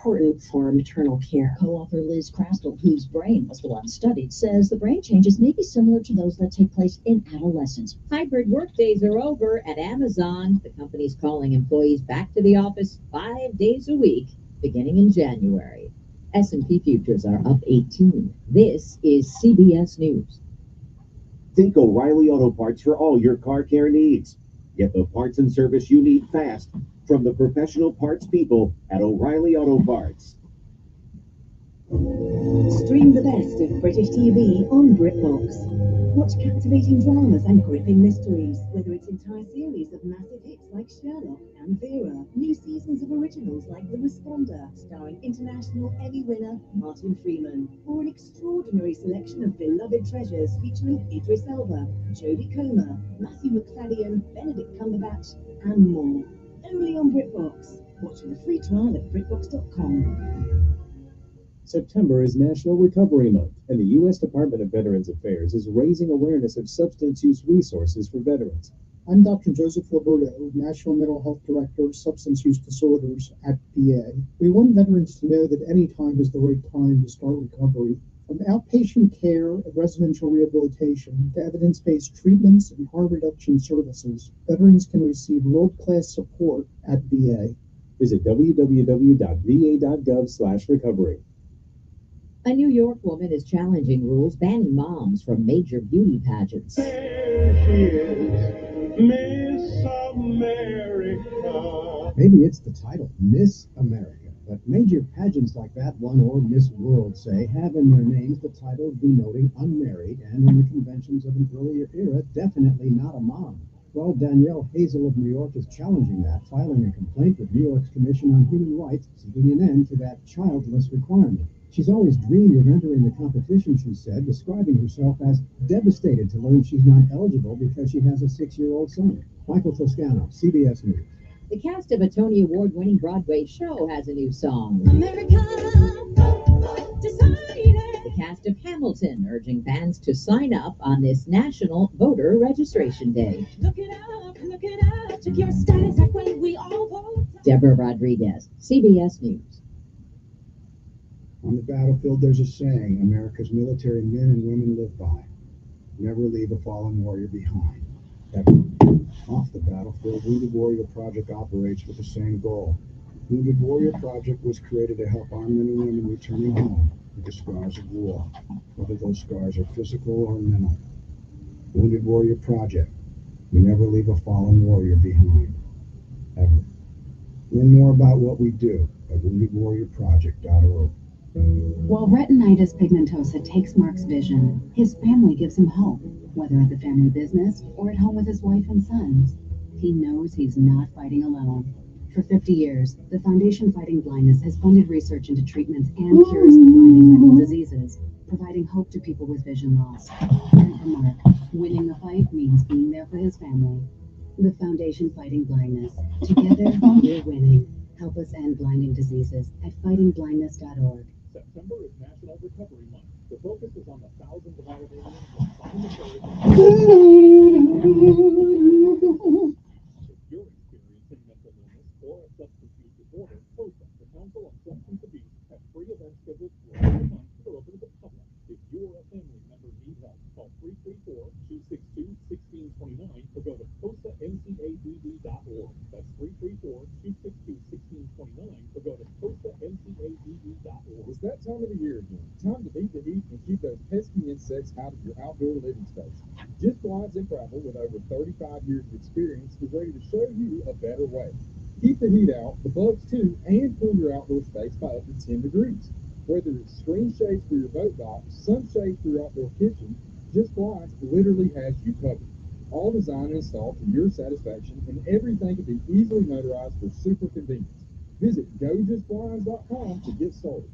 important for maternal care. Co-author Liz Crastle, whose brain was the one studied, says the brain changes may be similar to those that take place in adolescence. Hybrid workdays are over at Amazon. The company's calling employees back to the office 5 days a week, beginning in January. S&P futures are up 18. This is CBS News. Think O'Reilly Auto Parts for all your car care needs. Get the parts and service you need fast from the professional parts people at O'Reilly Auto Parts. Stream the best of British TV on BritBox. Watch captivating dramas and gripping mysteries, whether it's entire series of massive hits like Sherlock and Vera, new seasons of originals like The Responder, starring international Emmy winner Martin Freeman, or an extraordinary selection of beloved treasures featuring Idris Elba, Jodie Comer, Matthew McFadden, Benedict Cumberbatch, and more. Only on BritBox. Watch with a free trial at BritBox.com. September is National Recovery Month, and the U.S. Department of Veterans Affairs is raising awareness of substance use resources for veterans. I'm Dr. Joseph Liberto, National Mental Health Director of Substance Use Disorders at VA. We want veterans to know that any time is the right time to start recovery. From outpatient care and residential rehabilitation to evidence-based treatments and harm reduction services, veterans can receive world-class support at VA. Visit www.va.gov/recovery. A New York woman is challenging rules banning moms from major beauty pageants. There she is, Miss America. Maybe it's the title, Miss America, but major pageants like that one or Miss World, say, have in their names the title denoting unmarried, and in the conventions of an earlier era, definitely not a mom. Well, Danielle Hazel of New York is challenging that, filing a complaint with New York's Commission on Human Rights, seeking an end to that childless requirement. She's always dreamed of entering the competition, she said, describing herself as devastated to learn she's not eligible because she has a 6-year-old son. Michael Toscano, CBS News. The cast of a Tony Award-winning Broadway show has a new song. America, decided. The cast of Hamilton urging fans to sign up on this National Voter Registration Day. Look it up, check your status, that way we all vote. Deborah Rodriguez, CBS News. On the battlefield, there's a saying America's military men and women live by. Never leave a fallen warrior behind. Off the battlefield, Wounded Warrior Project operates with the same goal. Wounded Warrior Project was created to help our men and women returning home with the scars of war, whether those scars are physical or mental. Wounded Warrior Project. We never leave a fallen warrior behind. Ever. Learn more about what we do at woundedwarriorproject.org. While retinitis pigmentosa takes Mark's vision, his family gives him hope, whether at the family business or at home with his wife and sons. He knows he's not fighting alone. For 50 years, the Foundation Fighting Blindness has funded research into treatments and cures of blinding retinal diseases, providing hope to people with vision loss. And for Mark, winning the fight means being there for his family. The Foundation Fighting Blindness. Together, we're winning. Help us end blinding diseases at fightingblindness.org. September is National Recovery Month. The focus is on the thousands of Alabamians If you're experiencing mental illness or a substance use disorder, COSA, the Council on Substance Abuse, has free events scheduled for the month that are open to the public. If you or a family member need help, call 334-262-1629 or go to COSAMCADD.org. That's 334-262-1629 or go to COSAMCADD.org. It's that time of the year again. Time to beat the heat and keep those pesky insects out of your outdoor living space. Just Blinds and Travel, with over 35 years of experience, is ready to show you a better way. Keep the heat out, the bugs too, and cool your outdoor space by up to 10 degrees. Whether it's screen shades for your boat dock, sunshade for your outdoor kitchen, Just Blinds literally has you covered. All designed and installed to your satisfaction, and everything can be easily motorized for super convenience. Visit GoJustBlinds.com to get started.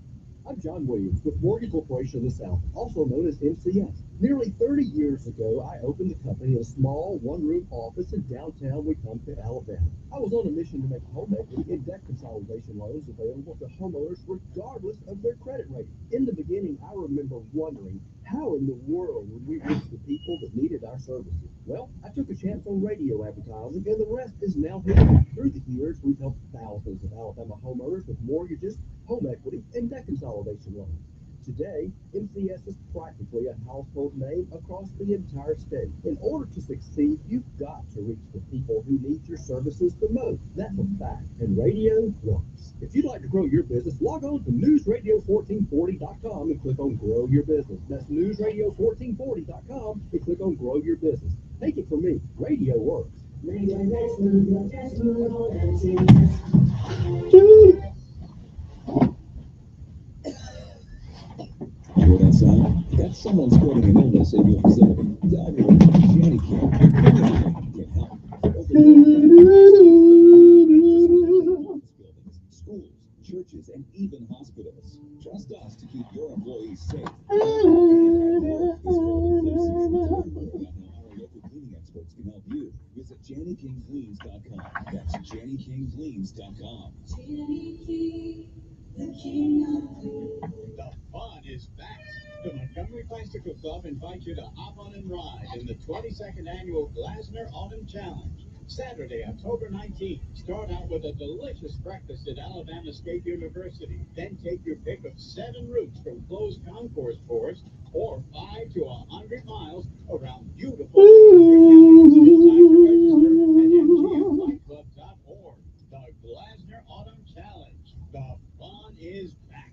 I'm John Williams with Mortgage Corporation of the South, also known as MCS. Nearly 30 years ago, I opened the company in a small one-room office in downtown Wetumpka, Alabama. I was on a mission to make home equity and debt consolidation loans available to homeowners regardless of their credit rating. In the beginning, I remember wondering, how in the world would we reach the people that needed our services? Well, I took a chance on radio advertising, and the rest is now history. Through the years, we've helped thousands of Alabama homeowners with mortgages, home equity, and debt consolidation loans. Today, MCS is practically a household name across the entire state. In order to succeed, you've got to reach the people who need your services the most. That's a fact, and radio works. If you'd like to grow your business, log on to newsradio1440.com and click on Grow Your Business. That's newsradio1440.com and click on Grow Your Business. Take it from me, radio works. Hear that sound? That's someone spreading an illness in your facility. Tell them Jenny can help. Schools, churches, and even hospitals. Trust us to keep your employees safe. Our local cleaning experts can help you. Visit JannyKingCleans.com. That's JannyKingCleans.com. The fun is back. The Montgomery Bicycle Club invites you to hop on and ride in the 22nd annual Glasner Autumn Challenge. Saturday, October 19th. Start out with a delicious breakfast at Alabama State University. Then take your pick of 7 routes from closed concourse forest or 5 to 100 miles around beautiful counties. It's time to register at mgmflightclub.org. The Glasner Autumn Challenge. The fun is back.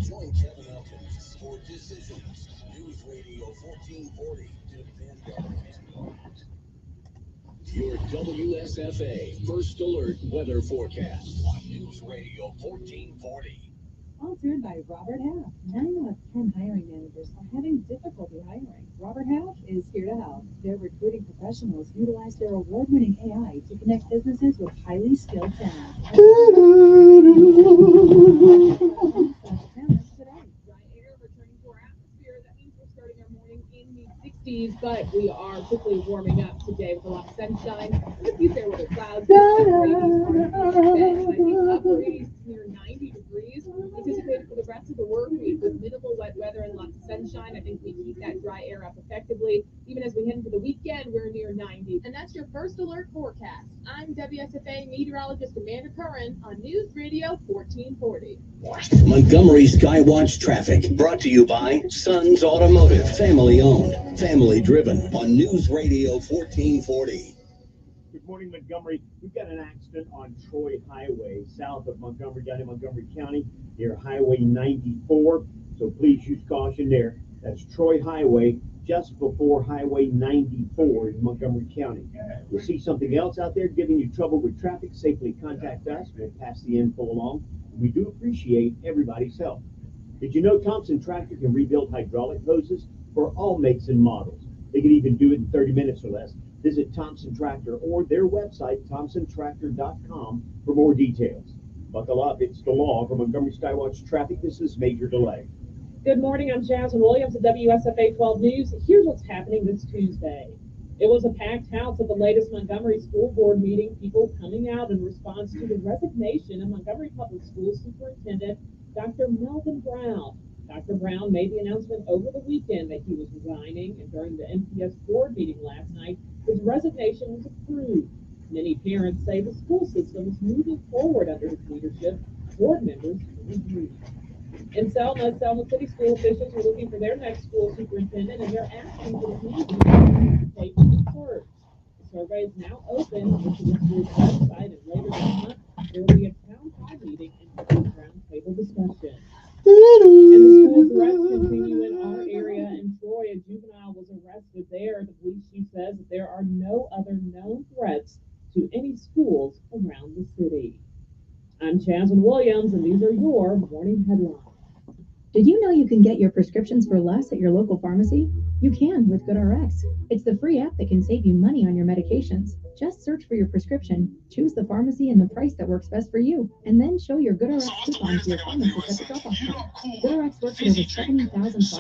Join Kevin Elkins for Decisions. News Radio 1440. Depend on it. Your WSFA First Alert Weather Forecast on News Radio 1440. Sponsored by Robert Half. 9 out of 10 hiring managers are having difficulty hiring. Robert Half is here to help. Their recruiting professionals utilize their award-winning AI to connect businesses with highly skilled talent. Dry air returning to our atmosphere. That means we're starting our morning in the 60s, but we are quickly warming up today with a lot of sunshine and a few fair weather clouds. Upper east near 90 degrees. Anticipated for the rest of the work week with minimal wet weather and lots of sunshine. I think we keep that dry air up effectively. Even as we head into the weekend, we're near 90. And that's your First Alert forecast. I'm WSFA meteorologist Amanda Curran on News Radio 1440. Montgomery Skywatch traffic brought to you by Sons Automotive, family owned, family driven on News Radio 1440. Good morning, Montgomery. We've got an accident on Troy Highway, south of Montgomery, down in Montgomery County, near Highway 94. So please use caution there. That's Troy Highway, just before Highway 94 in Montgomery County. If you see something else out there giving you trouble with traffic, safely contact us. We'll pass the info along. We do appreciate everybody's help. Did you know Thompson Tractor can rebuild hydraulic hoses for all makes and models? They can even do it in 30 minutes or less. Visit Thompson Tractor or their website, thompsontractor.com, for more details. Buckle up, it's the law. For Montgomery Skywatch Traffic, this is Major Delay. Good morning, I'm Jasmine Williams at WSFA 12 News. Here's what's happening this Tuesday. It was a packed house at the latest Montgomery School Board meeting, people coming out in response to the resignation of Montgomery Public Schools Superintendent Dr. Melvin Brown. Dr. Brown made the announcement over the weekend that he was resigning, and during the MPS board meeting last night, his resignation was approved. Many parents say the school system is moving forward under his leadership. Board members agree. In Selma City School officials are looking for their next school superintendent, and they're asking for the community to take the search. The survey is now open on the school's website, and later this month there will be a town hall meeting and roundtable discussion. And the school's arrests continue in our area. In Troy, a juvenile was arrested there. The police chief says that there are no other known threats to any schools around the city. I'm Jasmine Williams, and these are your morning headlines. Did you know you can get your prescriptions for less at your local pharmacy? You can with GoodRx. It's the free app that can save you money on your medications. Just search for your prescription, choose the pharmacy and the price that works best for you, and then show your GoodRx coupon to your pharmacist at the drop-off point. GoodRx works with over 70,000 pharmacies.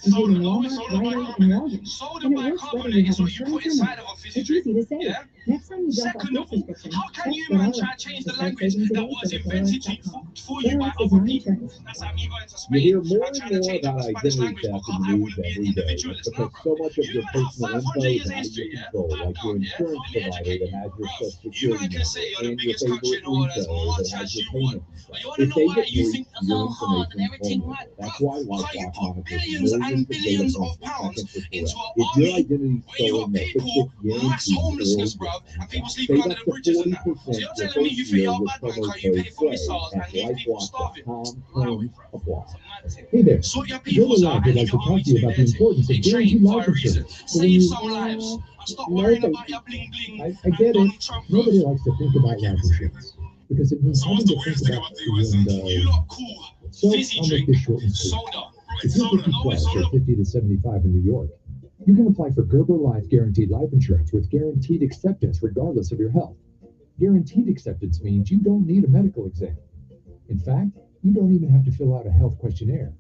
including Walmart, Rite Aid, and Walgreens. And it works whether you have insurance or not. It's easy to save. Next time you drop off your prescription, check GoodRx to start saving today. Go to GoodRx.com. GoodRx is not insurance. You hear more and more about identity theft in the news every day because so much of your personal info is out of your control, like your insurance provider that has your social security number and your favorite retailer that has your payment info. If they get breached, your information is vulnerable. That's why LifeLock monitors millions of data points per second for threats. If your identity is stolen, they'll fix it guaranteed or will. Save up to 40% your first year with promo code PLAY at LifeLock.com. Terms apply. Hey there, Bill and I would like to talk to you about the importance of guaranteed life insurance. So when you, I get it. Nobody likes to think about life insurance because it means having to think about the window. So I'll make this short and sweet. If you're 50 plus or 50 to 75 in New York, you can apply for Gerber Life Guaranteed Life Insurance with guaranteed acceptance regardless of your health. Guaranteed acceptance means you don't need a medical exam. In fact, you don't even have to fill out a health questionnaire.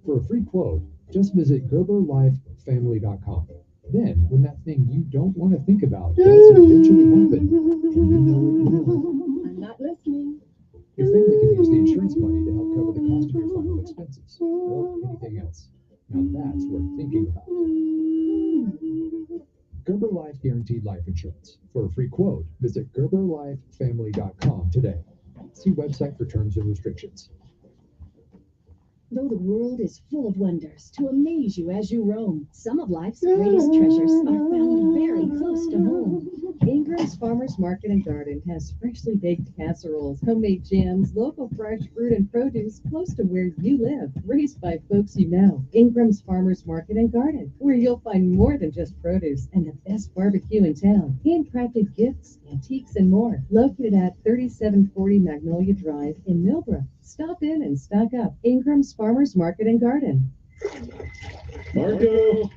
For a free quote, just visit GerberLifeFamily.com. Then, when that thing you don't want to think about does eventually happen, and you know it will, I'm not listening. your family can use the insurance money to help cover the cost of your final expenses or anything else. Now that's worth thinking about. Gerber Life Guaranteed Life Insurance. For a free quote, visit GerberLifeFamily.com today. See website for terms and restrictions. Though the world is full of wonders to amaze you as you roam, some of life's greatest treasures are found very close to home. Ingram's Farmers Market and Garden has freshly baked casseroles, homemade jams, local fresh fruit and produce close to where you live, raised by folks you know. Ingram's Farmers Market and Garden, where you'll find more than just produce and the best barbecue in town. Handcrafted gifts, antiques, and more. Located at 3740 Magnolia Drive in Millbrook. Stop in and stock up. Ingram's Farmers Market and Garden. Marco!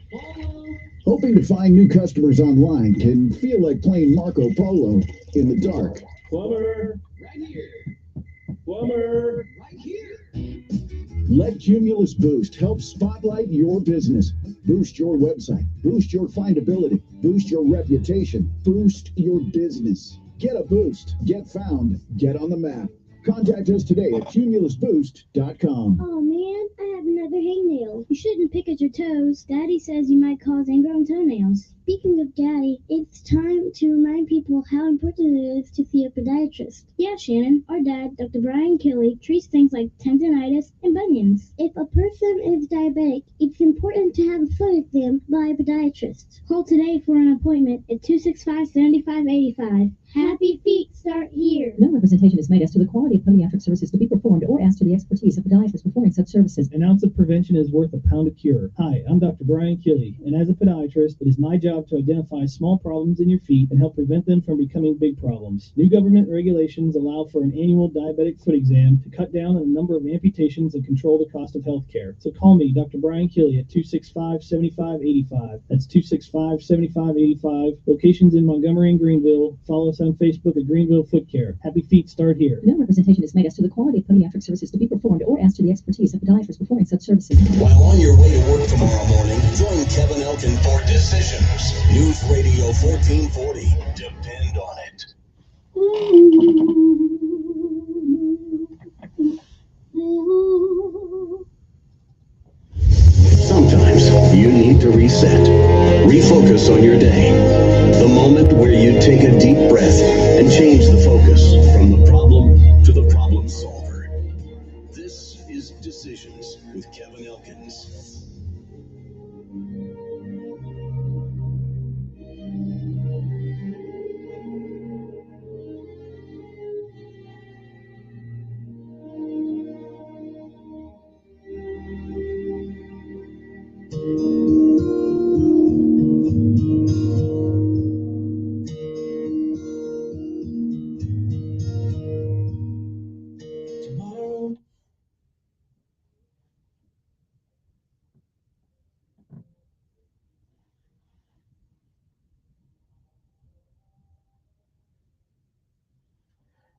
Hoping to find new customers online can feel like playing Marco Polo in the dark. Plumber! Right here! Plumber! Right here! Let Cumulus Boost help spotlight your business. Boost your website. Boost your findability. Boost your reputation. Boost your business. Get a boost. Get found. Get on the map. Contact us today at cumulusboost.com. Oh man, I have another hangnail. You shouldn't pick at your toes. Daddy says you might cause ingrown toenails. Speaking of Daddy, it's time to remind people how important it is to see a podiatrist. Yeah, Shannon, our dad, Dr. Brian Kelly, treats things like tendonitis and bunions. If a person is diabetic, it's important to have a foot exam by a podiatrist. Call today for an appointment at 265-7585. Happy feet start here. No representation is made as to the quality of podiatric services to be performed or as to the expertise of podiatrists performing such services. An ounce of prevention is worth a pound of cure. Hi, I'm Dr. Brian Kelly, and as a podiatrist, it is my job to identify small problems in your feet and help prevent them from becoming big problems. New government regulations allow for an annual diabetic foot exam to cut down on the number of amputations and control the cost of health care. So call me, Dr. Brian Kelly, at 265-7585. That's 265-7585. Locations in Montgomery and Greenville. Follow us on Facebook at Greenville Foot Care. Happy feet start here. No representation is made as to the quality of podiatric services to be performed or as to the expertise of podiatrists performing such services. While on your way to work tomorrow morning, join Kevin Elkins for Decisions. News Radio 1440. Depend on it. Sometimes you need to reset. Refocus on your day. The moment where you take a deep breath and change the focus from the problem to the problem solver. This is Decisions with Kevin Elkins.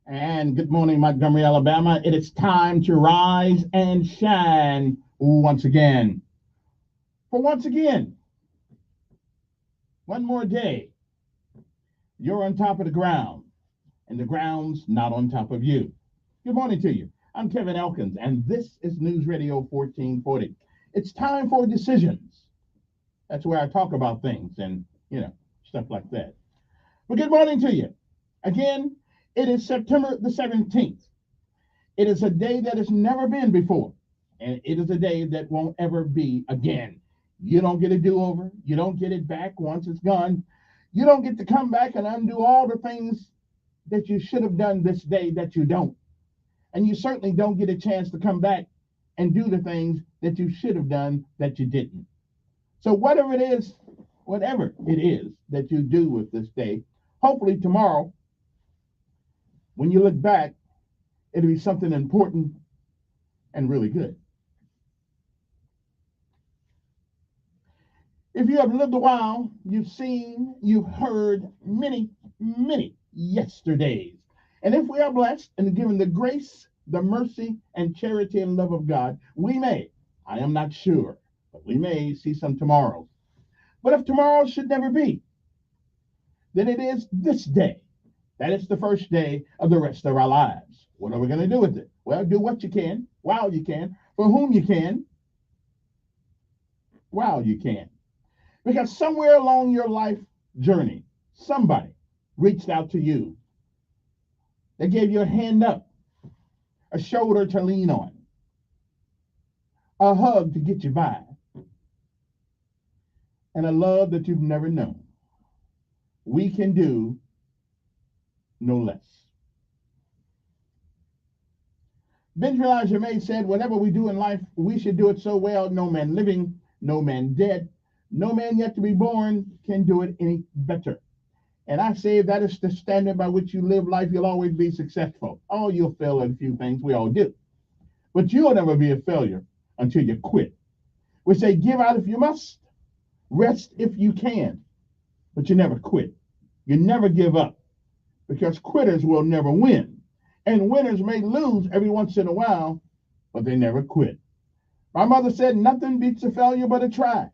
And good morning, Montgomery, Alabama. It is time to rise and shine once again. For once again, one more day, you're on top of the ground, and the ground's not on top of you. Good morning to you. I'm Kevin Elkins, and this is News Radio 1440. It's time for decisions. That's where I talk about things and, stuff like that. But good morning to you. Again, it is September the 17th. It is a day that has never been before, and it is a day that won't ever be again. You don't get a do-over. You don't get it back once it's gone. You don't get to come back and undo all the things that you should have done this day that you don't. And you certainly don't get a chance to come back and do the things that you should have done that you didn't. So whatever it is that you do with this day, hopefully tomorrow, when you look back, it'll be something important and really good. If you have lived a while, you've heard many, many yesterdays. And if we are blessed and given the grace, the mercy, and charity and love of God, we may, I am not sure, but we may see some tomorrows. But if tomorrow should never be, then it is this day. That is the first day of the rest of our lives. What are we going to do with it? Well, do what you can, while you can, for whom you can, while you can. Because somewhere along your life journey, somebody reached out to you. They gave you a hand up, a shoulder to lean on, a hug to get you by, and a love that you've never known. We can do no less. Benjamin Elijah May said, whatever we do in life, we should do it so well, no man living, no man dead, no man yet to be born can do it any better. And I say if that is the standard by which you live life, you'll always be successful. Oh, you'll fail at a few things. We all do. But you'll never be a failure until you quit. We say give out if you must, rest if you can, but you never quit. You never give up, because quitters will never win. And winners may lose every once in a while, but they never quit. My mother said nothing beats a failure but a try.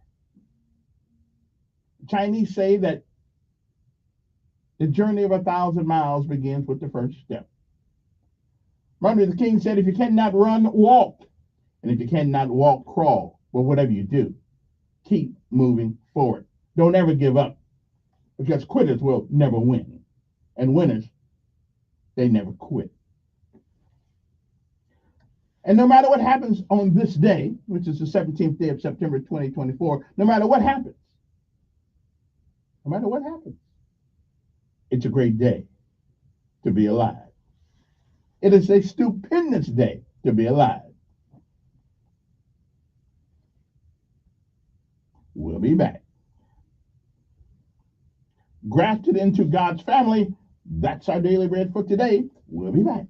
The Chinese say that the journey of 1,000 miles begins with the first step. Martin Luther King said, if you cannot run, walk. And if you cannot walk, crawl. But whatever you do, keep moving forward. Don't ever give up, because quitters will never win. And winners, they never quit. And no matter what happens on this day, which is the 17th day of September 2024, no matter what happens, it's a great day to be alive. It is a stupendous day to be alive. We'll be back. Grafted into God's family, that's our daily bread for today. We'll be back.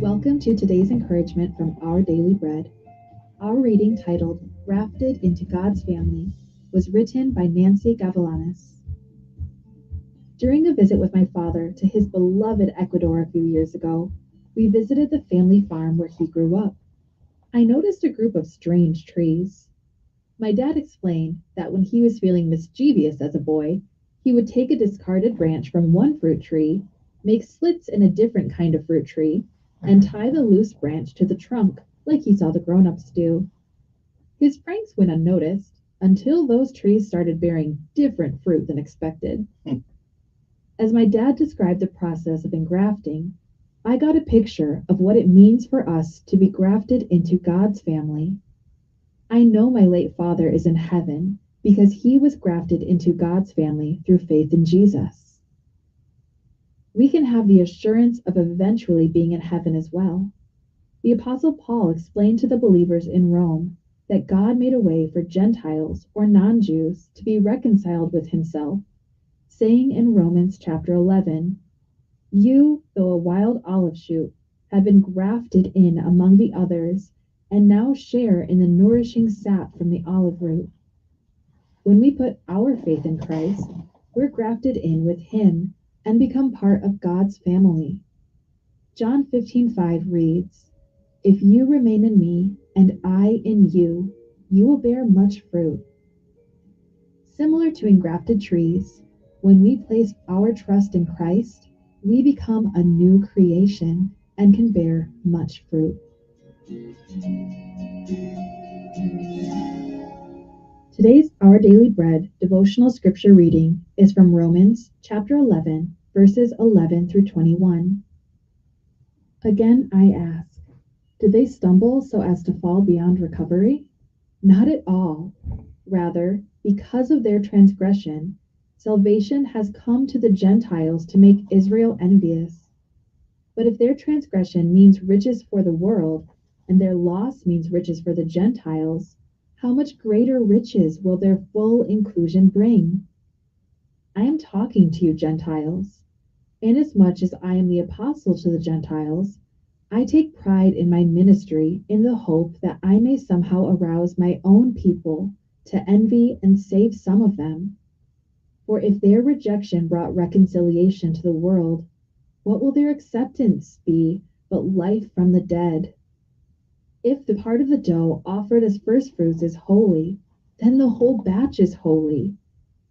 Welcome to today's encouragement from Our Daily Bread. Our reading, titled Grafted into God's Family, was written by Nancy Gavilanes. During a visit with my father to his beloved Ecuador a few years ago, we visited the family farm where he grew up. I noticed a group of strange trees. My dad explained that when he was feeling mischievous as a boy, he would take a discarded branch from one fruit tree, make slits in a different kind of fruit tree, and tie the loose branch to the trunk like he saw the grown-ups do. His pranks went unnoticed until those trees started bearing different fruit than expected. As my dad described the process of engrafting, I got a picture of what it means for us to be grafted into God's family. I know my late father is in heaven because he was grafted into God's family through faith in Jesus. We can have the assurance of eventually being in heaven as well. The Apostle Paul explained to the believers in Rome that God made a way for Gentiles or non-Jews to be reconciled with himself, saying in Romans chapter 11, "You, though a wild olive shoot, have been grafted in among the others and now share in the nourishing sap from the olive root. When we put our faith in Christ, we're grafted in with Him and become part of God's family. John 15:5 reads, "If you remain in me and I in you, you will bear much fruit." Similar to engrafted trees, when we place our trust in Christ, we become a new creation and can bear much fruit. Today's Our Daily Bread devotional scripture reading is from Romans chapter 11, verses 11 through 21. Again, I ask, did they stumble so as to fall beyond recovery? Not at all. Rather, because of their transgression, salvation has come to the Gentiles to make Israel envious. But if their transgression means riches for the world, and their loss means riches for the Gentiles, how much greater riches will their full inclusion bring? I am talking to you, Gentiles. Inasmuch as I am the apostle to the Gentiles, I take pride in my ministry in the hope that I may somehow arouse my own people to envy and save some of them. For if their rejection brought reconciliation to the world, what will their acceptance be but life from the dead? If the part of the dough offered as first fruits is holy, then the whole batch is holy.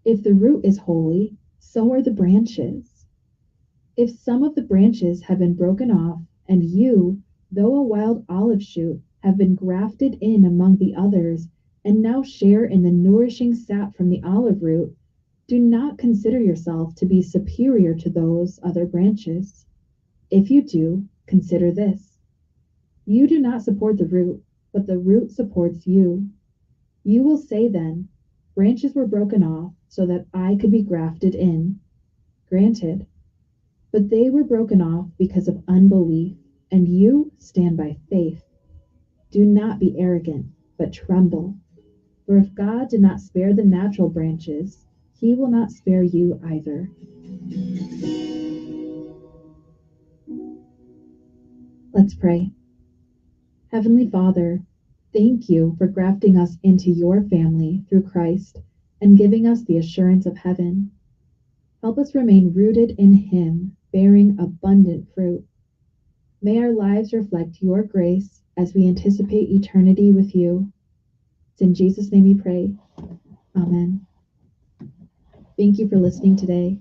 If the root is holy, so are the branches. If some of the branches have been broken off, and you, though a wild olive shoot, have been grafted in among the others, and now share in the nourishing sap from the olive root, do not consider yourself to be superior to those other branches. If you do, consider this. You do not support the root, but the root supports you. You will say then, branches were broken off so that I could be grafted in. Granted, but they were broken off because of unbelief, and you stand by faith. Do not be arrogant, but tremble. For if God did not spare the natural branches, He will not spare you either. Let's pray. Heavenly Father, thank you for grafting us into your family through Christ and giving us the assurance of heaven. Help us remain rooted in Him, bearing abundant fruit. May our lives reflect your grace as we anticipate eternity with you. It's in Jesus' name we pray. Amen. Thank you for listening today.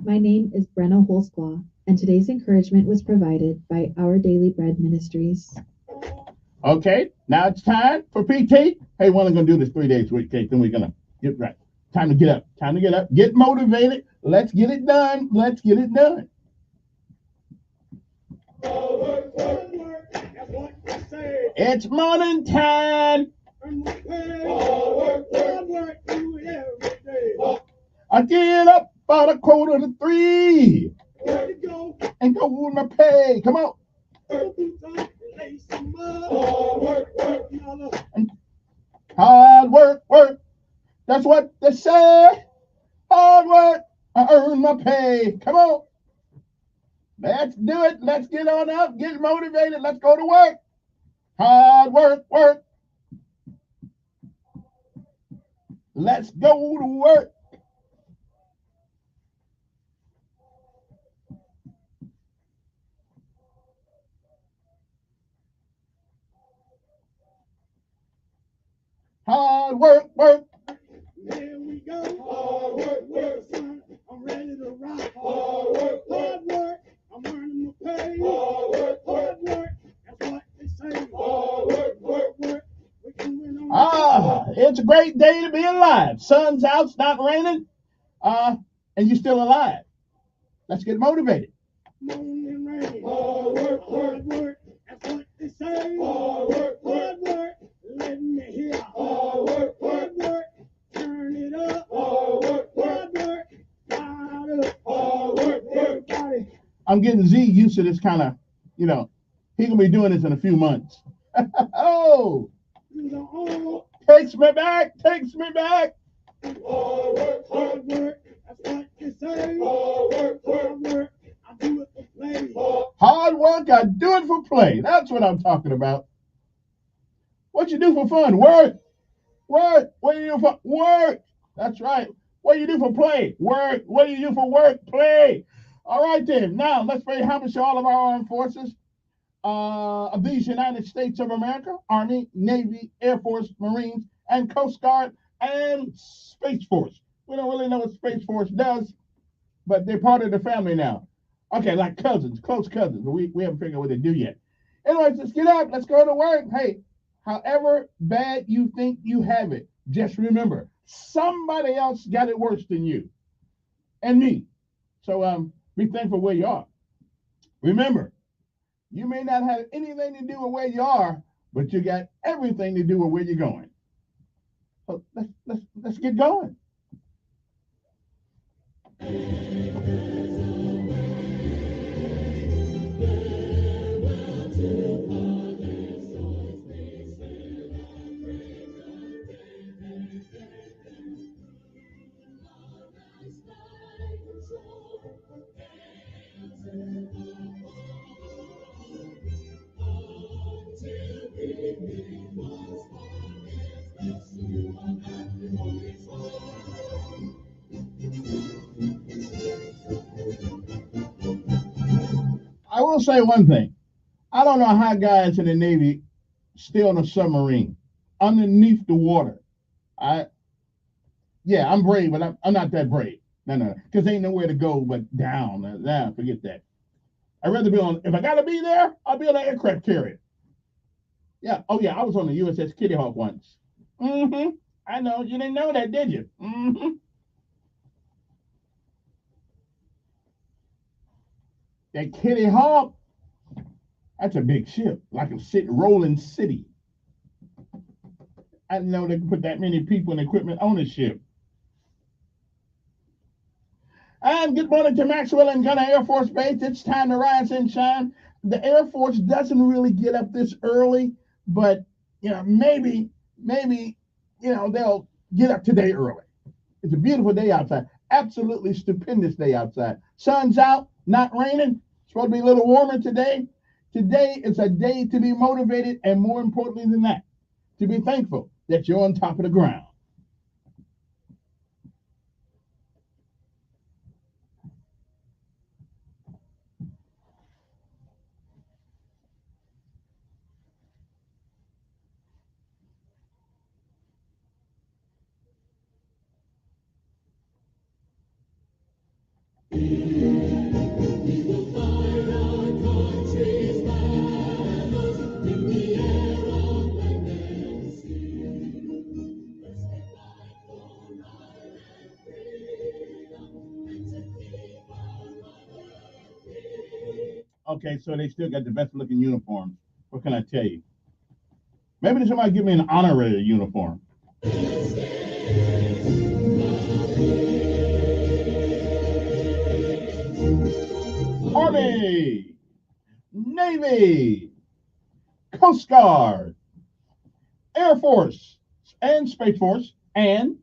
My name is Brenna Holsclaw, and today's encouragement was provided by Our Daily Bread Ministries. Okay, now it's time for PT. Hey, we're only going to do this 3 days a week, okay? Then we're going to get right. Time to get up. Time to get up. Get motivated. Let's get it done. Let's get it done. It's morning time. I get up about 2:45 and go with my pay. Come on. Hard work, work. That's what they say. Hard work. I earn my pay. Come on. Let's do it. Let's get on up. Get motivated. Let's go to work. Hard work, work. Let's go to work. Hard work, work. Here we go. Hard work, work, son. I'm ready to rock. Hard work, hard work. I'm earning my pay. Hard work, hard work. That's what they say. Hard work, work, work. It's a great day to be alive. Sun's out, it's not raining, and you're still alive. Let's get motivated. Morning rain. Hard work, hard work. That's what they say. Hard work, hard work. Let me hear. Hard work, hard work. Turn it up. Hard work, hard work. Hard up. Hard work, everybody. I'm getting Z used to this kind of, he's going to be doing this in a few months. Oh! Takes me back. Hard work, hard work. That's what you say. Hard work, hard work. I do it for play. Hard work, I do it for play. That's what I'm talking about. What you do for fun? Work. Work. What do you do for work? That's right. What do you do for play? Work. What do you do for work? Play. All right then. Now let's pay homage to all of our armed forces of these United States of America: Army, Navy, Air Force, Marines, and Coast Guard, and Space Force. We don't really know what Space Force does, but they're part of the family now. Okay, like cousins, close cousins. But we haven't figured out what they do yet. Anyways, let's get up. Let's go to work. Hey, however bad you think you have it, just remember, somebody else got it worse than you and me. So be thankful where you are. Remember, you may not have anything to do with where you are, but you got everything to do with where you're going. So let's get going. I will say one thing. I don't know how guys in the Navy stay on a submarine underneath the water. Yeah, I'm brave, but I'm not that brave. No, because ain't nowhere to go but down. Nah, forget that. I'd rather be on. If I gotta be there, I'll be on an aircraft carrier. Yeah. Oh yeah, I was on the USS Kitty Hawk once. I know you didn't know that, did you? That Kitty Hawk. That's a big ship, like a rolling city. I didn't know they could put that many people and equipment on a ship. And good morning to Maxwell and Gunner Air Force Base. It's time to rise and shine. The Air Force doesn't really get up this early, but maybe they'll get up today early. It's a beautiful day outside. Absolutely stupendous day outside. Sun's out, not raining. It's supposed to be a little warmer today. Today is a day to be motivated, and more importantly than that, to be thankful that you're on top of the ground. Okay, so they still got the best looking uniforms. What can I tell you? Maybe somebody give me an honorary uniform. Army, Navy, Coast Guard, Air Force, and Space Force, and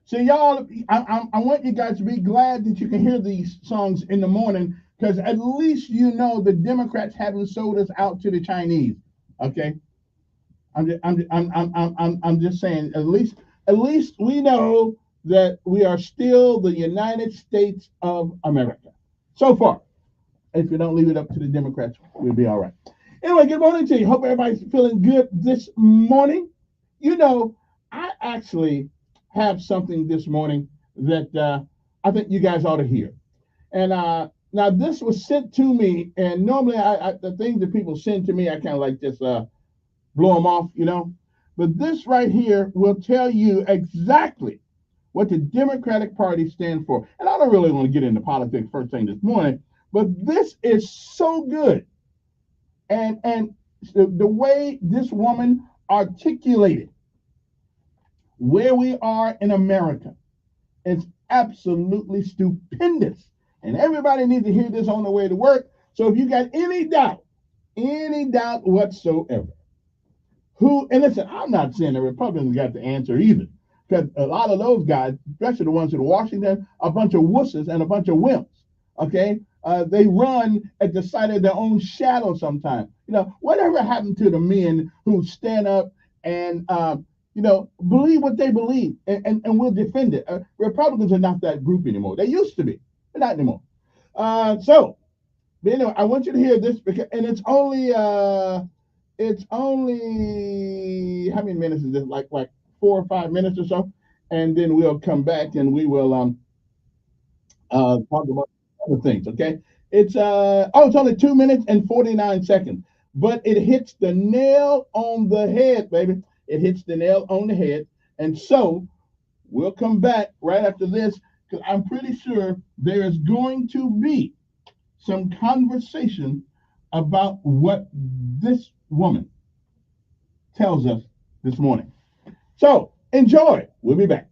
so y'all, I want you guys to be glad that you can hear these songs in the morning, because at least you know the Democrats haven't sold us out to the Chinese. Okay, I'm just saying, at least we know that we are still the United States of America. So far, if you don't leave it up to the Democrats, we'll be all right. Anyway, good morning to you. Hope everybody's feeling good this morning. I actually have something this morning that I think you guys ought to hear. And now this was sent to me, and normally the things that people send to me, I kind of like just blow them off, But this right here will tell you exactly what the Democratic Party stands for. And I don't really want to get into politics first thing this morning, but this is so good. And the way this woman articulated where we are in America is absolutely stupendous. And everybody needs to hear this on the way to work. So if you got any doubt whatsoever, and listen, I'm not saying the Republicans got the answer either, because a lot of those guys, especially the ones in Washington, are a bunch of wusses and a bunch of wimps. Okay, They run at the sight of their own shadow sometimes. Whatever happened to the men who stand up and believe what they believe and will defend it? Republicans are not that group anymore. They used to be, but not anymore. But anyway, I want you to hear this because, and it's only how many minutes is this? Like 4 or 5 minutes or so, and then we'll come back and we will talk about other things. Okay, it's only 2 minutes and 49 seconds, but it hits the nail on the head, baby. It hits the nail on the head, and so we'll come back right after this because I'm pretty sure there is going to be some conversation about what this woman tells us this morning. So enjoy. We'll be back.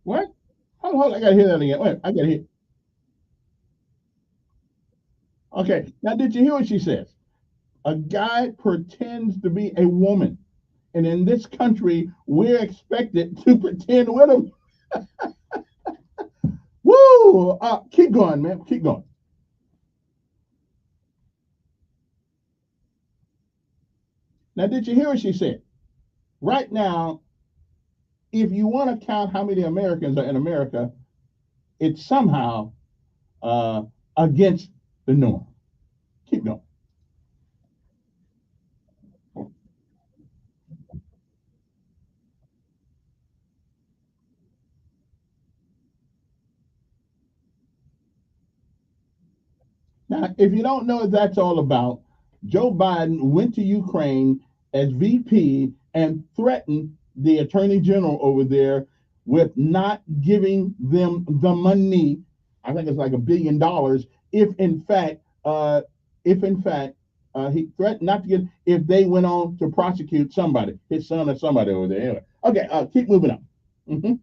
What? Hold on, I gotta hear that again. Wait, I gotta hear. Okay, now did you hear what she says? A guy pretends to be a woman, and in this country, we're expected to pretend with him. Woo! Keep going, man. Keep going. Now, did you hear what she said? Right now, if you want to count how many Americans are in America, it's somehow uh, against the norm. Keep going. Now, if you don't know what that's all about, Joe Biden went to Ukraine as VP and threatened the attorney general over there with not giving them the money. I think it's like $1 billion. If in fact, he threatened not to give if they went on to prosecute somebody, his son or somebody over there. Anyway, okay, keep moving on. Mhm.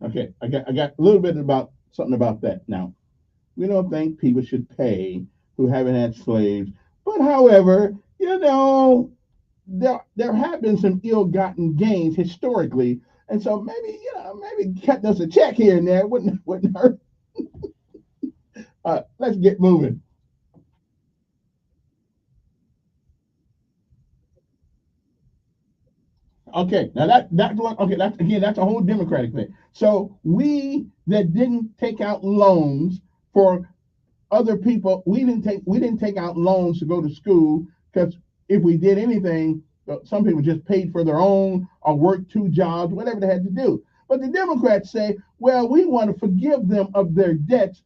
Okay, I got a little bit about something about that now. We don't think people should pay who haven't had slaves. But however, there have been some ill-gotten gains historically, and so maybe cut us a check here and there wouldn't hurt. Let's get moving. Okay, now that's one. Okay, that's a whole Democratic thing. So we that didn't take out loans for other people, we didn't take out loans to go to school because if we did anything, some people just paid for their own or worked two jobs, whatever they had to do. But the Democrats say, well, we want to forgive them of their debts,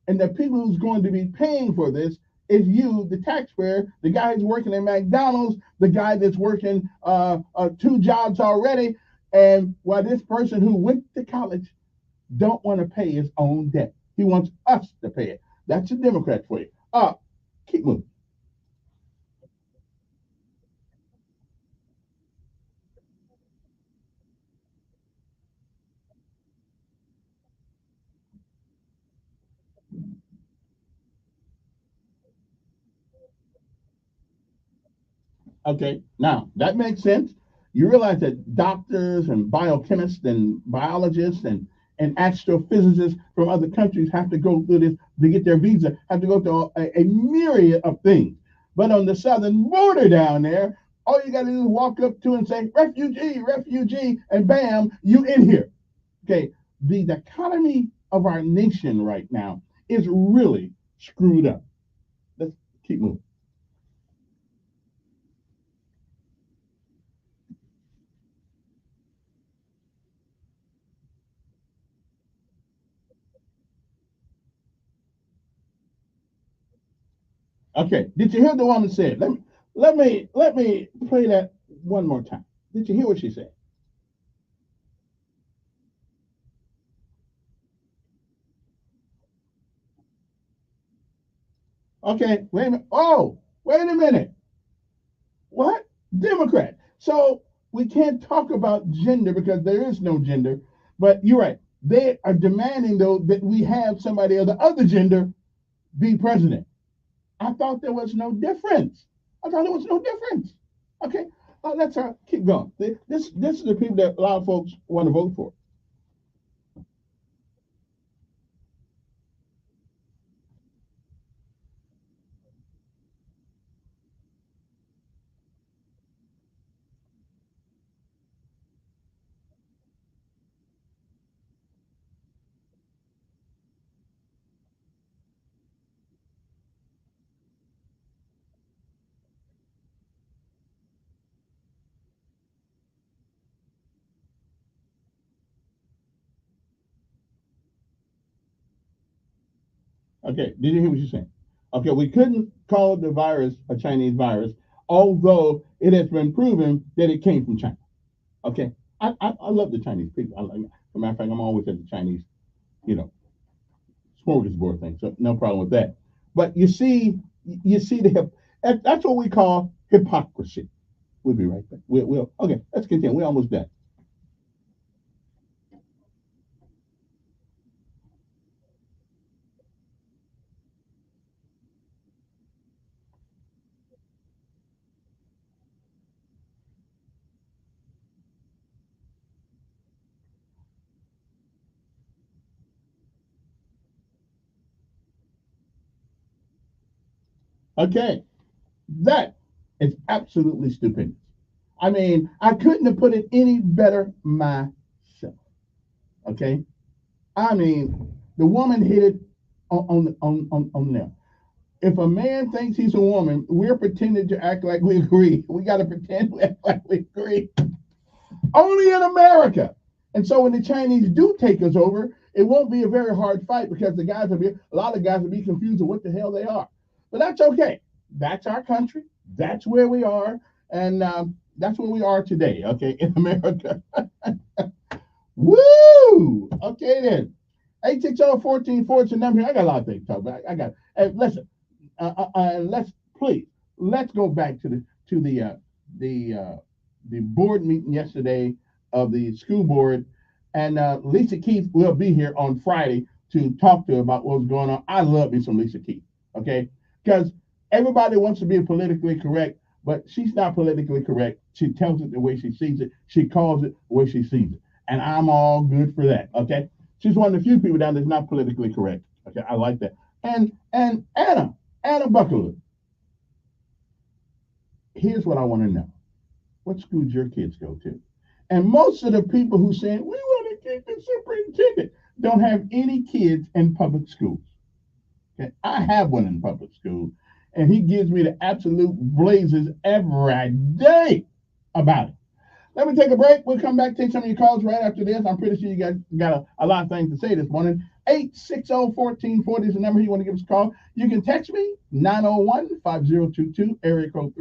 and the people who's going to be paying for this is you, the taxpayer, the guy who's working at McDonald's, the guy that's working two jobs already, and while this person who went to college don't want to pay his own debt. He wants us to pay it. That's a Democrat for you. Keep moving. Okay, now that makes sense. You realize that doctors and biochemists and biologists and astrophysicists from other countries have to go through this to get their visa, have to go through a myriad of things. But on the southern border down there, all you got to do is walk up to and say, refugee, refugee, and bam, you in here. Okay, the economy of our nation right now is really screwed up. Let's keep moving. Okay, did you hear the woman say? Let me play that one more time. Did you hear what she said? Okay, wait a minute. Oh, wait a minute. What? Democrat. So we can't talk about gender because there is no gender. But you're right. They are demanding though that we have somebody of the other gender be president. I thought there was no difference. I thought there was no difference. Okay, let's keep going. This is the people that a lot of folks want to vote for. Okay, did you hear what you're saying? Okay, we couldn't call the virus a Chinese virus, although it has been proven that it came from China. Okay, I love the Chinese people. As a matter of fact, I'm always at the Chinese, you know, smorgasbord thing, so no problem with that. But you see the that's what we call hypocrisy. We'll be right back. We'll okay. Let's continue. We're almost done. Okay, that is absolutely stupid. I mean, I couldn't have put it any better myself. Okay, I mean, the woman hit it on there. If a man thinks he's a woman, we're pretending to act like we agree. We got to pretend we act like we agree. Only in America. And so when the Chinese do take us over, it won't be a very hard fight because a lot of guys will be confused of what the hell they are. But that's okay. That's our country. That's where we are. And that's where we are today, okay, in America. Woo! Okay, then. 860-1440 is the number here. I got a lot of things to talk about. I got. Hey, listen, let's please let's go back to the board meeting yesterday of the school board, and Lisa Keith will be here on Friday to talk to her about what's going on. I love me some Lisa Keith, okay, because everybody wants to be politically correct, but she's not politically correct. She tells it the way she sees it. She calls it the way she sees it, and I'm all good for that. Okay, she's one of the few people down that's not politically correct. Okay, I like that. And Anna Buckaloo. Here's what I want to know. What schools your kids go to? And most of the people who say, we want to keep the superintendent, don't have any kids in public schools. Okay? I have one in public school, and he gives me the absolute blazes every day about it. Let me take a break. We'll come back, take some of your calls right after this. I'm pretty sure you guys got a lot of things to say this morning. 860-1440 is the number you want to give us a call. You can text me, 901-5022, area code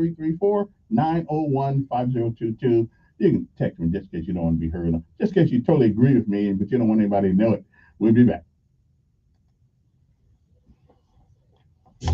334-901-5022. You can text me just in case you don't want to be heard, just in case you totally agree with me, but you don't want anybody to know it. We'll be back.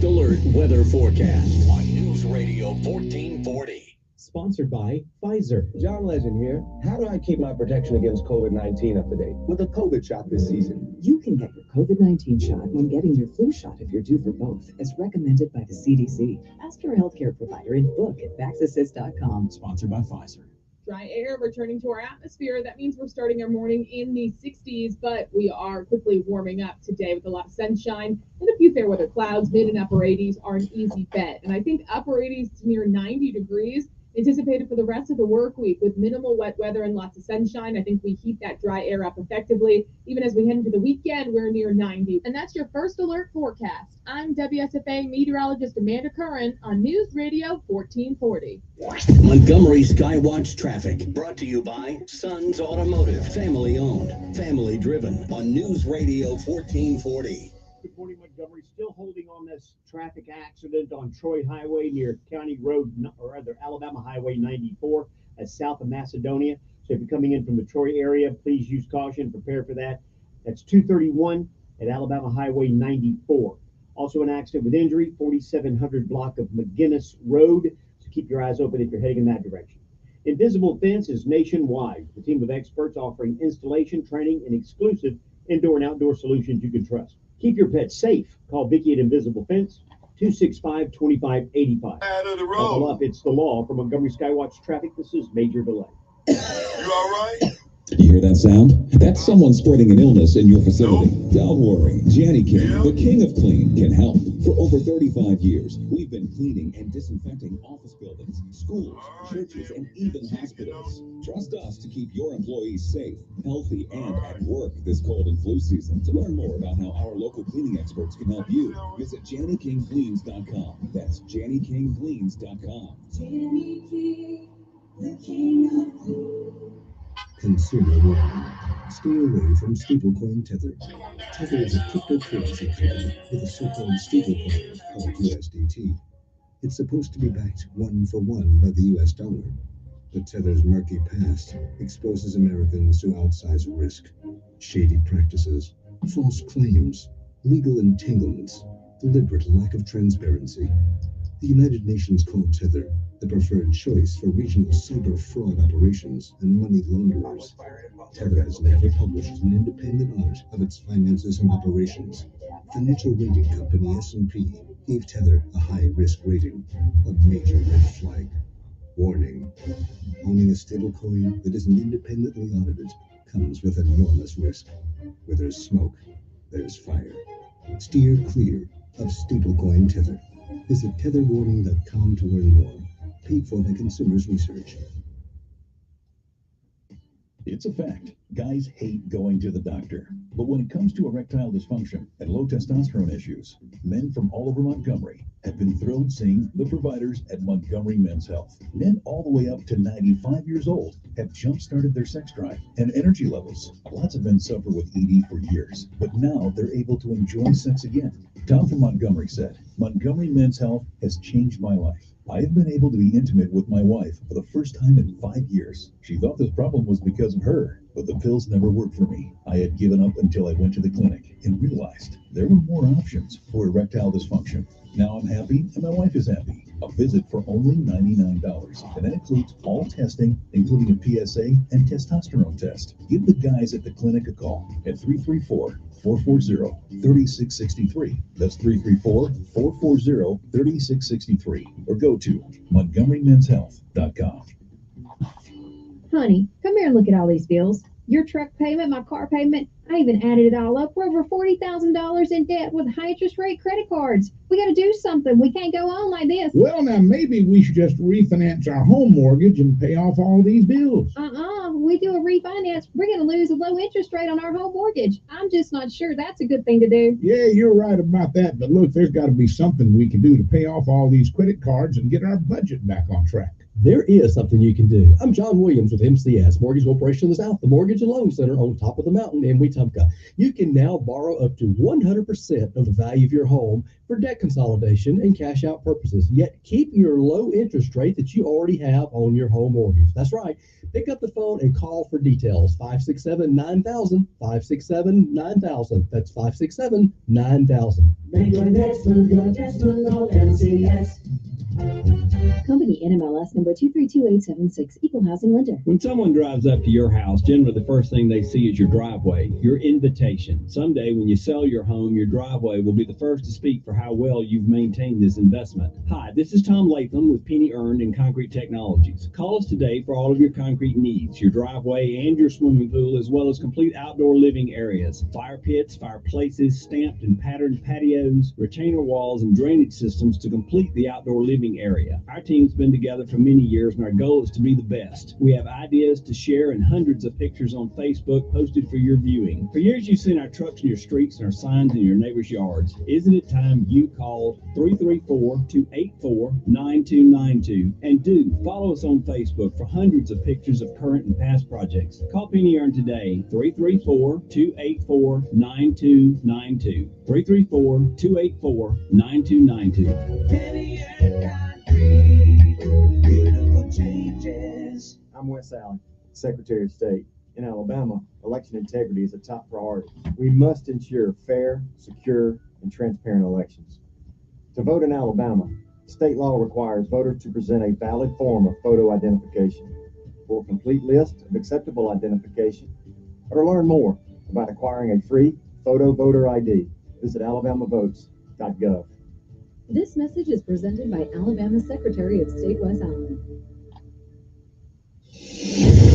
Alert weather forecast on News Radio 1440. sponsored by Pfizer. John Legend here. How do I keep my protection against COVID-19 up to date? With a COVID shot this season. You can get your COVID-19 shot when getting your flu shot if you're due for both, as recommended by the CDC. Ask your healthcare provider and book at vaxassist.com. Sponsored by Pfizer. Dry air returning to our atmosphere. That means we're starting our morning in the 60s, but we are quickly warming up today with a lot of sunshine and a few fair weather clouds. Mid and upper 80s are an easy bet. And I think upper 80s to near 90 degrees anticipated for the rest of the work week with minimal wet weather and lots of sunshine. I think we keep that dry air up effectively. Even as we head into the weekend, we're near 90. And that's your first alert forecast. I'm WSFA meteorologist Amanda Curran on News Radio 1440. Montgomery Skywatch traffic brought to you by Sons Automotive, family owned, family driven on News Radio 1440. Good morning, Montgomery. Still holding on this traffic accident on Troy Highway near County Road, or rather Alabama Highway 94, south of Macedonia. So if you're coming in from the Troy area, please use caution. Prepare for that. That's 231 at Alabama Highway 94. Also an accident with injury, 4700 block of McGinnis Road. So keep your eyes open if you're heading in that direction. Invisible Fence is nationwide. The team of experts offering installation, training, and exclusive indoor and outdoor solutions you can trust. Keep your pets safe. Call Vicky at Invisible Fence, 265-2585. Out of the road. Buckle up, it's the law. From Montgomery Skywatch Traffic, this is Major Delay. You all right? Do you hear that sound? That's someone spreading an illness in your facility. Don't worry. Janny King, the king of clean, can help. For over 35 years, we've been cleaning and disinfecting office buildings, schools, churches, and even hospitals. Trust us to keep your employees safe, healthy, and at work this cold and flu season. To learn more about how our local cleaning experts can help you, visit JannyKingCleans.com. That's JannyKingCleans.com. Janny King, the king of clean. Consumer warning. Stay away from stablecoin Tether. Tether is a cryptocurrency coin with a so-called stablecoin called USDT. It's supposed to be backed one for one by the US dollar. But Tether's murky past exposes Americans to outsized risk, shady practices, false claims, legal entanglements, deliberate lack of transparency. The United Nations called Tether the preferred choice for regional cyber fraud operations and money launderers. Tether has never published an independent audit of its finances and operations. Financial rating company S&P gave Tether a high-risk rating, a major red flag. Warning: owning a stablecoin that isn't independently audited comes with enormous risk. Where there's smoke, there's fire. Steer clear of stablecoin Tether. Visit tetherwarning.com to learn more. Paid for by Consumers Research. It's a fact. Guys hate going to the doctor. But when it comes to erectile dysfunction and low testosterone issues, men from all over Montgomery have been thrilled seeing the providers at Montgomery Men's Health. Men all the way up to 95 years old have jump-started their sex drive and energy levels. Lots of men suffer with ED for years, but now they're able to enjoy sex again. Tom from Montgomery said, "Montgomery Men's Health has changed my life. I have been able to be intimate with my wife for the first time in 5 years. She thought this problem was because of her, but the pills never worked for me. I had given up until I went to the clinic and realized there were more options for erectile dysfunction. Now I'm happy and my wife is happy. A visit for only $99, and that includes all testing, including a PSA and testosterone test. Give the guys at the clinic a call at 334-440-3663. That's 334-440-3663. Or go to MontgomeryMen'sHealth.com. Honey, come here and look at all these bills. Your truck payment, my car payment, I even added it all up. We're over $40,000 in debt with high interest rate credit cards. We got to do something. We can't go on like this. Well, now maybe we should just refinance our home mortgage and pay off all these bills. We do a refinance, we're going to lose a low interest rate on our home mortgage. I'm just not sure that's a good thing to do. Yeah, you're right about that. But look, there's got to be something we can do to pay off all these credit cards and get our budget back on track. There is something you can do. I'm John Williams with MCS Mortgage Corporation of the South, the Mortgage and Loan Center on top of the mountain in Wetumpka. You can now borrow up to 100% of the value of your home for debt consolidation and cash out purposes, yet keep your low interest rate that you already have on your home mortgage. That's right. Pick up the phone and call for details. 567-9000, 567-9000. That's 567-9000. Make your next move your next move on MCS. Company NMLS number 232876, Equal Housing Lender. When someone drives up to your house, generally the first thing they see is your driveway, your invitation. Someday when you sell your home, your driveway will be the first to speak for how well you've maintained this investment. Hi, this is Tom Latham with Penny Earned and Concrete Technologies. Call us today for all of your concrete needs, your driveway and your swimming pool, as well as complete outdoor living areas, fire pits, fireplaces, stamped and patterned patios, retainer walls, and drainage systems to complete the outdoor living area. Our team's been together for many years, and our goal is to be the best. We have ideas to share and hundreds of pictures on Facebook posted for your viewing. For years, you've seen our trucks in your streets and our signs in your neighbors' yards. Isn't it time you called 334-284-9292? And do follow us on Facebook for hundreds of pictures of current and past projects. Call Penny Earn today, 334-284-9292. 334-284-9292. Penny Earn Concrete, beautiful changes. I'm Wes Allen, Secretary of State. In Alabama, election integrity is a top priority. We must ensure fair, secure, and transparent elections. To vote in Alabama, state law requires voters to present a valid form of photo identification. For a complete list of acceptable identification, or to learn more about acquiring a free photo voter ID, visit alabamavotes.gov. This message is presented by Alabama Secretary of State Wes Allen.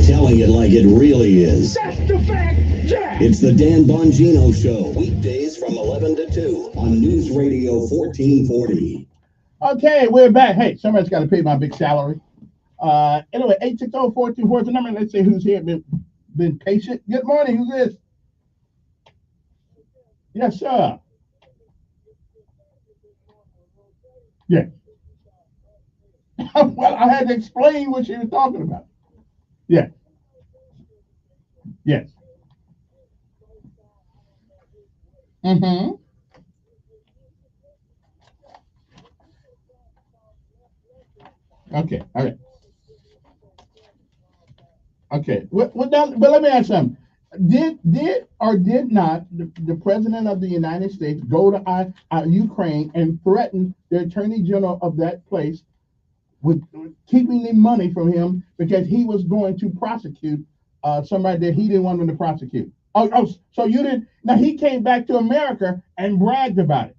Telling it like it really is. That's the fact, Jack. It's the Dan Bongino Show, weekdays from 11 to 2 on News Radio 1440. Okay, we're back. Hey, somebody's got to pay my big salary. Anyway, 860-424 is the number. Let's see who's here. Been patient. Good morning. Who's this? Yes, sir. Yeah. Well, I had to explain what she was talking about. Yeah. Yes. Mm-hmm. Okay. All right. Okay. Well, now, but let me ask something. Did or did not the president of the United States go to Ukraine and threaten the attorney general of that place with keeping the money from him because he was going to prosecute somebody that he didn't want him to prosecute? So you didn't? Now he came back to America and bragged about it.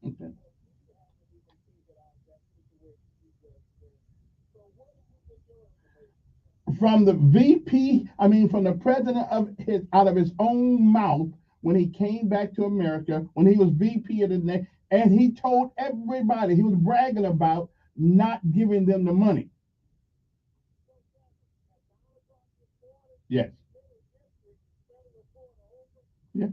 Okay. From the VP, from the president out of his own mouth when he came back to America, when he was VP of the, and he told everybody, he was bragging about not giving them the money. Yes. Yeah.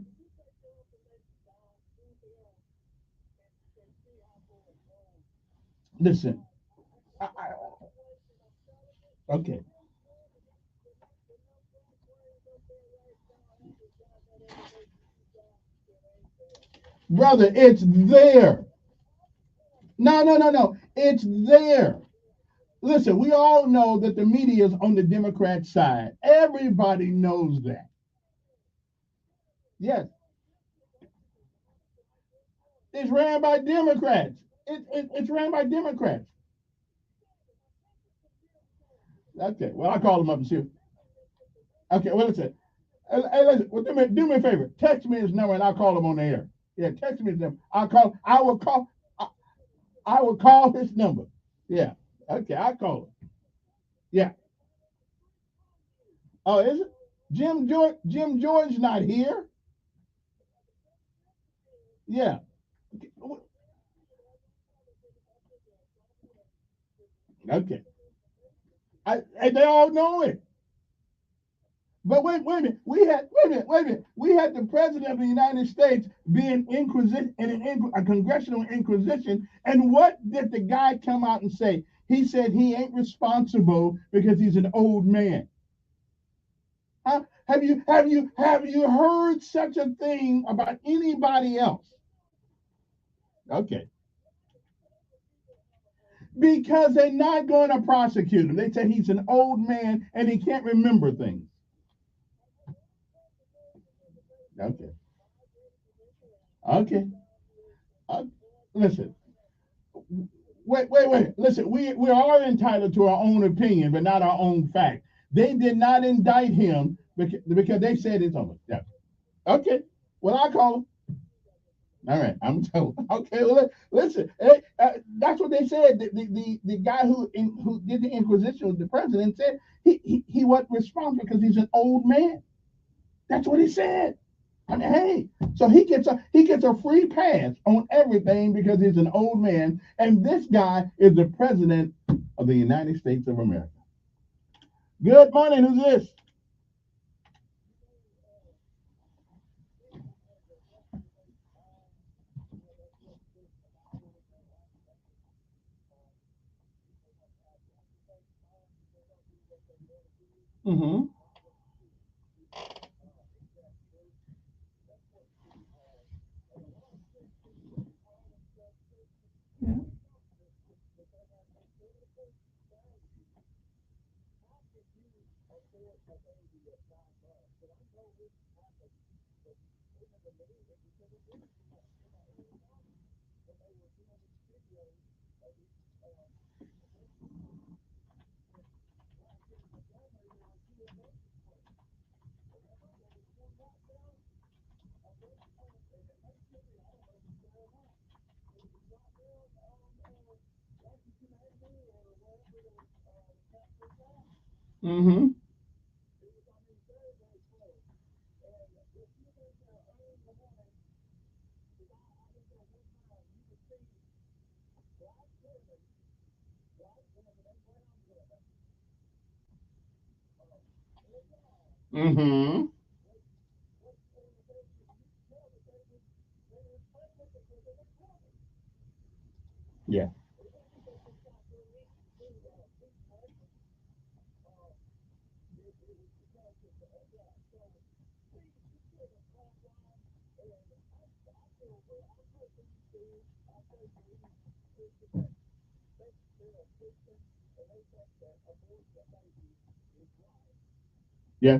Listen. Okay. Brother, it's there. No. It's there. Listen, we all know that the media is on the Democrat side. Everybody knows that. Yes. It's ran by Democrats. It's ran by Democrats. Okay, well, I'll call them up and see. Okay, well, listen. Hey, listen, well, do me a favor. Text me his number and I'll call him on the air. Yeah, text me his number. I will call his number. Yeah. Okay, I'll call him. Yeah. Oh, is it? Jim George not here? Yeah. Okay. They all know it. But wait a minute. We had the president of the United States being inquisition in a congressional inquisition. And what did the guy come out and say? He said he ain't responsible because he's an old man. Have you heard such a thing about anybody else? Okay. Because they're not going to prosecute him. They say he's an old man and he can't remember things. Okay. Okay. Uh, listen. Wait. Listen, we are entitled to our own opinion, but not our own fact. They did not indict him because they said it's over. Yeah. Okay. Well, I call him. All right, I'm told. Okay, well, listen. That's what they said. The guy who did the Inquisition with the president said he wasn't responsible because he's an old man. That's what he said. I mean, hey, so he gets a free pass on everything because he's an old man, and this guy is the president of the United States of America. Good morning. Who's this? Mm-hmm. Mm-hmm. Mm-hmm. Yeah. Yeah.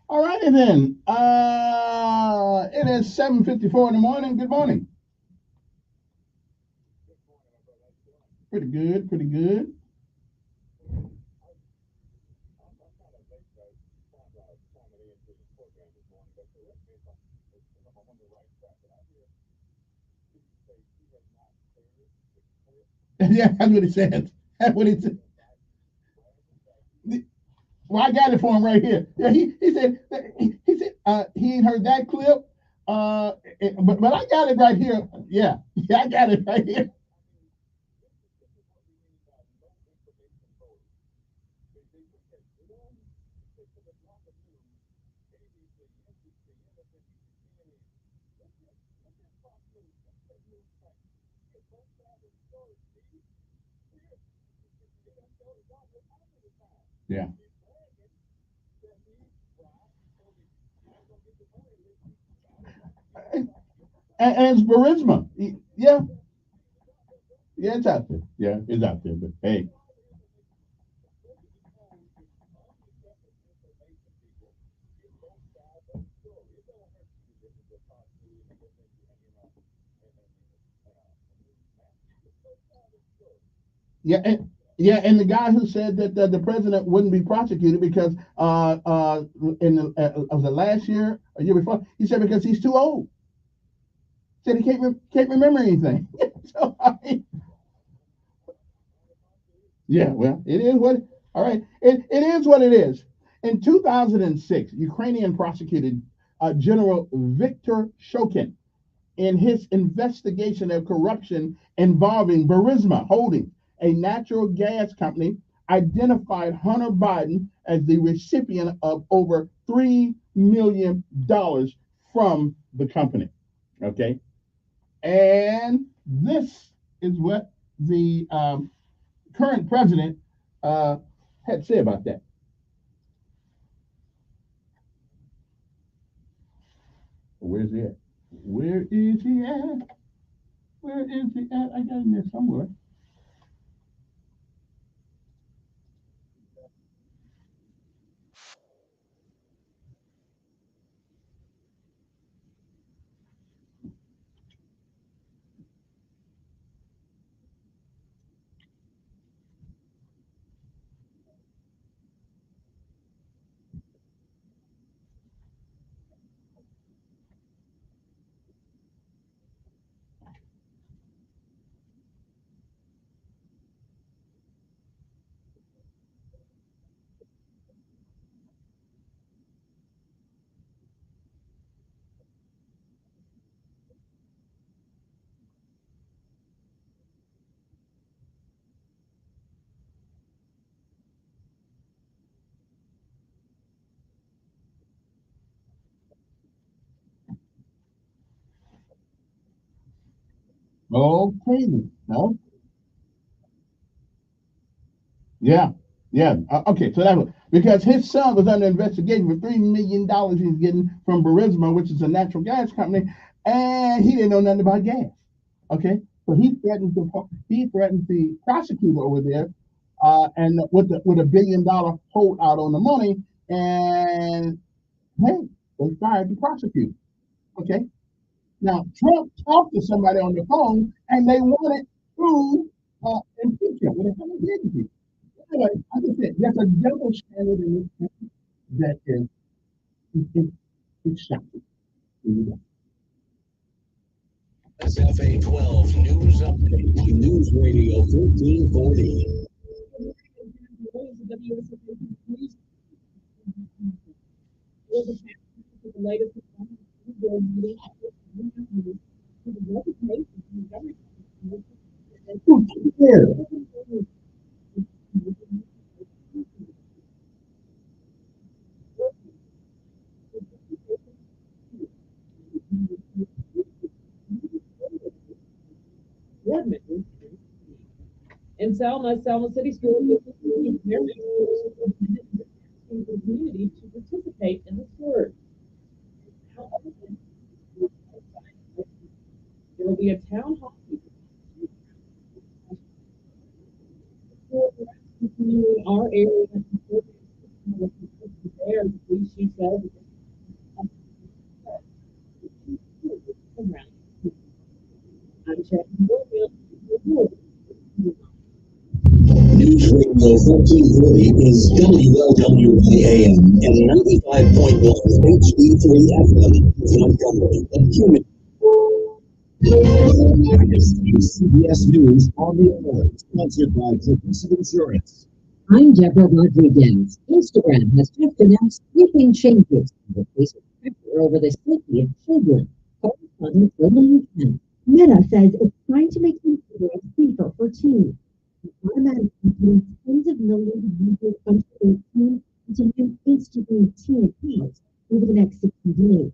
All righty then. It is 7:54 in the morning. Good morning. Pretty good. Pretty good. Yeah, that's what he said. That's what he said. Well, I got it for him right here. Yeah, he said he ain't heard that clip. But I got it right here. Yeah, yeah, I got it right here. Yeah, and it's Barisma. Yeah, yeah, it's out there. Yeah, it's out there. But hey, yeah, and the guy who said that the president wouldn't be prosecuted because in was it last year, a year before, he said because he's too old. Said he can't remember anything. So I mean, yeah, well, it is what. All right, it is what it is. In 2006, Ukrainian prosecuted General Viktor Shokin in his investigation of corruption involving Burisma Holdings, a natural gas company identified Hunter Biden as the recipient of over $3 million from the company. Okay. And this is what the current president had to say about that. Where's he at? Where is he at? Where is he at? I got him there somewhere. Okay. No. Yeah. Yeah. Okay. So that was because his son was under investigation for $3 million he's getting from Burisma, which is a natural gas company, and he didn't know nothing about gas. Okay. So he threatened the prosecutor over there, and with a $1 billion holdout on the money, and hey, they fired the prosecutor. Okay. Now Trump talked to somebody on the phone, and they wanted to impeach him. Well, they did impeach him. Anyway, like I said, there's a double standard in this country that is it, it's shocking. SFA 12 News Update. News Radio 1440. In Selma City School District the community to participate in the sport. There will be a town hall in our area. There, she said. I'm checking. News Radio 1440 is WLWYAM and 95.1 HD3 FM Montgomery and Human. CBS News on the Alert, sponsored by Progressive Insurance. I'm Deborah Rodriguez. Instagram has just announced sweeping changes in the face of pressure over the safety of children. Correspondent Lillian Kent. Meta says it's trying to make Instagram safer for teens. It automatically includes tens of millions of users under 18 into new Instagram teen accounts over the next 60 days.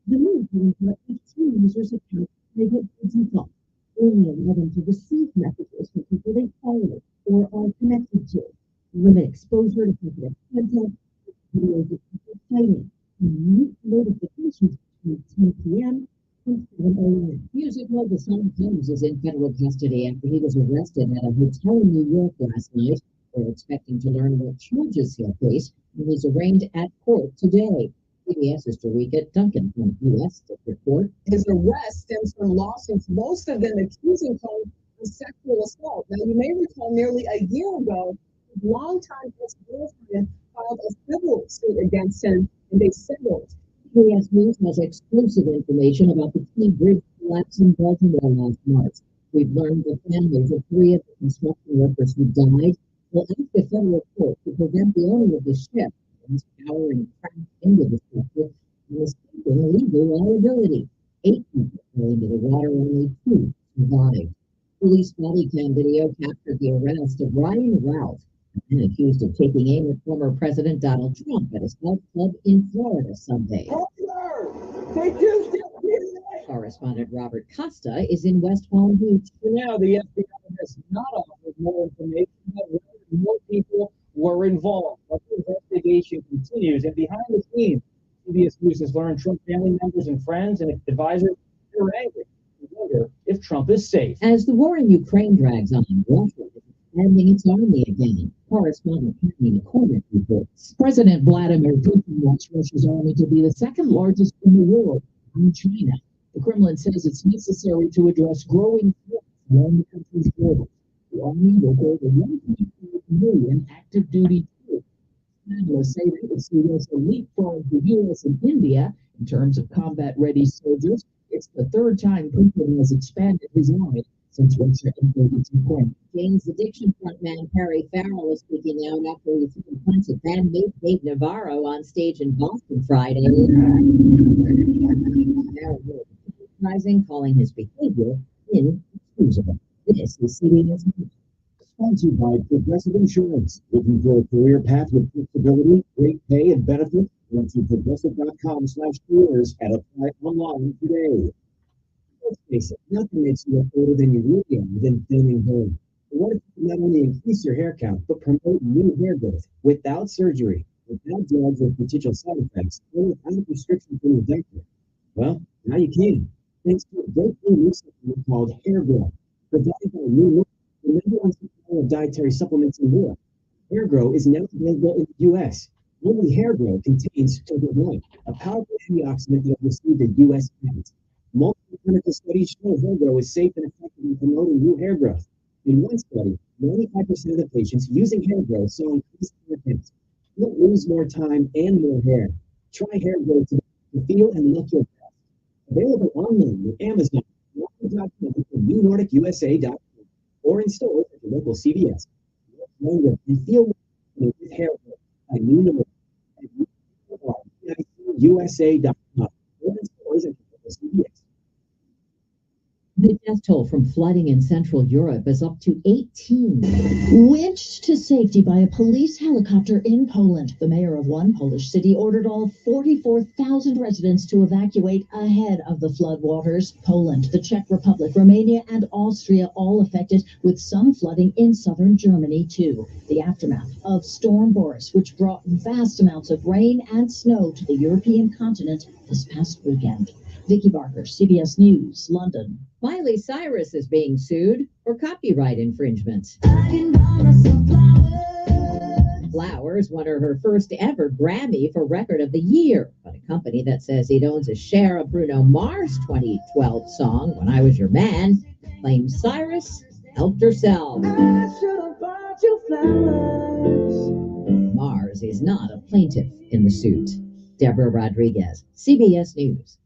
The move will let 18 users' accounts private by default, only allow them to receive messages from people they follow or are connected to, limit exposure to sensitive content, videos of people fighting, and mute notifications between 10 p.m. and 7 a.m. Music legend Sean Combs is in federal custody after he was arrested at a hotel in New York last night. We're expecting to learn what charges he'll face when he's arraigned at court today. CBS's Dorica Duncan from U.S. District Court. His arrest stems from lawsuits, most of them accusing him of sexual assault. Now, you may recall nearly a year ago, his longtime ex-girlfriend filed a civil suit against him, and they settled. CBS News has exclusive information about the key bridge collapse in Baltimore last March. We've learned the families of 3 of the construction workers who died will ask the federal court to prevent the owner of the ship from powering cracked into the structure and escaping legal liability. 8 people fell into the water, only 2 survived. Police body cam video captured the arrest of Ryan Ralph, And accused of taking aim at former President Donald Trump at his health club in Florida Sunday. Correspondent Robert Costa is in West Palm Beach. For now, the FBI has not offered more information about whether more people were involved. But the investigation continues, and behind the scenes, CBS News has learned Trump family members and friends and advisors are angry. They wonder if Trump is safe. As the war in Ukraine drags on, Russia is expanding its army again. Correspondent Kenny McCormick reports. President Vladimir Putin wants Russia's army to be the second largest in the world, behind China. The Kremlin says it's necessary to address growing threats along the country's borders. The army will hold a 1.4 million active duty troops. Analysts say they would see Russia leapfrog the U.S. and India in terms of combat-ready soldiers. It's the third time Putin has expanded his army since Russia invaded Ukraine. Jane's Addiction frontman Harry Farrell is speaking out after he threw a punch at bandmate Dave Navarro on stage in Boston Friday. Farrell was criticizing, calling his behavior inexcusable. This is CBS News. Sponsored by Progressive Insurance. Looking for a career path with flexibility, great pay, and benefits? Go to progressive.com/careers and apply online today. Let's face it, nothing makes you look older than you really are than thinning hair. But what if you not only increase your hair count, but promote new hair growth without surgery, without drugs or potential side effects, or without a prescription from your doctor? Well, now you can. Thanks to a breakthrough new supplement called Hair Grow, provided by New the number one supplier of dietary supplements in Europe. Hair Grow is now available in the U.S. Only Hair Grow contains Togo, a powerful antioxidant that received a U.S. patent. Multiple clinical studies show Hair Grow is safe and effective in promoting new hair growth. In one study, 95% of the patients using Hair Grow saw increased hair counts. Don't lose more time and more hair. Try Hair Grow today to feel and look your best. Available online with Amazon, Walmart.com, and NewNordicUSA.com, or in stores at your local CVS. Look longer and feel more with Hair Grow by New Nordic at USA.com, or in stores at your local CVS. The death toll from flooding in Central Europe is up to 18. Winched to safety by a police helicopter in Poland. The mayor of one Polish city ordered all 44,000 residents to evacuate ahead of the floodwaters. Poland, the Czech Republic, Romania, and Austria all affected, with some flooding in southern Germany too. The aftermath of Storm Boris, which brought vast amounts of rain and snow to the European continent this past weekend. Vicky Barker, CBS News, London. Miley Cyrus is being sued for copyright infringement. Flowers won her first ever Grammy for Record of the Year, but a company that says it owns a share of Bruno Mars' 2012 song, When I Was Your Man, claims Cyrus helped herself. Mars is not a plaintiff in the suit. Deborah Rodriguez, CBS News.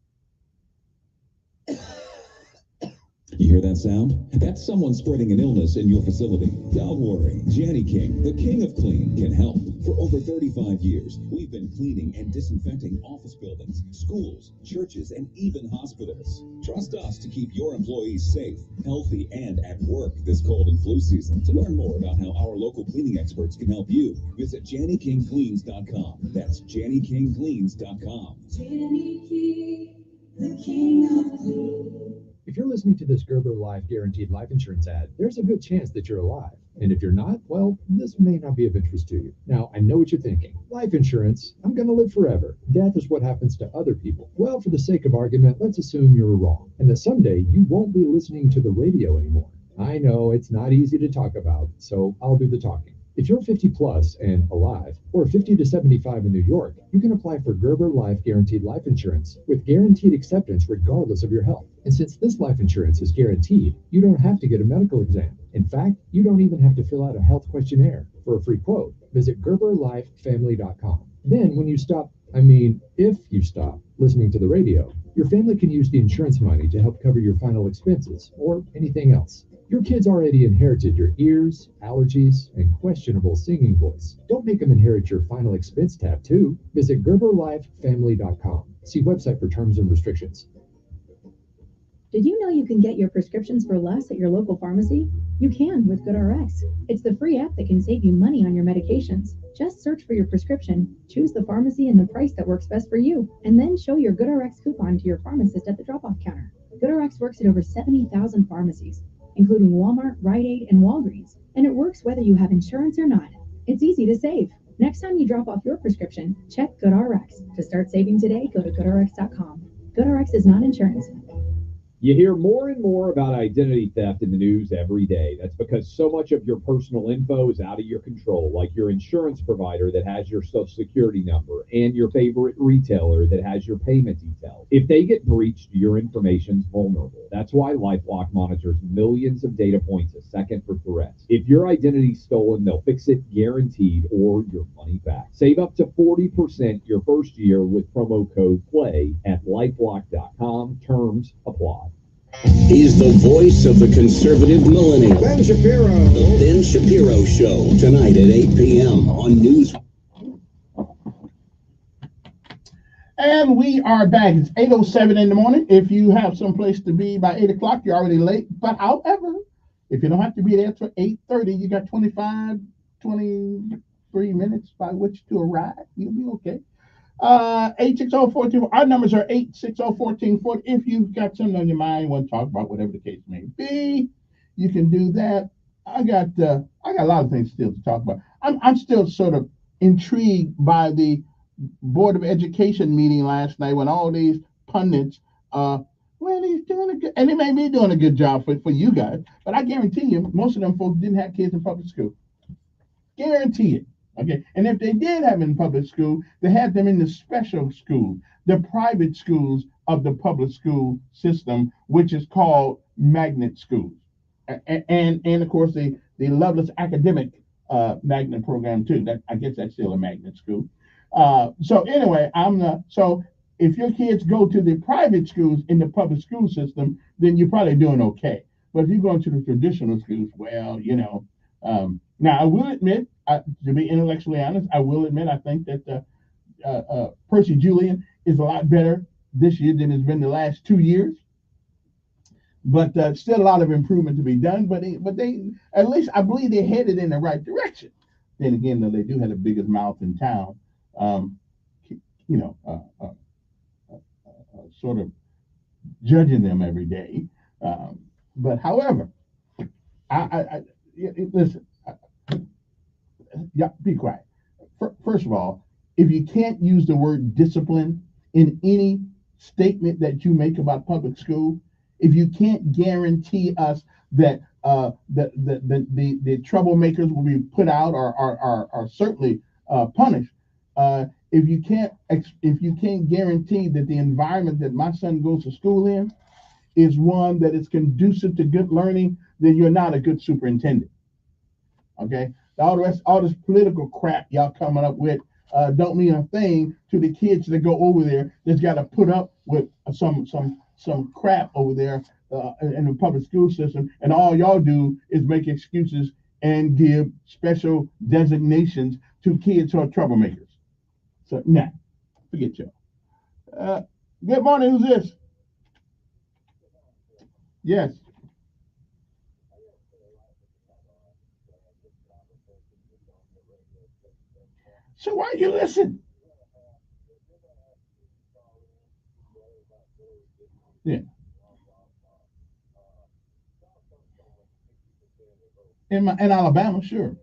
You hear that sound? That's someone spreading an illness in your facility. Don't worry, Janny King, the king of clean, can help. For over 35 years, we've been cleaning and disinfecting office buildings, schools, churches, and even hospitals. Trust us to keep your employees safe, healthy, and at work this cold and flu season. To learn more about how our local cleaning experts can help you, visit JannyKingCleans.com. That's JannyKingCleans.com. Janny King, the king of clean. If you're listening to this Gerber Life Guaranteed Life Insurance ad, there's a good chance that you're alive. And if you're not, well, this may not be of interest to you. Now, I know what you're thinking. Life insurance, I'm going to live forever. Death is what happens to other people. Well, for the sake of argument, let's assume you're wrong, and that someday you won't be listening to the radio anymore. I know it's not easy to talk about, so I'll do the talking. If you're 50 plus and alive, or 50 to 75 in New York, you can apply for Gerber Life Guaranteed Life Insurance with guaranteed acceptance regardless of your health. And since this life insurance is guaranteed, you don't have to get a medical exam. In fact, you don't even have to fill out a health questionnaire. For a free quote, visit GerberLifeFamily.com. Then when you stop, if you stop listening to the radio, your family can use the insurance money to help cover your final expenses or anything else. Your kids already inherited your ears, allergies, and questionable singing voice. Don't make them inherit your final expense tab too. Visit GerberLifeFamily.com. See website for terms and restrictions. Did you know you can get your prescriptions for less at your local pharmacy? You can with GoodRx. It's the free app that can save you money on your medications. Just search for your prescription, choose the pharmacy and the price that works best for you, and then show your GoodRx coupon to your pharmacist at the drop-off counter. GoodRx works at over 70,000 pharmacies, including Walmart, Rite Aid, and Walgreens, and it works whether you have insurance or not. It's easy to save. Next time you drop off your prescription, check GoodRx. To start saving today, go to GoodRx.com. GoodRx is not insurance. You hear more and more about identity theft in the news every day. That's because so much of your personal info is out of your control, like your insurance provider that has your social security number and your favorite retailer that has your payment details. If they get breached, your information's vulnerable. That's why LifeLock monitors millions of data points a second for threats. If your identity's stolen, they'll fix it guaranteed or your money back. Save up to 40% your first year with promo code PLAY at lifelock.com. Terms apply. He's the voice of the conservative millennial. Ben Shapiro. The Ben Shapiro Show, tonight at 8 p.m. on News. And we are back. It's 8:07 in the morning. If you have some place to be by 8 o'clock, you're already late. But however, if you don't have to be there till 8:30, you got 23 minutes by which to arrive. You'll be okay. 860-1440. Our numbers are 860-1440. If you've got something on your mind, want to talk about whatever the case may be, you can do that. I got a lot of things still to talk about. I'm still sort of intrigued by the Board of Education meeting last night when all these pundits, well, he's doing a good, and he may be doing a good job for you guys, but I guarantee you, most of them folks didn't have kids in public school. Guarantee it. Okay, and if they did have them in public school, they had them in the special school, the private schools of the public school system, which is called magnet schools, and of course the Loveless Academic magnet program too. That I guess that's still a magnet school. So anyway, so if your kids go to the private schools in the public school system, then you're probably doing okay. But if you go to the traditional schools, well, now I will admit. To be intellectually honest, I will admit I think that Percy Julian is a lot better this year than it's been the last 2 years. But still a lot of improvement to be done. But they at least I believe they're headed in the right direction. Then again, though, they do have the biggest mouth in town. Sort of judging them every day. But however, listen. Yeah, be quiet. First of all, if you can't use the word discipline in any statement that you make about public school, if you can't guarantee us that the troublemakers will be put out or are certainly punished, if you can't guarantee that the environment that my son goes to school in is one that is conducive to good learning, then you're not a good superintendent. Okay. All this political crap y'all coming up with don't mean a thing to the kids that go over there that's got to put up with some crap over there in the public school system, and all y'all do is make excuses and give special designations to kids who are troublemakers. So nah, forget y'all. Good morning. Who's this? Yes. So why you listen? Yeah. In Alabama, sure.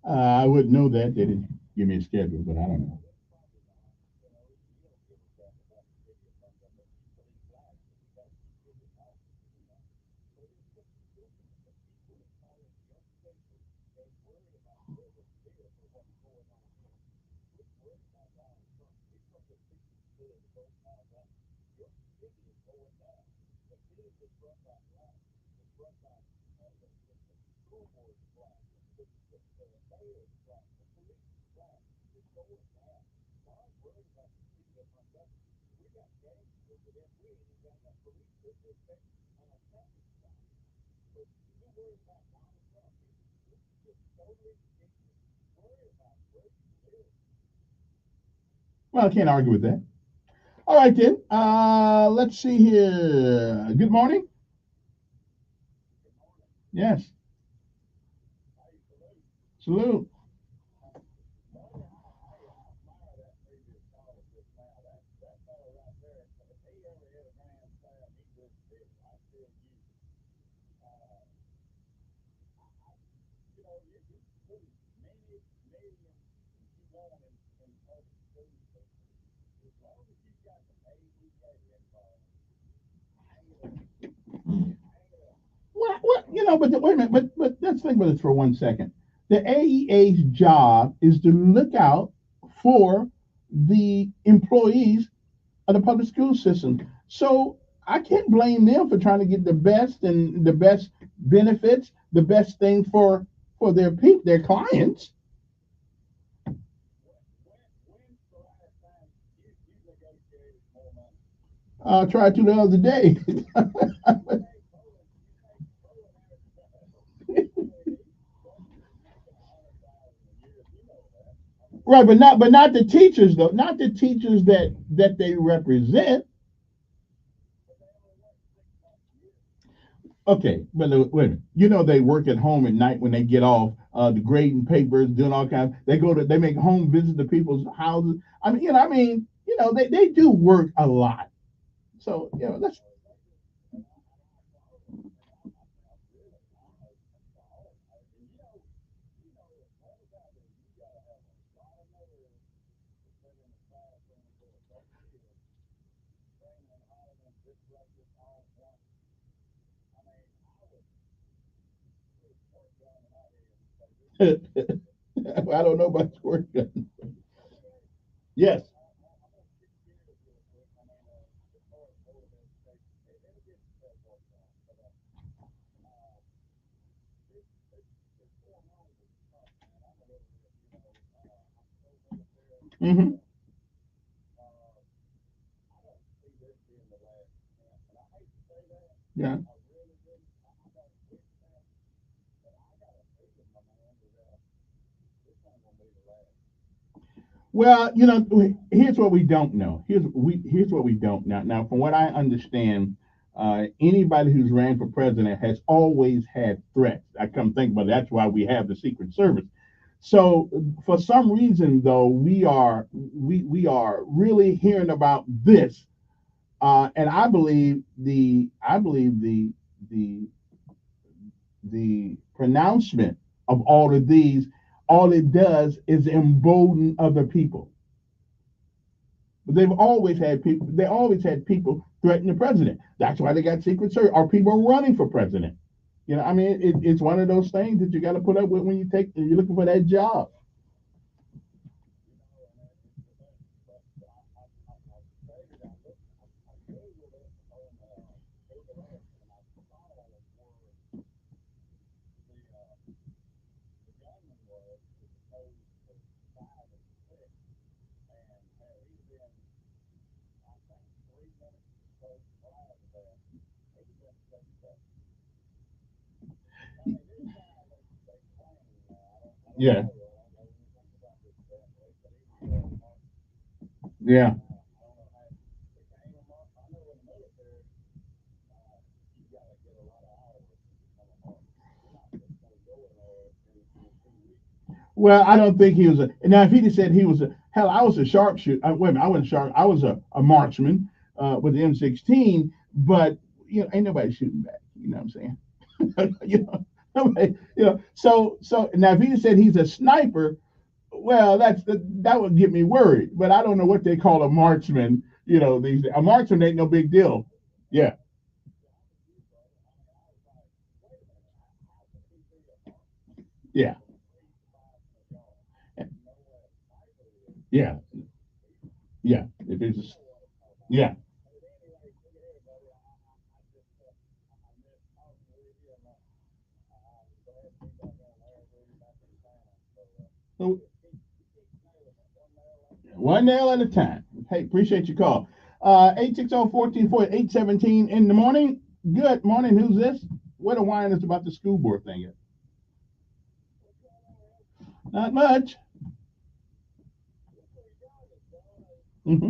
I wouldn't know that. They didn't give me a schedule, but I don't know. Well, I can't argue with that. All right then. Let's see here. Good morning. Yes. Salute. What? But wait a minute. But let's think about this for 1 second. The AEA's job is to look out for the employees of the public school system. So I can't blame them for trying to get the best and the best benefits, the best thing for their people, their clients. I tried to the other day. Right, but not the teachers though. Not the teachers that they represent. Okay, but wait a minute. They work at home at night when they get off, the grading papers, doing all kinds. They make home visits to people's houses. They do work a lot. So that's I don't know about work. Yes. Hmm. Yeah. Well, here's what we don't know. Here's what we don't know. Now, from what I understand, anybody who's ran for president has always had threats. I come think about it, that's why we have the Secret Service. So, for some reason, though, we are really hearing about this, and I believe the pronouncement of all of these, all it does is embolden other people. But they've always had people. They always had people threaten the president. That's why they got Secret Service. Or people running for president. It's one of those things that you got to put up with when you're looking for that job. Yeah, yeah. Well, I don't think he was a. Now, if he'd have said he was a, hell, I was a sharpshooter. Wait a minute, I wasn't sharp. I was a marksman with the M16, but ain't nobody shooting back. You know what I'm saying? Nobody. So now if he said he's a sniper, well, that would get me worried. But I don't know what they call a marksman. A marksman ain't no big deal. Yeah, yeah, yeah, yeah. If it's Yeah. So, one nail at a time. Hey, appreciate your call. 860-1440, in the morning. Good morning. Who's this? What a whine is about the school board thing is. Not much. Hmm.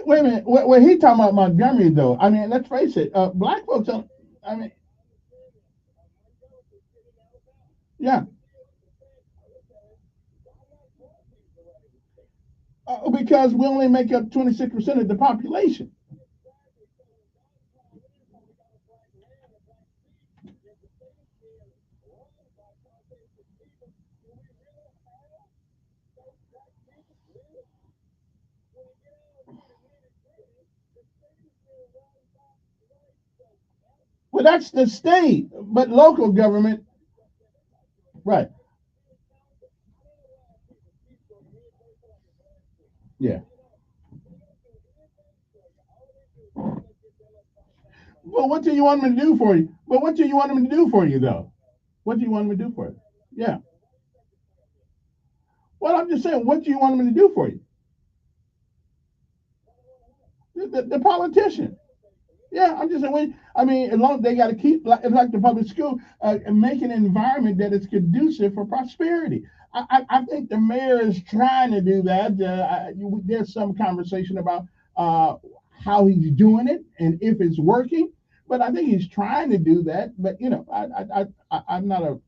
Wait a minute. Wait, he talking about Montgomery though. I mean, let's face it. Black folks don't. I mean, yeah. Because we only make up 26% of the population. Well, that's the state, but local government, right? Yeah. Well, what do you want me to do for you? But what do you want me to do for you, though? What do you want me to do for you? Yeah. Well, I'm just saying, what do you want me to do for you? The politician. Yeah, I'm just saying. I mean, as long as they got to keep like the public school and make an environment that is conducive for prosperity. I think the mayor is trying to do that. There's some conversation about how he's doing it and if it's working, but I think he's trying to do that. But you know, I'm not a.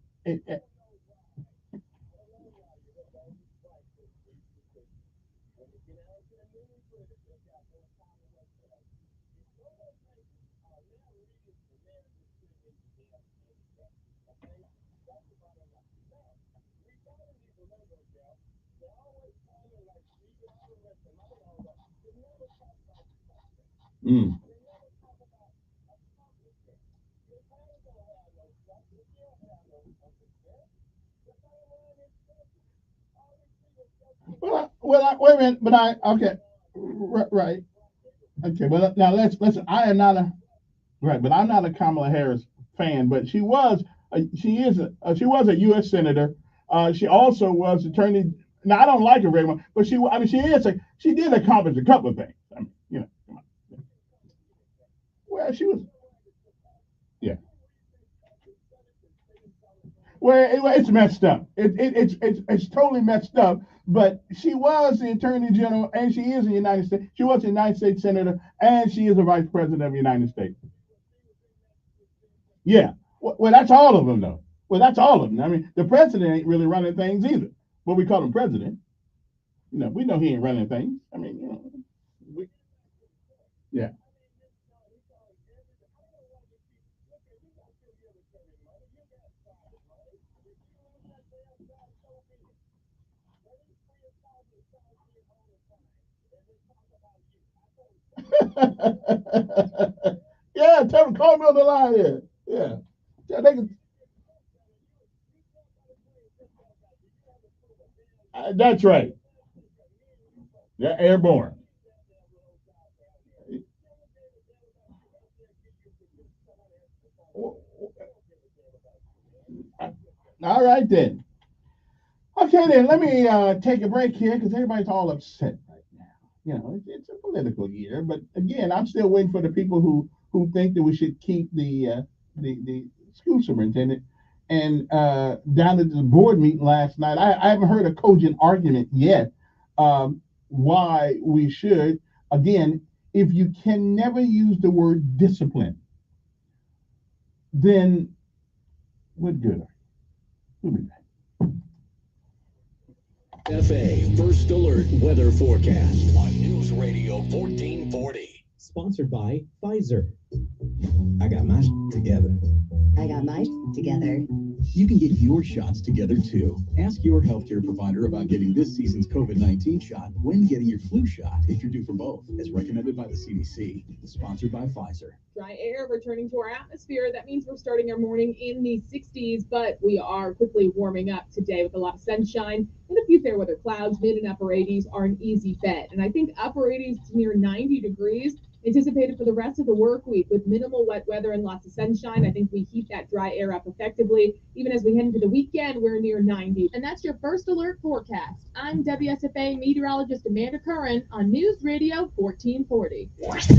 Mm. Wait a minute, but okay, right, okay, but now let's. I am not a right, but I'm not a Kamala Harris fan, but she was a U.S. senator. She also was attorney. Now I don't like her very much, but I mean she did accomplish a couple of things. I mean, you know, well she was yeah. Well, it's messed up. It's totally messed up. But she was the attorney general, and she is in the United States. She was a United States senator, and she is a vice president of the United States. Yeah. Well, that's all of them, though. Well, that's all of them. I mean, the president ain't really running things either. But we call him president. You know, we know he ain't running things. I mean, you know, yeah. Yeah, tell him, call me on the line here. Yeah. Yeah, that's right. Yeah, airborne. All right, then. Okay, then let me take a break here because everybody's all upset right now. You know, it's a political year, but again, I'm still waiting for the people who think that we should keep the school superintendent. And down at the board meeting last night, I haven't heard a cogent argument yet why we should. Again, if you can never use the word discipline, then what good? We'll be back. FA First Alert Weather Forecast on News Radio 1440. Sponsored by Pfizer. I got my together. I got my together. You can get your shots together too. Ask your healthcare provider about getting this season's COVID-19 shot when getting your flu shot if you're due for both, as recommended by the CDC. Sponsored by Pfizer. Dry air returning to our atmosphere. That means we're starting our morning in the 60s, but we are quickly warming up today with a lot of sunshine and a few fair weather clouds. Mid and upper 80s are an easy bet. And I think upper 80s to near 90 degrees anticipated for the rest of the work week with minimal wet weather and lots of sunshine. I think we heat that dry air up effectively. Even as we head into the weekend, we're near 90. And that's your First Alert forecast. I'm WSFA meteorologist Amanda Curran on News Radio 1440.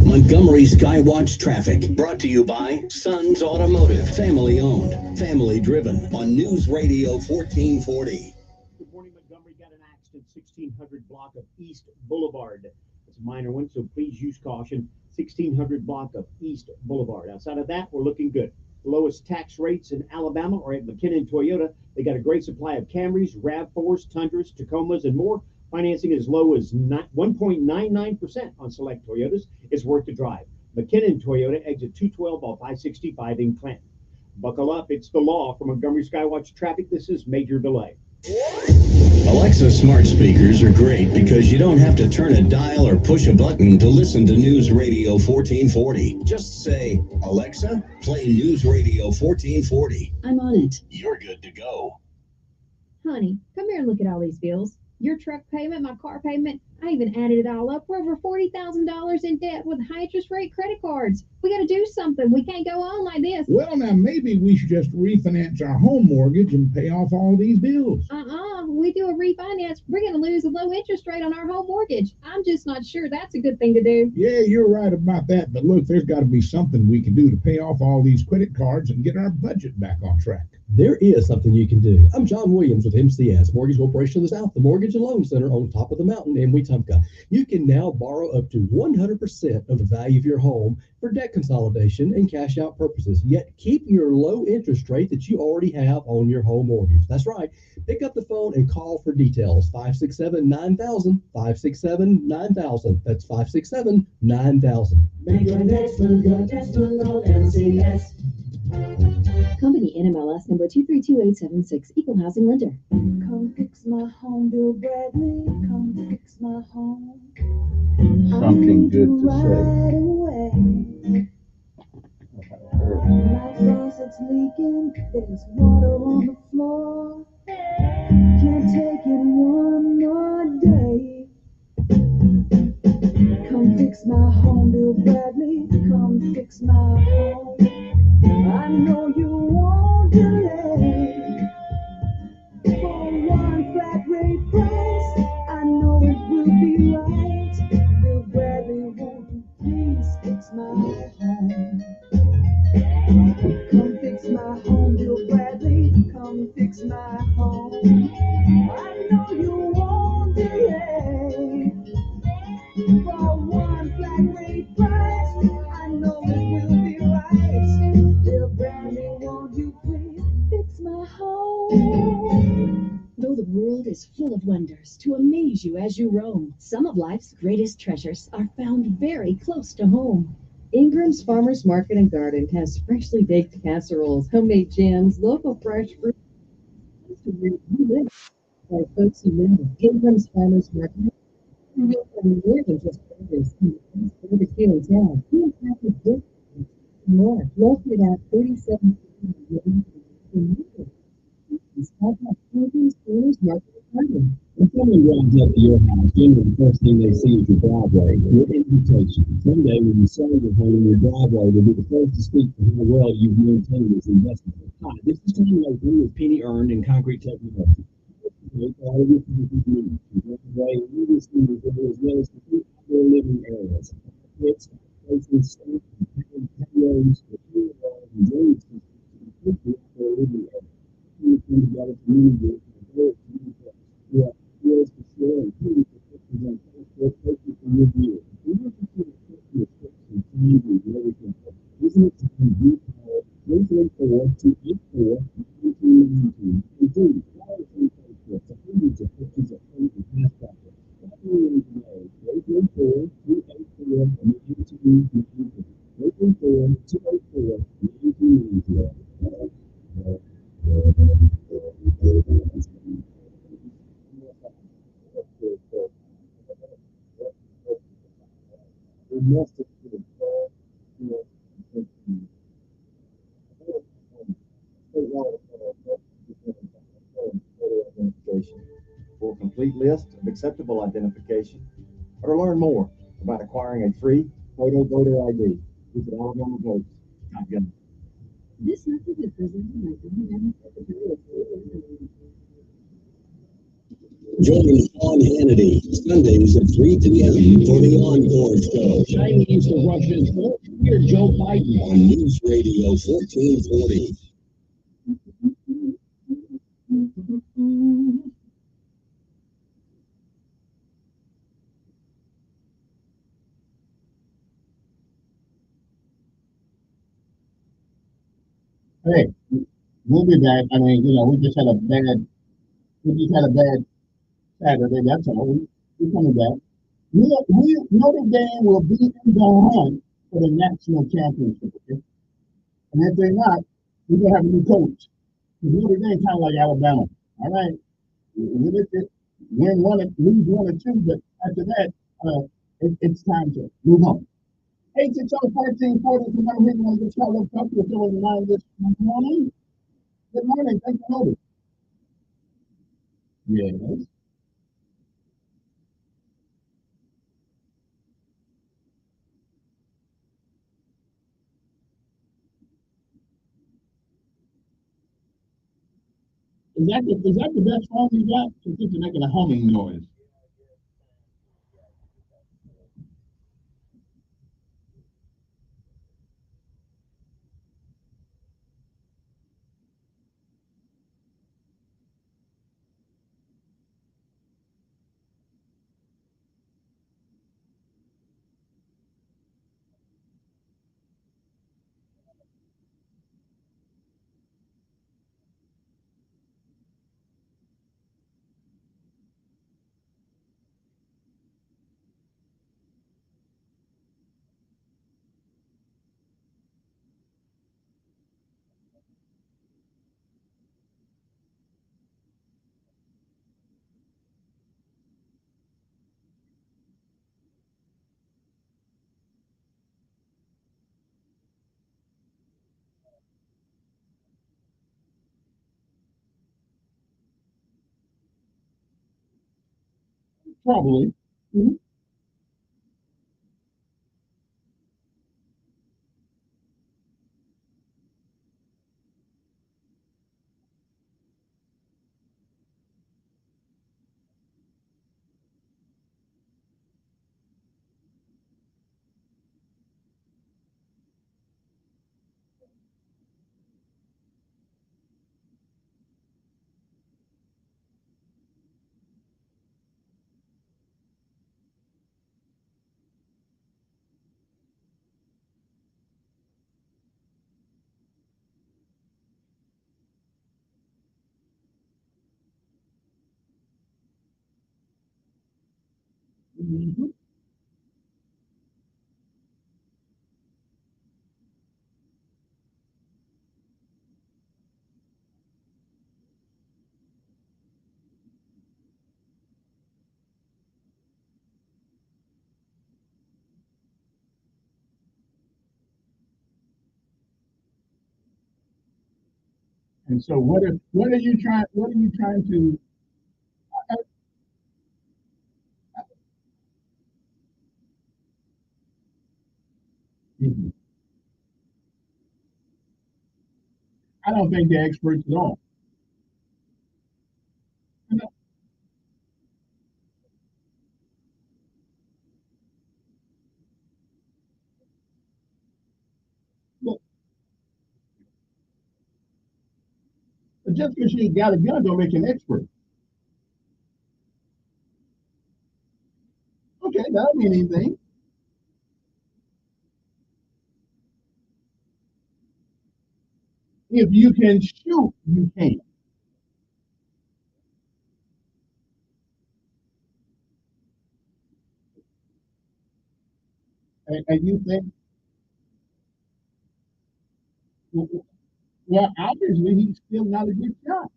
Montgomery Skywatch Traffic, brought to you by Sons Automotive, family owned, family driven, on News Radio 1440. Good morning, Montgomery. Got an accident, 1600 block of East Boulevard. It's a minor one, so please use caution. 1600 block of East Boulevard. Outside of that, we're looking good. The lowest tax rates in Alabama are at McKinnon Toyota. They got a great supply of Camrys, RAV4s, Tundras, Tacomas, and more. Financing as low as 1.99% on select Toyotas. It's worth the drive. McKinnon Toyota, exit 212 off I-65 in Clinton. Buckle up. It's the law. For Montgomery Skywatch Traffic, this is Major Delay. Alexa smart speakers are great because you don't have to turn a dial or push a button to listen to News Radio 1440. Just say, Alexa, play News Radio 1440. I'm on it. You're good to go. Honey, come here and look at all these bills. Your truck payment, my car payment. I even added it all up. We're over $40,000 in debt with high interest rate credit cards. We got to do something. We can't go on like this. Well, now maybe we should just refinance our home mortgage and pay off all these bills. We do a refinance, we're going to lose a low interest rate on our home mortgage. I'm just not sure that's a good thing to do. Yeah, you're right about that. But look, there's got to be something we can do to pay off all these credit cards and get our budget back on track. There is something you can do. I'm John Williams with MCS, Mortgage Corporation of the South, the Mortgage and Loan Center on top of the mountain in Wetumpka. You can now borrow up to 100% of the value of your home for debt consolidation and cash out purposes, yet keep your low interest rate that you already have on your home mortgage. That's right. Pick up the phone and call for details. 567-9000, 567-9000. That's 567-9000. Make your next move, your next move on MCS. Company NMLS number 232876, Equal Housing Lender. Come fix my home, Bill Bradley. Come fix my home. Something good to right away. My faucet's leaking. There's water on the floor. Can't take it one more day. Come fix my home, Bill Bradley. Come fix my home. I know you won't delay. For one flat rate price, I know it will be right. Bill Bradley, won't you please fix my home? Come fix my home, Bill Bradley. Come fix my home. I know you won't delay. For one flat rate price, I know it will be right. Bill Bradley, won't you please fix my home? Though the world is full of wonders to amaze you as you roam, some of life's greatest treasures are found very close to home. Ingram's Farmers Market and Garden has freshly baked casseroles, homemade jams, local fresh fruit. By folks who live in Ingram's Farmers Market. You can more than just burgers in the barbecue in town. You have to get more. Located at 37 Ingram's Farmers Market and Garden. When someone drives up to your house, generally the first thing they see is your driveway, your invitation. Someday when you sell your home, your driveway will be the first to speak for how well you've maintained this investment. Hi, this is Tom Logan with Penny Earned and Concrete Technology. All of your community, your driveway, and as well as complete outdoor living areas. It's places, patios, retreat walls, and drainage systems to complete the outdoor living area. You come together community we have skills to share and community perspectives on transport places from your view. We want to see the culture of trips and communities where we can visit it and view 334-284-1919. Indeed, all the same trips and hundreds of pictures of message to the identification. For a complete list of acceptable identification, or to learn more about acquiring a free photo voter ID, visit AlabamaVotes.gov. This message is presented by Alabama Secretary of State. Join Sean Hannity Sundays at 3 p.m. for the Encore Show. Chinese to Russians. Hear Joe Biden on News Radio 1440. Hey, we'll be back. I mean, we just had a bad Saturday. That's all. We're coming back. Notre Dame will be in the hunt for the national championship. Okay? And if they're not, we're gonna have a new coach. Notre Dame kind of like Alabama. All right, win one, lose one or two, but after that, it's time to move on. 860-1440 is the number here. Want to get y'all up to fill in the line this morning. Good morning. Thank you, Notice. Yes. Is that the best phone you got? Because it's making a humming noise. Probably. Mm-hmm. Mm-hmm. And so, what are you trying? What are you trying to? I don't think they're experts at all. Look, just because you got a gun don't make you an expert. Okay, that don't mean anything. If you can shoot, you can. And you think, well, obviously he's still not a good shot.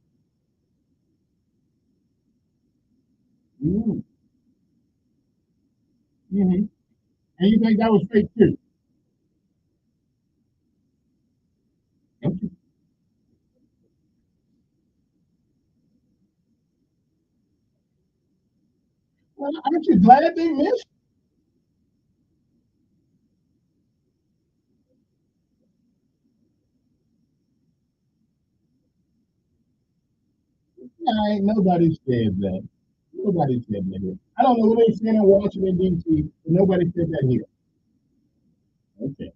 Mm-hmm. And you think that was fake too? Okay. Well, aren't you glad they missed? Nah, ain't nobody said that. Nobody said that here. I don't know what they said in Washington, D.C., but nobody said that here. Okay.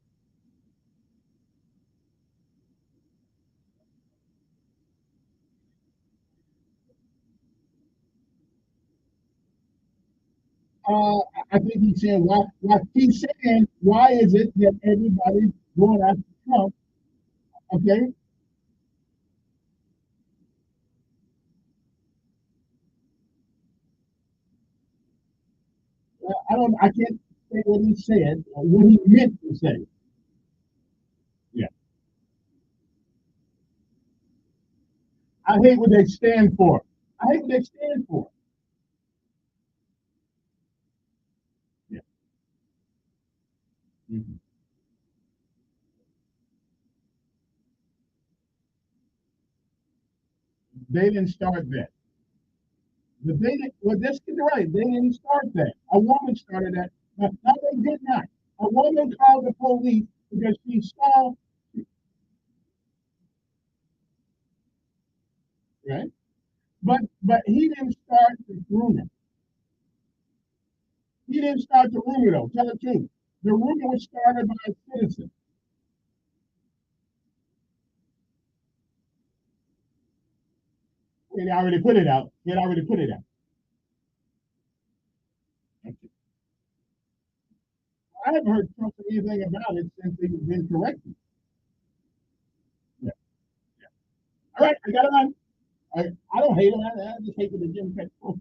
I think he's saying why he's saying why is it that everybody's going after Trump? Okay. I can't say what he said or what he meant to say. Yeah. I hate what they stand for. I hate what they stand for. Yeah. Mhm. They didn't start that. But they didn't, well, let's get it right. They didn't start that. A woman started that. No, they did not. A woman called the police because she saw, right? But he didn't start the rumor. He didn't start the rumor though. Tell the truth. The rumor was started by a citizen. He already put it out. He had already put it out. I haven't heard Trump say anything about it since he's been corrected. Yeah. All right, I got it on. I don't hate him. I just hate the Democrats. Oh,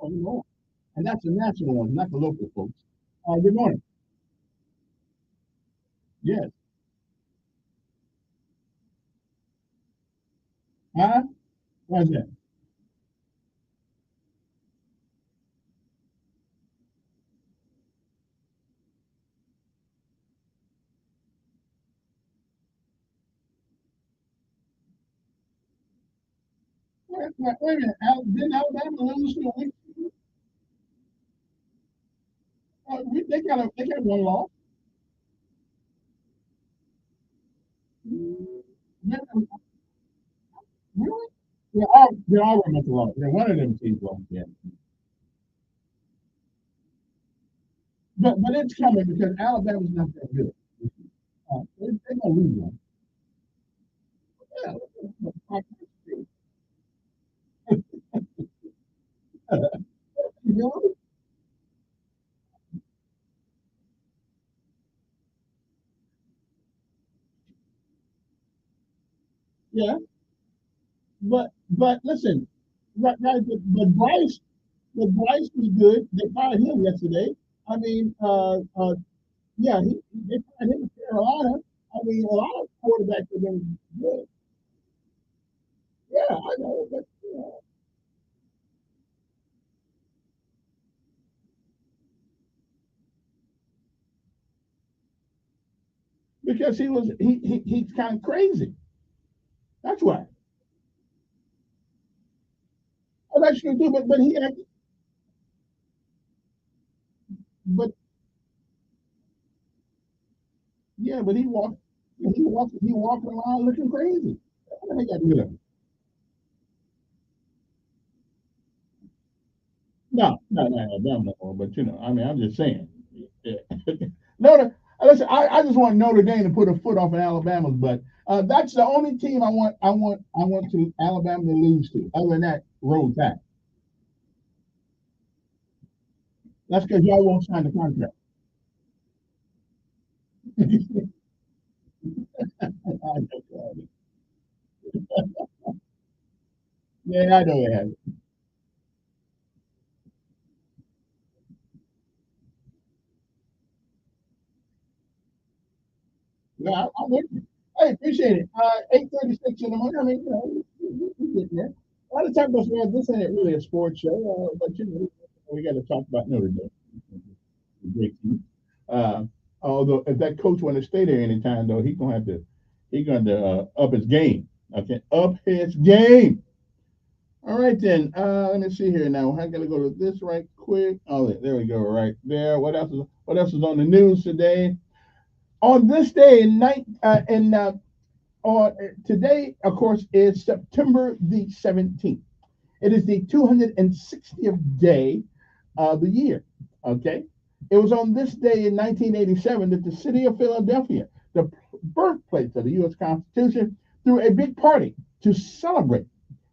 no. And that's the national one, not the local folks. Good morning. Yes. Huh? What's that? Wait a minute. Didn't Alabama lose to a week? They got one loss. Yeah, really? They all were much lost. Yeah, one of them teams lost. Yeah. But it's coming because Alabama's not that good. They're gonna lose one. Yeah. You know? Yeah. But listen, right, but Bryce was good. They fired him yesterday. I mean, yeah, they fired him in Carolina. I mean, a lot of quarterbacks have been good. Yeah, I know, but because he's kind of crazy. That's why. Oh, that's true too. But but yeah, but he walking around looking crazy. They got rid of him. No. But I mean, I'm just saying. Yeah. Listen, I just want Notre Dame to put a foot off in Alabama's butt. That's the only team I want to Alabama to lose to. Other than that, roll tide. That's because y'all won't sign the contract. Yeah, I know it has. Yeah, I'm with you. I appreciate it. 8:36 in the morning. I mean, we getting there. A lot of times, this ain't really a sports show, but we got to talk about Notre Dame. Although if that coach want to stay there anytime, though, he's going to up his game. Okay, up his game. All right then. Let me see here now. I gotta go to this right quick. Oh, there we go. Right there. What else is on the news today? On this day today, of course, is September the 17th. It is the 260th day of the year. Okay. It was on this day in 1987 that the city of Philadelphia, the birthplace of the U.S. Constitution, threw a big party to celebrate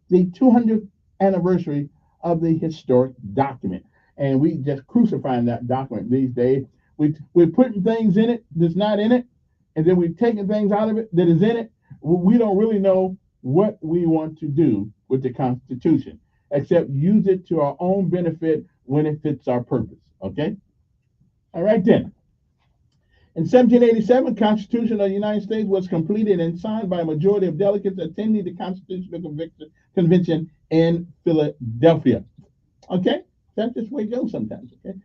the 200th anniversary of the historic document. And we just crucifying that document these days. We're putting things in it that's not in it, and then we're taking things out of it that is in it. We don't really know what we want to do with the Constitution, except use it to our own benefit when it fits our purpose. Okay? All right then. In 1787, the Constitution of the United States was completed and signed by a majority of delegates attending the Constitutional Convention in Philadelphia. Okay? That's just the way it goes sometimes. Okay?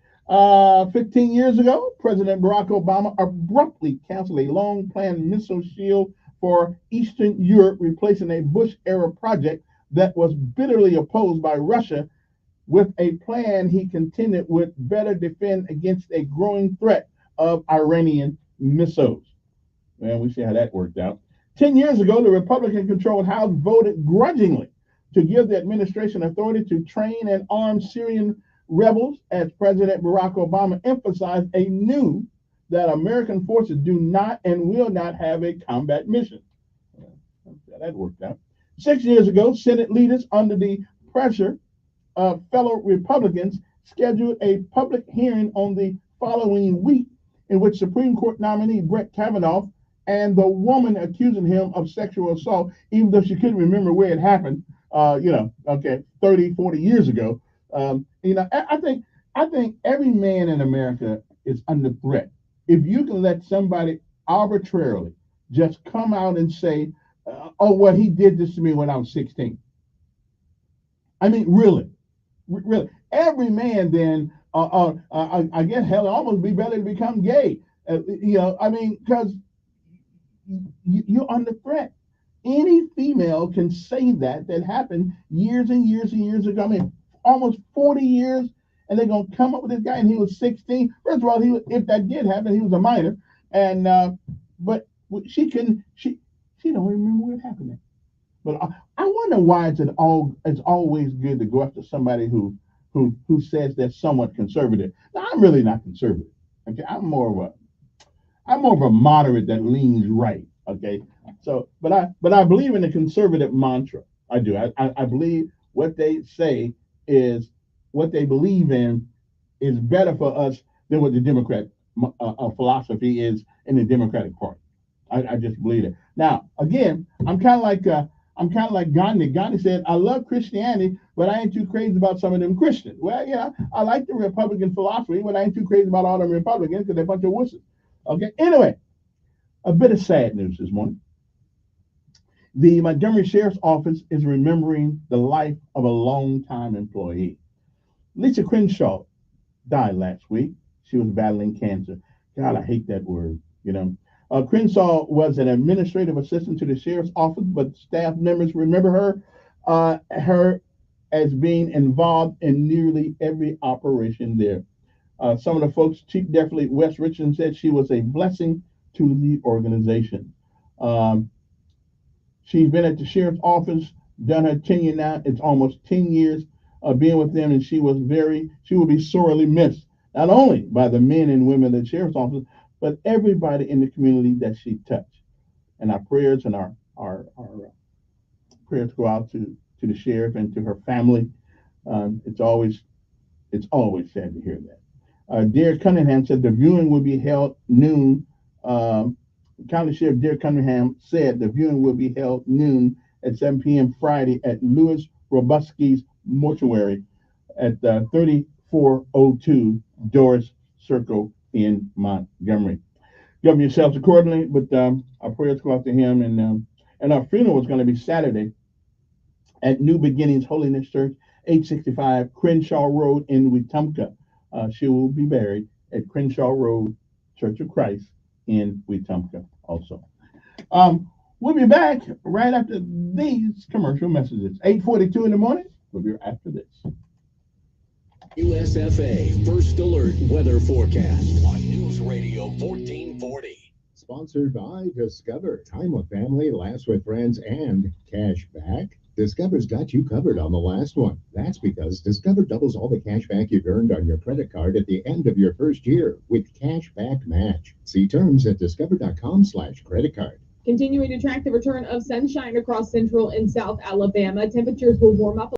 15 years ago, President Barack Obama abruptly canceled a long-planned missile shield for Eastern Europe, replacing a Bush-era project that was bitterly opposed by Russia with a plan he contended would better defend against a growing threat of Iranian missiles. And we see how that worked out. 10 years ago, the Republican-controlled House voted grudgingly to give the administration authority to train and arm Syrian rebels, as President Barack Obama emphasized anew that American forces do not and will not have a combat mission. That worked out. 6 years ago, Senate leaders, under the pressure of fellow Republicans, scheduled a public hearing on the following week in which Supreme Court nominee Brett Kavanaugh and the woman accusing him of sexual assault, even though she couldn't remember where it happened, 30, 40 years ago. I think every man in America is under threat. If you can let somebody arbitrarily just come out and say, oh, well, he did this to me when I was 16. I mean, really. Every man then, I guess, hell, almost be better to become gay. Because you're under threat. Any female can say that happened years and years and years ago. I mean, almost 40 years, and they're going to come up with this guy, and he was 16. First of all, if that did happen, he was a minor. And but she don't remember what happened. But I wonder why it's always good to go after somebody who says they're somewhat conservative. Now, I'm really not conservative. Okay, I'm more of a moderate that leans right. Okay, so but I believe in the conservative mantra. I do. I believe what they say is what they believe in is better for us than what the Democrat philosophy is in the Democratic Party. I just believe it. Now, again, I'm kind of like Gandhi. Gandhi said, I love Christianity, but I ain't too crazy about some of them Christians. Well, yeah, I like the Republican philosophy, but I ain't too crazy about all them Republicans because they're a bunch of wusses. Okay, anyway, a bit of sad news this morning. The Montgomery Sheriff's Office is remembering the life of a longtime employee. Lisa Crenshaw died last week. She was battling cancer. God, I hate that word, Crenshaw was an administrative assistant to the sheriff's office, but staff members remember her as being involved in nearly every operation there. Some of the folks, Chief Deputy Wes Richardson, said she was a blessing to the organization. She's been at the sheriff's office, done her tenure now. It's almost 10 years of being with them, and she will be sorely missed, not only by the men and women at the sheriff's office, but everybody in the community that she touched. And our prayers and our prayers go out to the sheriff and to her family. It's always sad to hear that. Derek Cunningham said the viewing will be held noon. County Sheriff Derek Cunningham said the viewing will be held noon at 7 p.m. Friday at Louis Robuski's mortuary at 3402 Doris Circle in Montgomery. Govern yourselves accordingly, but our prayers go out to him, and our funeral is going to be Saturday at New Beginnings Holiness Church, 865 Crenshaw Road in Wetumpka. She will be buried at Crenshaw Road, Church of Christ in Wetumpka also. We'll be back right after these commercial messages. 8:42 in the morning. We'll be after this. USFA First Alert Weather Forecast on News Radio 1440. Sponsored by Discover. Time with family, laughs with friends, and cash back. Discover's got you covered on the last one. That's because Discover doubles all the cash back you've earned on your credit card at the end of your first year with cash back match. See terms at discover.com/credit card. Continuing to track the return of sunshine across central and south Alabama, temperatures will warm up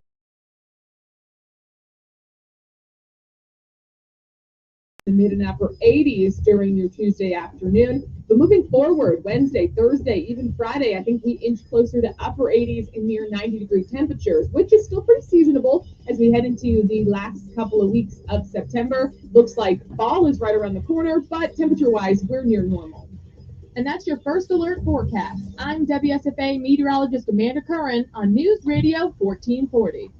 the mid and upper 80s during your Tuesday afternoon. But moving forward, Wednesday, Thursday, even Friday, I think we inch closer to upper 80s and near 90-degree temperatures, which is still pretty seasonable as we head into the last couple of weeks of September. Looks like fall is right around the corner, but temperature-wise, we're near normal. And that's your First Alert forecast. I'm WSFA meteorologist Amanda Curran on News Radio 1440.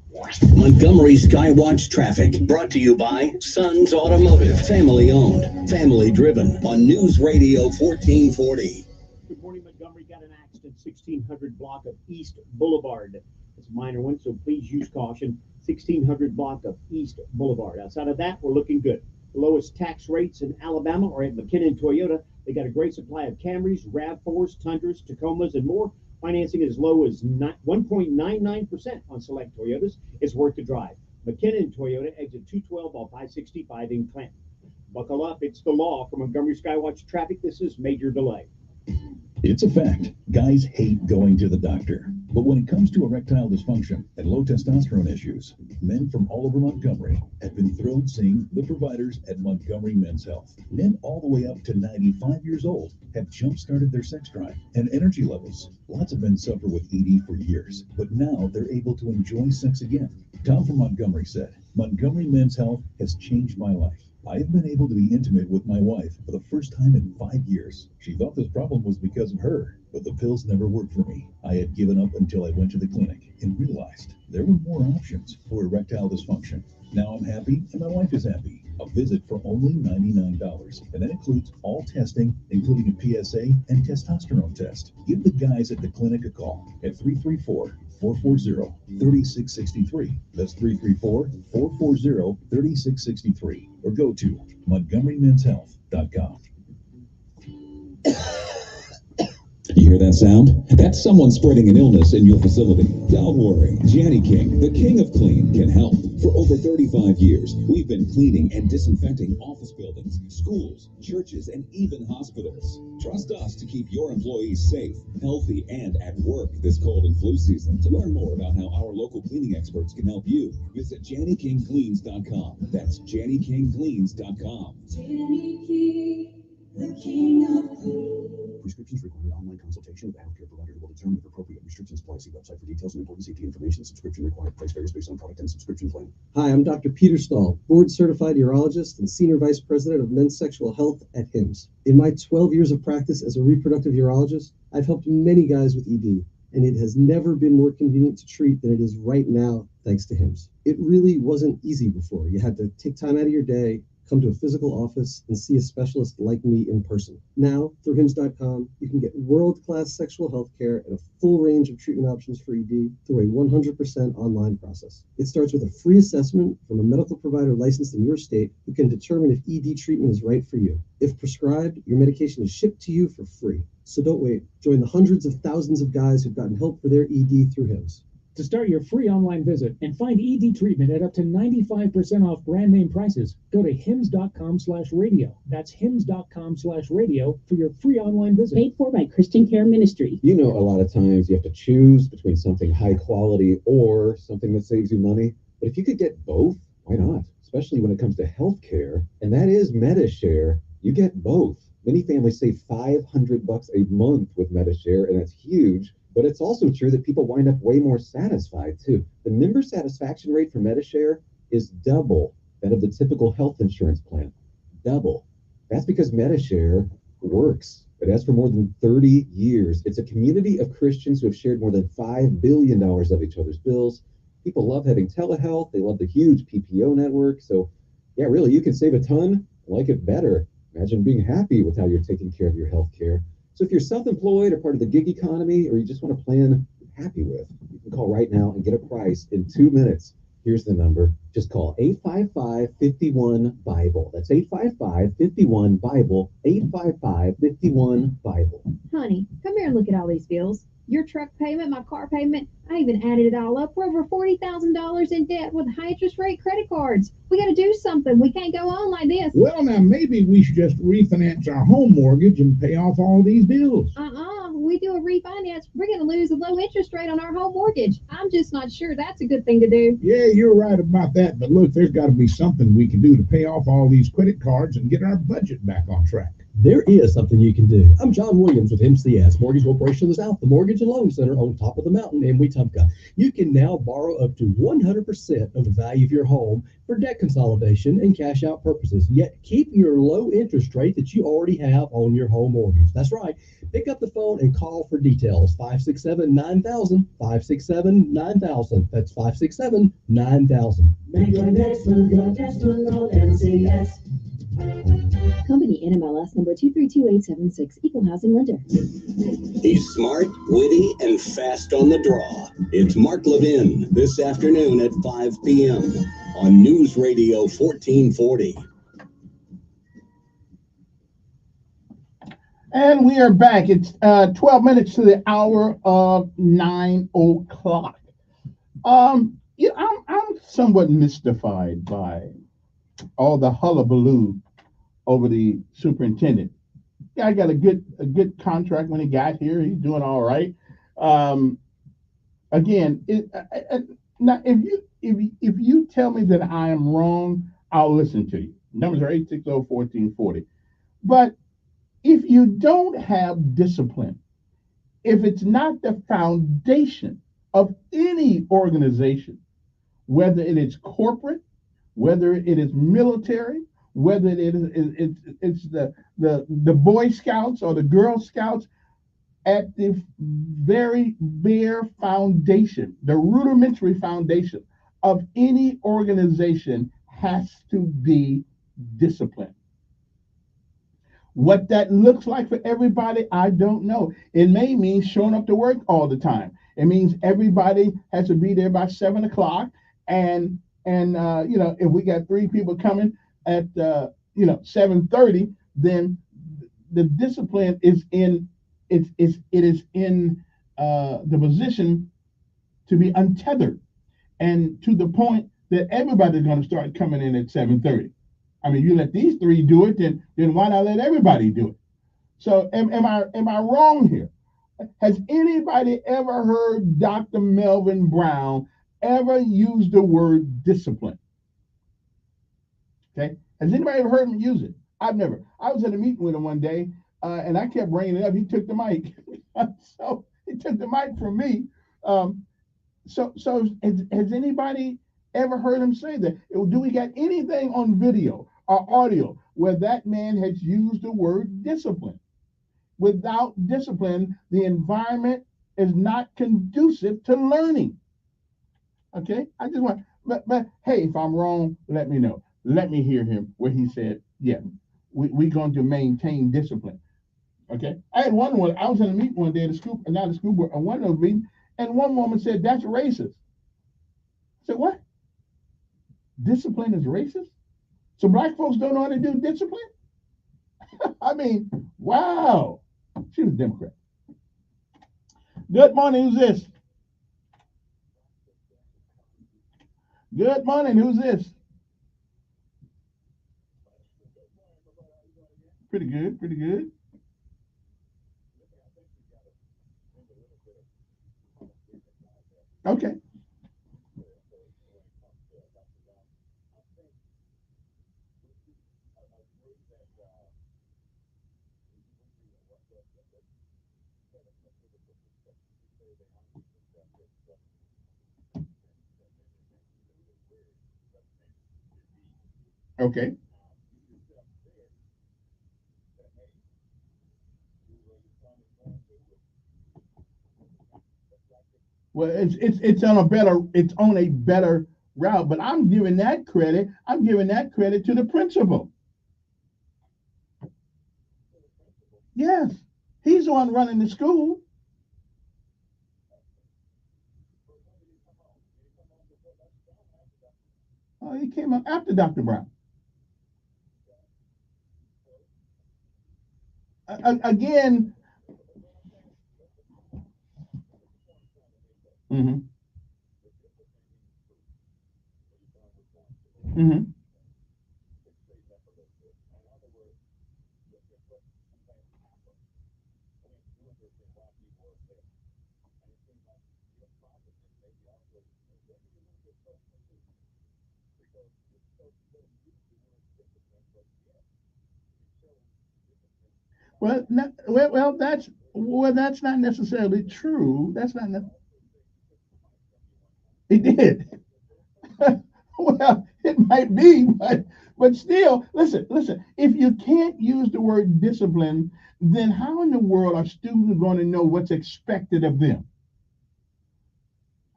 Montgomery Skywatch traffic brought to you by Sons Automotive, family owned, family driven on News Radio 1440. Good morning, Montgomery. Got an accident, 1600 block of East Boulevard. It's a minor one, so please use caution. 1600 block of East Boulevard. Outside of that, we're looking good. The lowest tax rates in Alabama are at McKinnon Toyota. They got a great supply of Camrys, RAV4s, Tundras, Tacomas, and more. Financing as low as 1.99% on select Toyotas. It's worth the drive. McKinnon Toyota, exit 212 off I-65 in Clinton. Buckle up. It's the law. For Montgomery Skywatch traffic, this is Major Delay. It's a fact. Guys hate going to the doctor. But when it comes to erectile dysfunction and low testosterone issues, men from all over Montgomery have been thrilled seeing the providers at Montgomery Men's Health. Men all the way up to 95 years old have jump-started their sex drive and energy levels. Lots of men suffer with ED for years, but now they're able to enjoy sex again. Tom from Montgomery said, Montgomery Men's Health has changed my life. I have been able to be intimate with my wife for the first time in 5 years. She thought this problem was because of her, but the pills never worked for me. I had given up until I went to the clinic and realized there were more options for erectile dysfunction. Now I'm happy and my wife is happy. A visit for only $99, and that includes all testing, including a PSA and testosterone test. Give the guys at the clinic a call at 334-440-3663. That's 334-440-3663. Or go to MontgomeryMen'sHealth.com. You hear that sound? That's someone spreading an illness in your facility. Don't worry. Janny King, the king of clean, can help. For over 35 years, we've been cleaning and disinfecting office buildings, schools, churches, and even hospitals. Trust us to keep your employees safe, healthy, and at work this cold and flu season. To learn more about how our local cleaning experts can help you, visit JannyKingCleans.com. That's JannyKingCleans.com. Janny King, the king of clean. Prescriptions require online consultation with a healthcare provider who will determine if appropriate restrictions apply. See website for details and important safety information. Subscription required. Price varies based on product and subscription plan. Hi, I'm Dr. Peter Stahl, board-certified urologist and senior vice president of men's sexual health at HIMSS. In my 12 years of practice as a reproductive urologist, I've helped many guys with ED, and it has never been more convenient to treat than it is right now, thanks to HIMSS. It really wasn't easy before. You had to take time out of your day, come to a physical office, and see a specialist like me in person. Now, through HIMSS.com, you can get world-class sexual health care and a full range of treatment options for ED through a 100% online process. It starts with a free assessment from a medical provider licensed in your state who can determine if ED treatment is right for you. If prescribed, your medication is shipped to you for free. So don't wait. Join the hundreds of thousands of guys who've gotten help for their ED through HIMSS. To start your free online visit and find ED treatment at up to 95% off brand name prices, go to hims.com/radio. That's hims.com/radio for your free online visit. Paid for by Christian Care Ministry. You know, a lot of times you have to choose between something high quality or something that saves you money. But if you could get both, why not? Especially when it comes to health care, and that is MediShare. You get both. Many families save $500 a month with MediShare, and that's huge. But it's also true that people wind up way more satisfied, too. The member satisfaction rate for MediShare is double that of the typical health insurance plan. Double. That's because MediShare works. It has for more than 30 years. It's a community of Christians who have shared more than $5 billion of each other's bills. People love having telehealth. They love the huge PPO network. So, yeah, really, you can save a ton like it better. Imagine being happy with how you're taking care of your health care. So if you're self-employed or part of the gig economy, or you just want a plan you're happy with, you can call right now and get a price in 2 minutes. Here's the number. Just call 855-51-BIBLE. That's 855-51-BIBLE, 855-51-BIBLE. Honey, come here and look at all these bills. Your truck payment, my car payment, I even added it all up. We're over $40,000 in debt with high interest rate credit cards. We got to do something. We can't go on like this. Well, now maybe we should just refinance our home mortgage and pay off all these bills. We do a refinance, we're going to lose a low interest rate on our home mortgage. I'm just not sure that's a good thing to do. Yeah, you're right about that. But look, there's got to be something we can do to pay off all these credit cards and get our budget back on track. There is something you can do. I'm John Williams with MCS Mortgage Corporation of the South, the Mortgage and Loan Center on top of the mountain in Wetumpka. You can now borrow up to 100% of the value of your home for debt consolidation and cash out purposes, yet keep your low interest rate that you already have on your home mortgage. That's right. Pick up the phone and call for details. 567-9000, 567-9000. That's 567-9000. Make your next move, your next move on MCS. Company NMLS number 232876, Equal Housing Lender. He's smart, witty, and fast on the draw. It's Mark Levin this afternoon at 5 p.m. on News Radio 1440. And we are back. It's 12 minutes to the hour of 9 o'clock. I'm somewhat mystified by all the hullabaloo over the superintendent. Yeah, I got a good contract when he got here. He's doing all right. Again, now if you tell me that I am wrong, I'll listen to you. Numbers are 860-1440. But if you don't have discipline, if it's not the foundation of any organization, whether it is corporate, whether it is military, whether it's the Boy Scouts or the Girl Scouts, at the very bare foundation, the rudimentary foundation of any organization has to be discipline. What that looks like for everybody, I don't know. It may mean showing up to work all the time. It means everybody has to be there by 7 o'clock, and if we got 3 people coming at 7:30, then the discipline is in the position to be untethered, and to the point that everybody's going to start coming in at 7:30. I mean, you let these 3 do it, then why not let everybody do it? So am I wrong here? Has anybody ever heard Dr. Melvin Brown ever use the word discipline? Okay. Has anybody ever heard him use it? I've never. I was at a meeting with him one day, and I kept bringing it up. He took the mic. So he took the mic from me. So has anybody ever heard him say that? Do we got anything on video or audio where that man has used the word discipline? Without discipline, the environment is not conducive to learning. Okay? I just want, but hey, if I'm wrong, let me know. Let me hear him where he said, yeah, we're going to maintain discipline. Okay? I was in a meeting one day at the school, not the school board, on one of those meetings, and one woman said, that's racist. I said, what? Discipline is racist? So black folks don't know how to do discipline? I mean, wow. She was a Democrat. Good morning, who's this? Good morning, who's this? Pretty good, pretty good. Okay. Okay. Well, it's on a better route, but I'm giving that credit to the principal. Yes, he's the one running the school. Oh, he came up after Dr. Brown. Again. Mm-hmm. Mm-hmm. That's not necessarily true. That's not. He did. Well, it might be, but still, listen. If you can't use the word discipline, then how in the world are students going to know what's expected of them?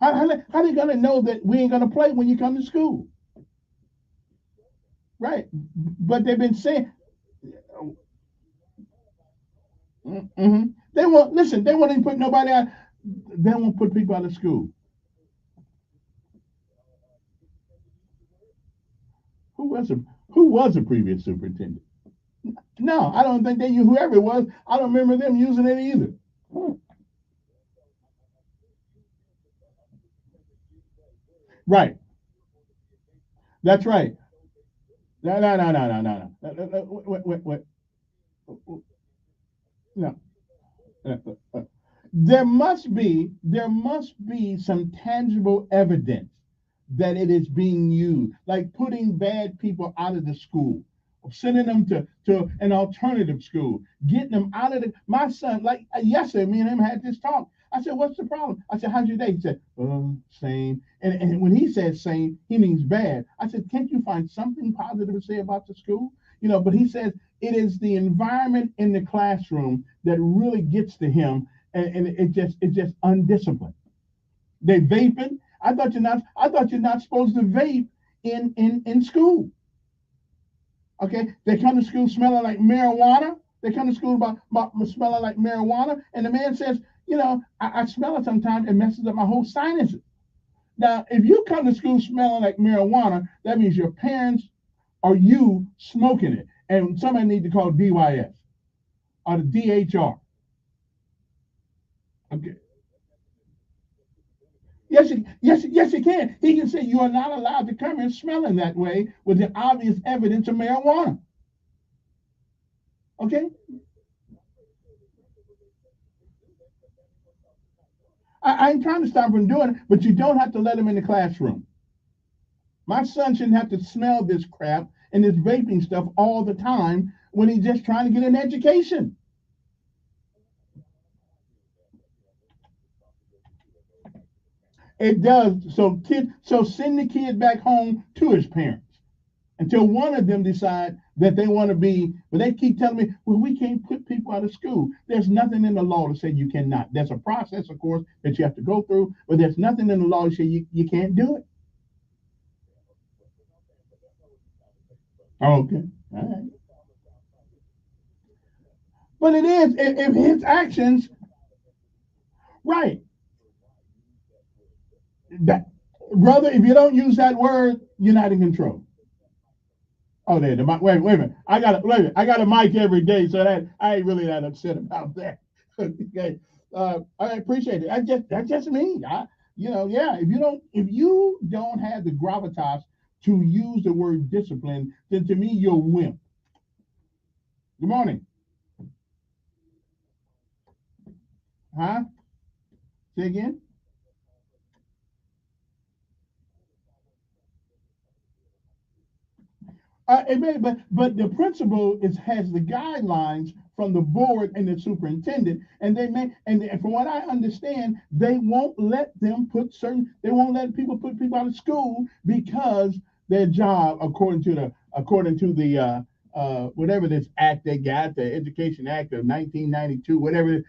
How they going to know that we ain't going to play when you come to school? Right. But they've been saying. Mm-hmm. They won't listen. They won't even put nobody out. They won't put people out of school. Who was a Who was the previous superintendent? No, I don't think they used whoever it was. I don't remember them using it either. Right. That's right. No. Wait. No. There must be some tangible evidence that it is being used, like putting bad people out of the school, sending them to an alternative school, getting them out of my son, like yesterday, me and him had this talk. I said, what's the problem? I said, how's your day? He said, same. And when he says same, he means bad. I said, can't you find something positive to say about the school? But he says it is the environment in the classroom that really gets to him, and it's just undisciplined. They vaping. I thought you're not supposed to vape in school. Okay, they come to school smelling like marijuana. They come to school about smelling like marijuana, and the man says, I smell it sometimes. It messes up my whole sinuses. Now, if you come to school smelling like marijuana, that means your parents or you smoking it, and somebody need to call DYS or the DHR. Okay. Yes, he can. He can say you are not allowed to come in smelling that way with the obvious evidence of marijuana. Okay. I ain't trying to stop him from doing it, but you don't have to let him in the classroom. My son shouldn't have to smell this crap and this vaping stuff all the time when he's just trying to get an education. It does. So send the kid back home to his parents until one of them decide that they want to be. But they keep telling me, well, we can't put people out of school. There's nothing in the law to say you cannot. There's a process, of course, that you have to go through, but there's nothing in the law to say you can't do it. Okay. All right. But it is if his actions, right? That brother, if you don't use that word, you're not in control. Oh, there, the mic. Wait a minute. I got a mic every day, so that I ain't really that upset about that. Okay, I appreciate it. That's just me. Yeah. If you don't have the gravitas to use the word discipline, then to me you're a wimp. Good morning, huh? Say again. It may, but the principal has the guidelines from the board and the superintendent, and from what I understand, they won't let people put people out of school because their job, according to the whatever this act they got, the Education Act of 1992, whatever,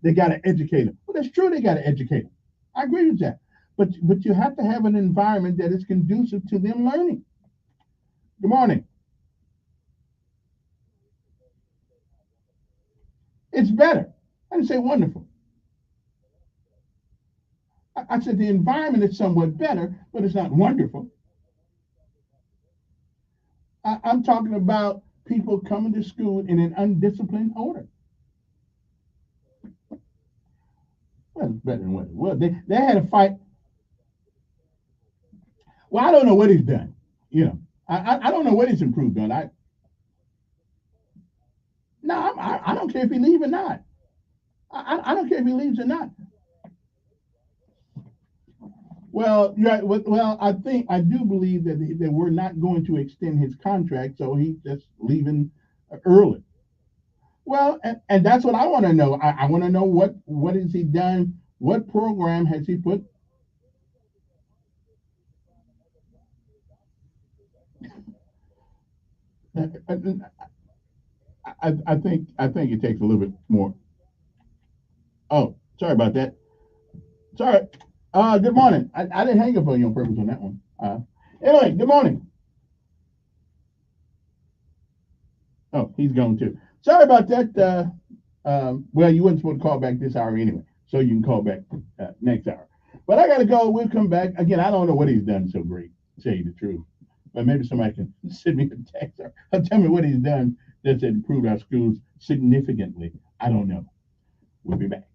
they got to educate them. Well, that's true, they got to educate them. I agree with that, but you have to have an environment that is conducive to them learning. Good morning. It's better. I didn't say wonderful. I said the environment is somewhat better, but it's not wonderful. I'm talking about people coming to school in an undisciplined order. Well, it's better than what it was. They had a fight. Well, I don't know what he's done. You know, I don't know what he's improved on. I don't care if he leaves or not. I don't care if he leaves or not. Well, yeah, well, I do believe that we're not going to extend his contract, so he's just leaving early. Well, and that's what I want to know. I want to know what has he done? What program has he put? I think it takes a little bit more. Oh, sorry about that. Sorry. Good morning. I didn't hang up on you on purpose on that one. Anyway, good morning. Oh, he's gone too. Sorry about that. Well, you weren't supposed to call back this hour anyway, so you can call back next hour. But I got to go. We'll come back. Again, I don't know what he's done so great, to tell you the truth. But maybe somebody can send me a text or tell me what he's done that's improved our schools significantly. I don't know. We'll be back.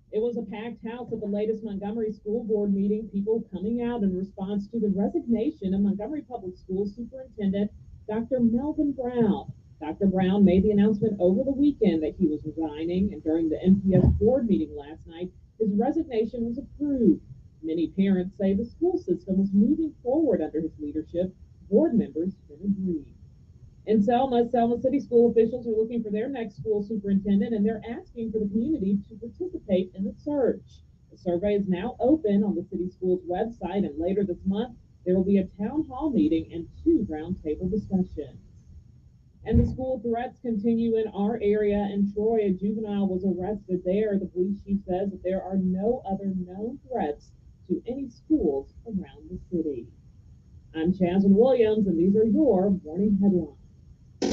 It was a packed house at the latest Montgomery School Board meeting, people coming out in response to the resignation of Montgomery Public Schools Superintendent Dr. Melvin Brown. Dr. Brown made the announcement over the weekend that he was resigning, and during the MPS board meeting last night, his resignation was approved. Many parents say the school system was moving forward under his leadership. Board members didn't agree. In Selma City school officials are looking for their next school superintendent, and they're asking for the community to participate in the search. The survey is now open on the city school's website, and later this month, there will be a town hall meeting and 2 roundtable discussions. And the school threats continue in our area. In Troy, a juvenile was arrested there. The police chief says that there are no other known threats to any schools around the city. I'm Chasm Williams, and these are your morning headlines.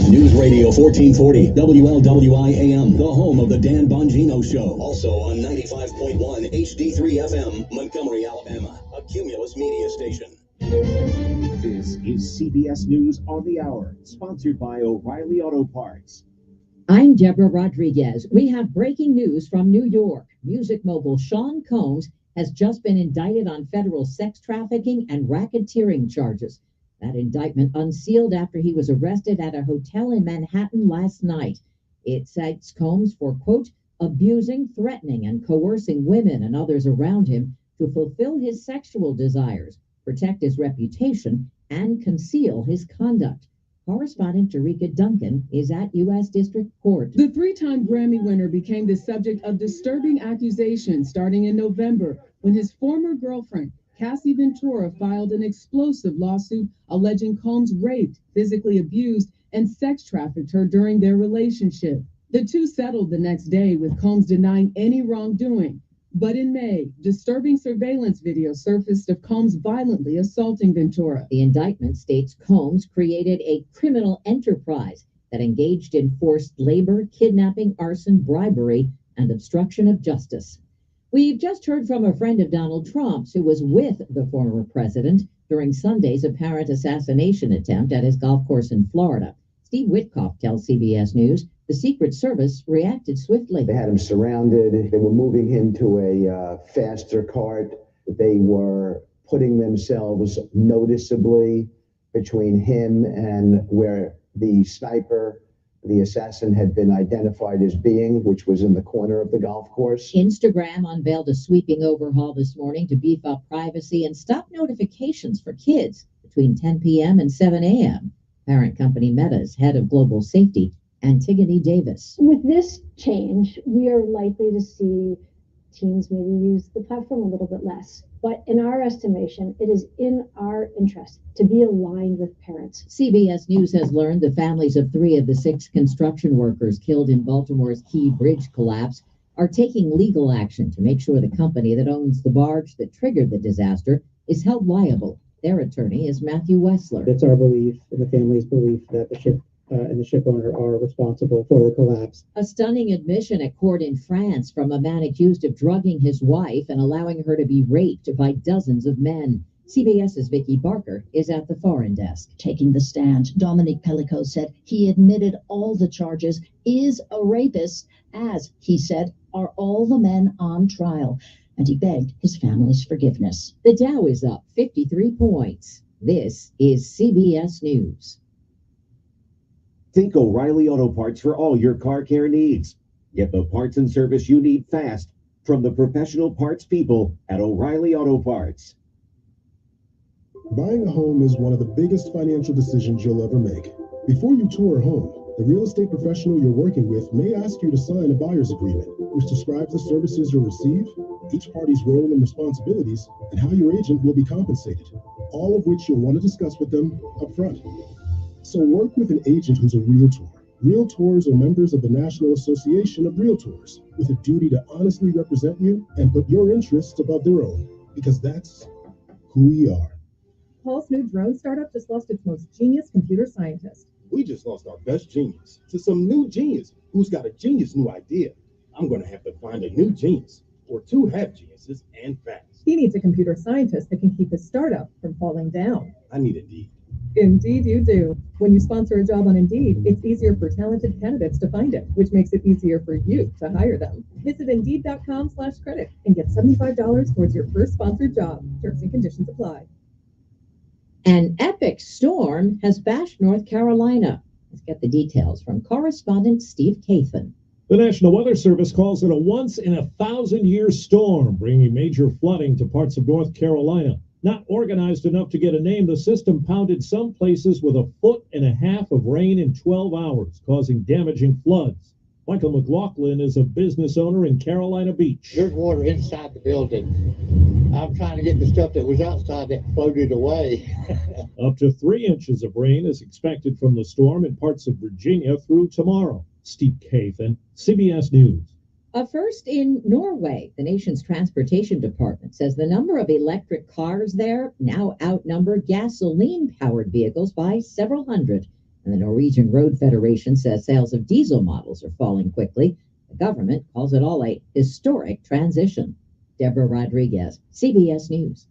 News Radio 1440, WLWI AM, the home of the Dan Bongino Show. Also on 95.1 HD3 FM, Montgomery, Alabama, a Cumulus media station. This is CBS News on the Hour, sponsored by O'Reilly Auto Parts. I'm Deborah Rodriguez. We have breaking news from New York. Music mogul Sean Combs has just been indicted on federal sex trafficking and racketeering charges. That indictment unsealed after he was arrested at a hotel in Manhattan last night. It cites Combs for, quote, abusing, threatening, and coercing women and others around him to fulfill his sexual desires, protect his reputation, and conceal his conduct. Correspondent Jerika Duncan is at U.S. District Court. The 3-time Grammy winner became the subject of disturbing accusations starting in November when his former girlfriend, Cassie Ventura, filed an explosive lawsuit alleging Combs raped, physically abused, and sex trafficked her during their relationship. The two settled the next day, with Combs denying any wrongdoing. But in May, disturbing surveillance video surfaced of Combs violently assaulting Ventura. The indictment states Combs created a criminal enterprise that engaged in forced labor, kidnapping, arson, bribery, and obstruction of justice. We've just heard from a friend of Donald Trump's who was with the former president during Sunday's apparent assassination attempt at his golf course in Florida. Steve Witkoff tells CBS News the Secret Service reacted swiftly. They had him surrounded. They were moving him to a faster cart. They were putting themselves noticeably between him and where the sniper, the assassin, had been identified as being, which was in the corner of the golf course. Instagram unveiled a sweeping overhaul this morning to beef up privacy and stop notifications for kids between 10 p.m. and 7 a.m. Parent company Meta's head of global safety, Antigone Davis. With this change, we are likely to see teens maybe use the platform a little bit less. But in our estimation, it is in our interest to be aligned with parents. CBS News has learned the families of 3 of the 6 construction workers killed in Baltimore's Key Bridge collapse are taking legal action to make sure the company that owns the barge that triggered the disaster is held liable. Their attorney is Matthew Wessler. It's our belief, and the family's belief, that the ship and the ship owner are responsible for the collapse. A stunning admission at court in France from a man accused of drugging his wife and allowing her to be raped by dozens of men. CBS's Vicki Barker is at the foreign desk. Taking the stand, Dominique Pellicot said he admitted all the charges, is a rapist, as, he said, are all the men on trial. And he begged his family's forgiveness. The Dow is up 53 points. This is CBS News. Think O'Reilly Auto Parts for all your car care needs. Get the parts and service you need fast from the professional parts people at O'Reilly Auto Parts. Buying a home is one of the biggest financial decisions you'll ever make. Before you tour a home, the real estate professional you're working with may ask you to sign a buyer's agreement, which describes the services you'll receive, each party's role and responsibilities, and how your agent will be compensated, all of which you'll want to discuss with them up front. So work with an agent who's a realtor. Realtors are members of the National Association of Realtors with a duty to honestly represent you and put your interests above their own, because that's who we are. Paul's new drone startup just lost its most genius computer scientist. We just lost our best genius to some new genius who's got a genius new idea. I'm going to have to find a new genius, or 2 have geniuses, and fast. He needs a computer scientist that can keep his startup from falling down. I need Indeed. Indeed you do. When you sponsor a job on Indeed, it's easier for talented candidates to find it, which makes it easier for you to hire them. Visit Indeed.com/credit and get $75 towards your first sponsored job. Terms and conditions apply. An epic storm has bashed North Carolina. Let's get the details from correspondent Steve Kathan. The National Weather Service calls it a once-in-a-thousand-year storm, bringing major flooding to parts of North Carolina. Not organized enough to get a name, the system pounded some places with 1.5 feet of rain in 12 hours, causing damaging floods. Michael McLaughlin is a business owner in Carolina Beach. There's water inside the building. I'm trying to get the stuff that was outside that floated away. Up to 3 inches of rain is expected from the storm in parts of Virginia through tomorrow. Steve Kathan, CBS News. A first in Norway. The nation's transportation department says the number of electric cars there now outnumber gasoline-powered vehicles by several hundred. And the Norwegian Road Federation says sales of diesel models are falling quickly. The government calls it all a historic transition. Deborah Rodriguez, CBS News.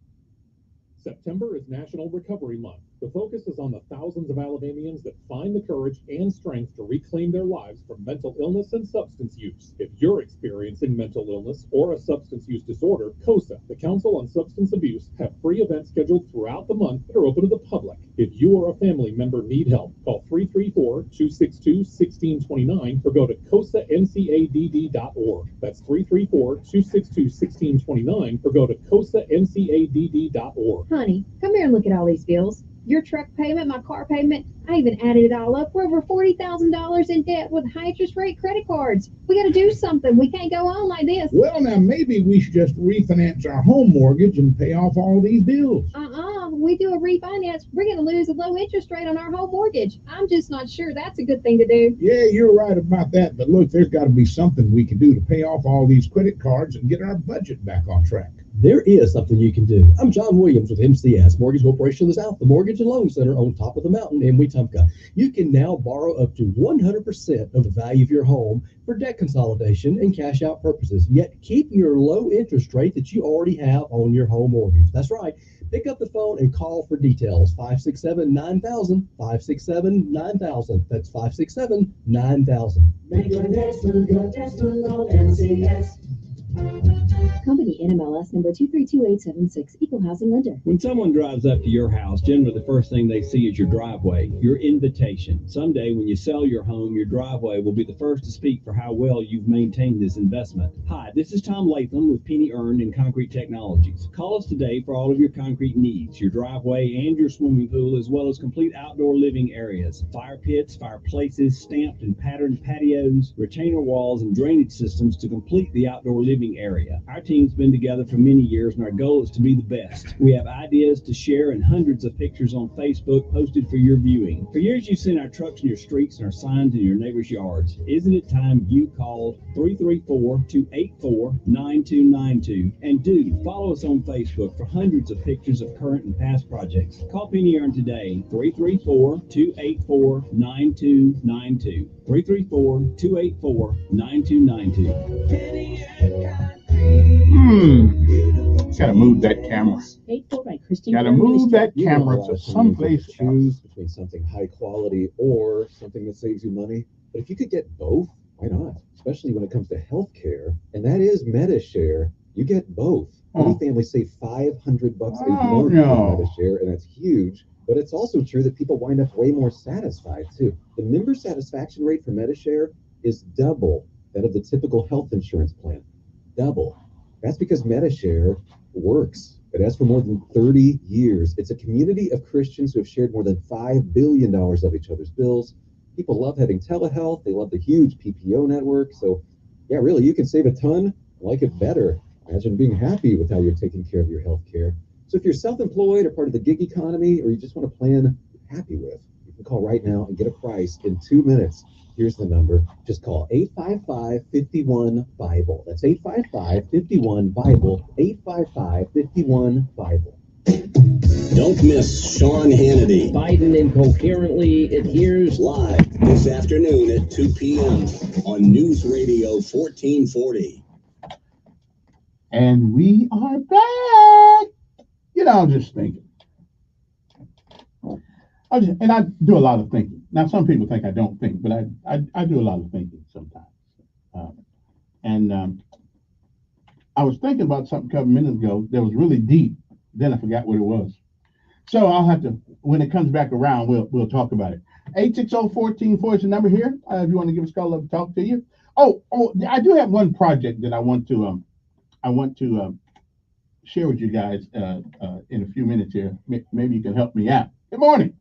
September is National Recovery Month. The focus is on the thousands of Alabamians that find the courage and strength to reclaim their lives from mental illness and substance use. If you're experiencing mental illness or a substance use disorder, COSA, the Council on Substance Abuse, have free events scheduled throughout the month that are open to the public. If you or a family member need help, call 334-262-1629 or go to COSANCADD.org. That's 334-262-1629 or go to COSANCADD.org. Honey, come here and look at all these bills. Your truck payment, my car payment, I even added it all up. We're over $40,000 in debt with high interest rate credit cards. We got to do something. We can't go on like this. Well, now maybe we should just refinance our home mortgage and pay off all these bills. When we do a refinance, we're going to lose a low interest rate on our home mortgage. I'm just not sure that's a good thing to do. Yeah, you're right about that. But look, there's got to be something we can do to pay off all these credit cards and get our budget back on track. There is something you can do. I'm John Williams with MCS Mortgage Corporation of the South, the Mortgage and Loan Center on top of the mountain in Wetumpka. You can now borrow up to 100% of the value of your home for debt consolidation and cash out purposes, yet keep your low interest rate that you already have on your home mortgage. That's right. Pick up the phone and call for details. 567-9000, 567-9000. That's 567-9000. Make your next move, your personal MCS. Company NMLS number 232876, Equal Housing Lender. When someone drives up to your house, generally the first thing they see is your driveway, your invitation. Someday when you sell your home, your driveway will be the first to speak for how well you've maintained this investment. Hi, this is Tom Latham with Penny Earned and Concrete Technologies. Call us today for all of your concrete needs, your driveway and your swimming pool, as well as complete outdoor living areas, fire pits, fireplaces, stamped and patterned patios, retainer walls, and drainage systems to complete the outdoor living saving area. Our team's been together for many years, and our goal is to be the best. We have ideas to share and hundreds of pictures on Facebook posted for your viewing. For years, you've seen our trucks in your streets and our signs in your neighbors' yards. Isn't it time you call 334-284-9292? And do follow us on Facebook for hundreds of pictures of current and past projects. Call Penny Earn today, 334-284-9292. 334-284-9292. Gotta move that camera. Gotta move that camera to someplace choose between something high quality or something that saves you money. But if you could get both, why not? Especially when it comes to healthcare, and that is MediShare. You get both. Many families save $500 a month with MediShare, and that's huge. But it's also true that people wind up way more satisfied too. The member satisfaction rate for MediShare is double that of the typical health insurance plan. Double. That's because MediShare works. It has for more than 30 years. It's a community of Christians who have shared more than $5 billion of each other's bills. People love having telehealth. They love the huge PPO network. So, yeah, really, you can save a ton, like it better. Imagine being happy with how you're taking care of your health care. So if you're self-employed or part of the gig economy, or you just want a plan you're happy with, you can call right now and get a price in 2 minutes. Here's the number. Just call 855-51-BIBLE. That's 855-51-BIBLE. 855-51-BIBLE. Don't miss Sean Hannity. Biden incoherently adheres Live this afternoon at 2 p.m. on News Radio 1440. And we are back. You know, I'm just thinking. And I do a lot of thinking. Now, some people think I don't think, but I do a lot of thinking sometimes. I was thinking about something a couple minutes ago that was really deep. Then I forgot what it was. So I'll have to, when it comes back around, we'll talk about it. 860-1440 is the number here. If you want to give us a call, I'll talk to you. Oh, I do have one project that I want to share with you guys in a few minutes here. Maybe you can help me out. Good morning.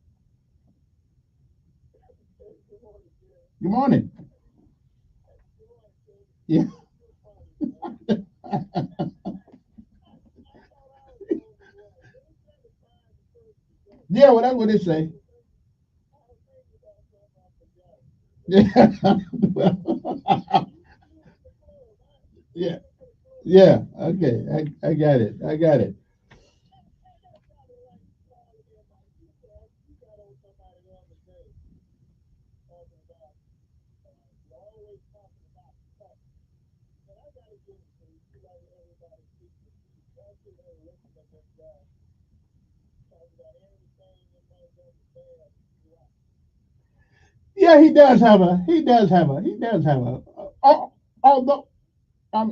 Good morning. Yeah. Yeah, well, that's what they say. Yeah. Yeah. Yeah. Okay. I got it. I got it. Yeah, he does have a, although, I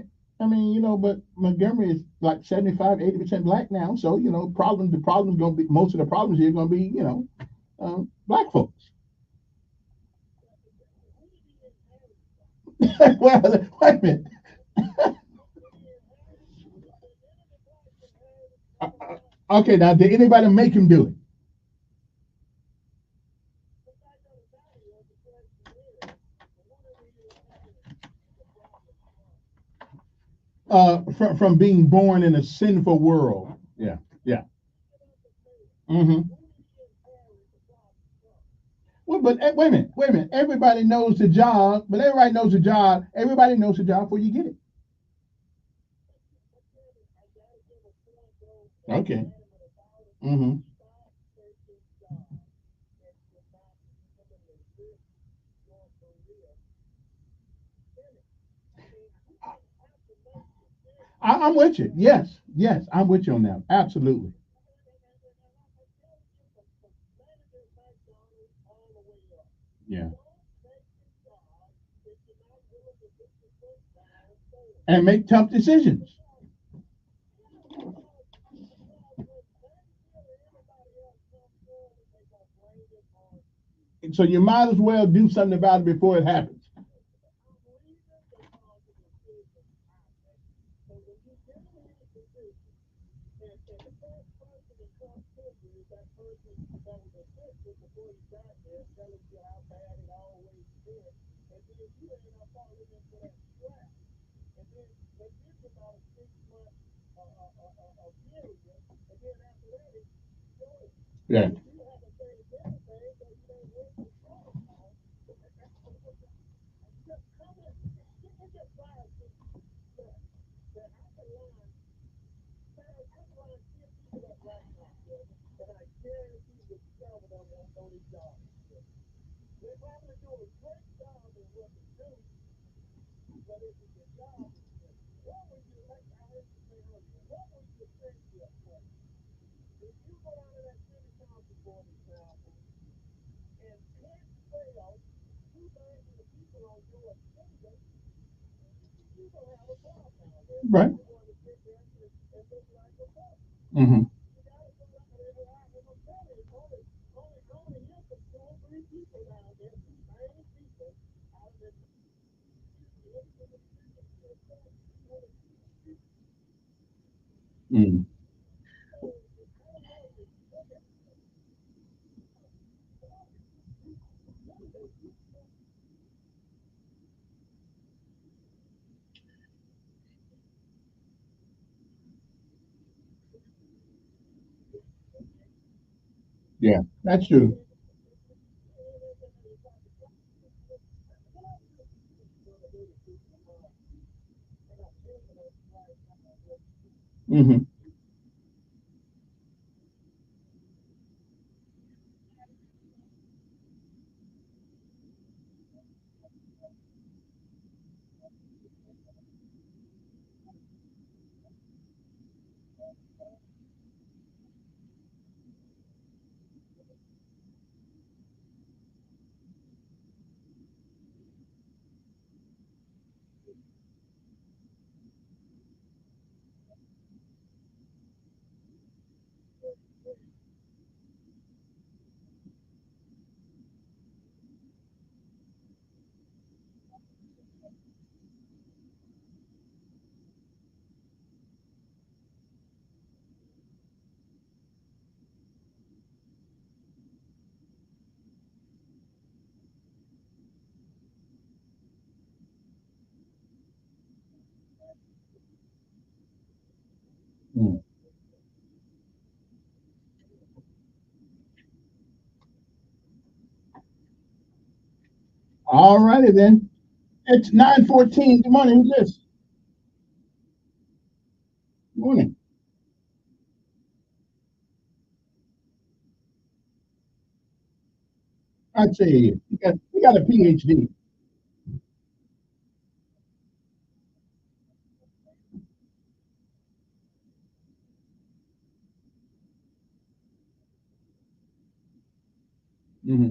mean, you know, but Montgomery is like 75-80% black now. So, you know, the problem's going to be, most of the problems here are going to be, you know, black folks. Well, wait a minute. Okay, now, did anybody make him do it? From being born in a sinful world. Yeah, yeah. Mm-hmm. Well, but wait a minute. Everybody knows the job, but everybody knows the job. Everybody knows the job before you get it. Okay. Mm-hmm. I'm with you. Yes, I'm with you on that. Absolutely. Yeah. And make tough decisions. So you might as well do something about it before it happens. Yeah. Right. Mm-hmm. Mm. Yeah, that's true. Mm-hmm. Mm. All righty then. It's 9:14. Good morning. Who's this? Good morning. I'd say you got a PhD. Mm-hmm.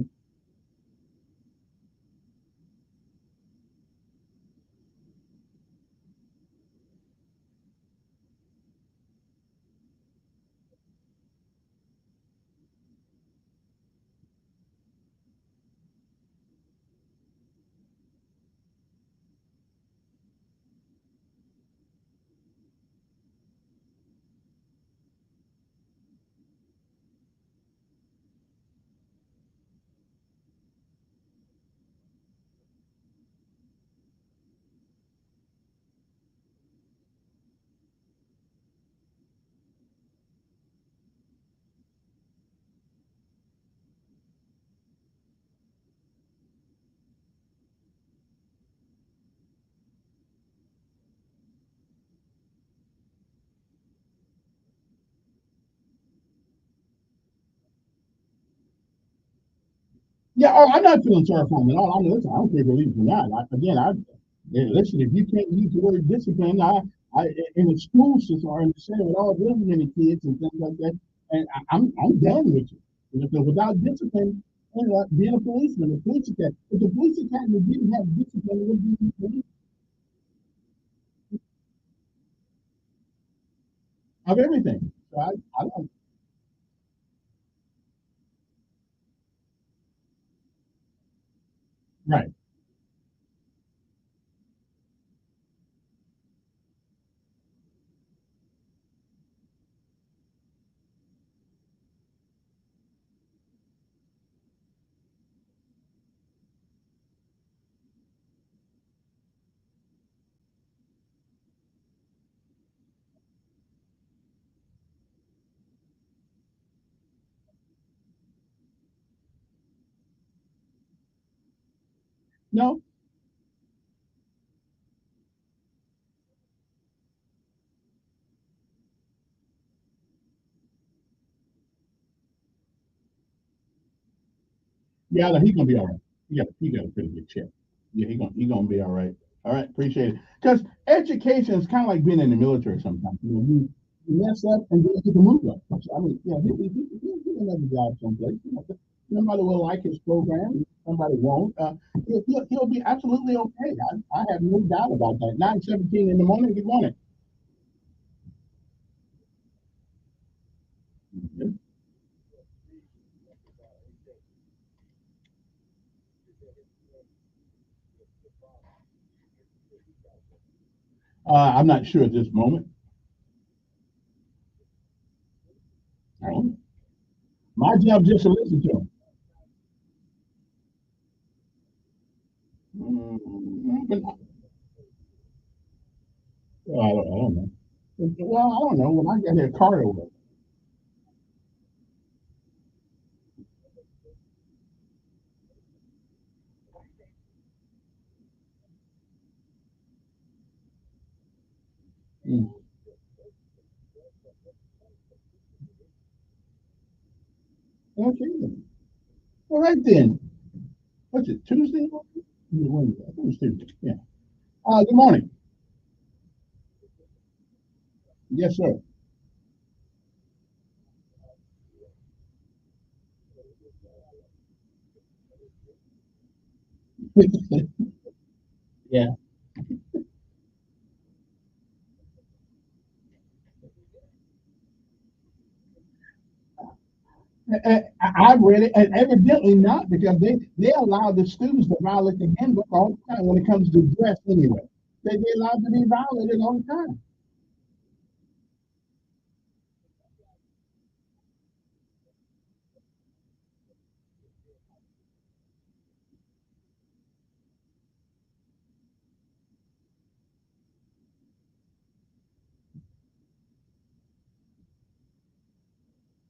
Yeah, oh, I'm not feeling sorry for him at all. I mean, listen, I don't care if you believe it or not. Yeah, listen, if you can't use the word discipline, in the school system, I understand with all this many kids and things like that, and I'm done with you. Because without discipline, being a policeman, a police academy, if the police academy didn't have discipline, it would be police of everything. So I don't, right. No. Yeah, no, he's gonna be all right. He got a pretty good check. Yeah, he gonna be all right. All right, appreciate it. Because education is kind of like being in the military sometimes. You mess up and then you get to move up. So, I mean, yeah, he'll get another job someplace. Somebody will like his program. Somebody won't. He'll be absolutely okay. I have no doubt about that. 9:17 in the morning. Good morning. Mhm. I'm not sure at this moment. My job just to listen to him. But I don't know. Well, I don't know. When I got here, Carter was. Mm. Okay. All right then. What's it? Tuesday? Wednesday. I think it was Tuesday. Yeah. Good morning. Yes, sir. Yeah. I've read it, and evidently not because they allow the students to violate the handbook all the time when it comes to dress anyway. They allow it to be violated all the time.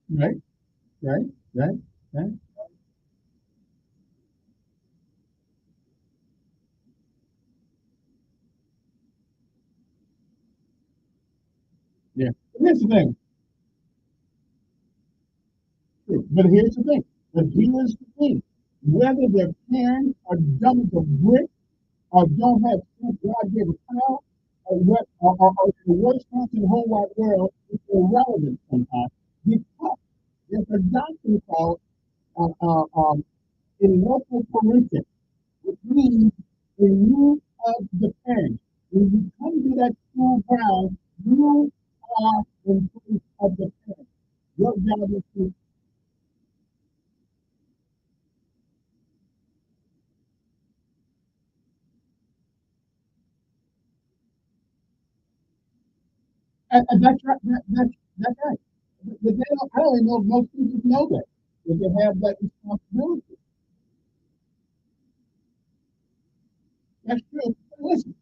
Right, right, right, right. Yeah. But here's the thing. But here's the thing. But here's the thing. Whether their parents are dumb as a brick or don't have sense God gave a child, or the worst parents in the whole wide world, it's irrelevant sometimes. Because there's a doctrine called uh, uh, um, in local parenting, which means in lieu of the parents. When you come to that school ground, you are in place of the parents. Your job is to, and that's right. That's right. But they don't, I don't even know if most people know that they have that responsibility. That's true. Listen,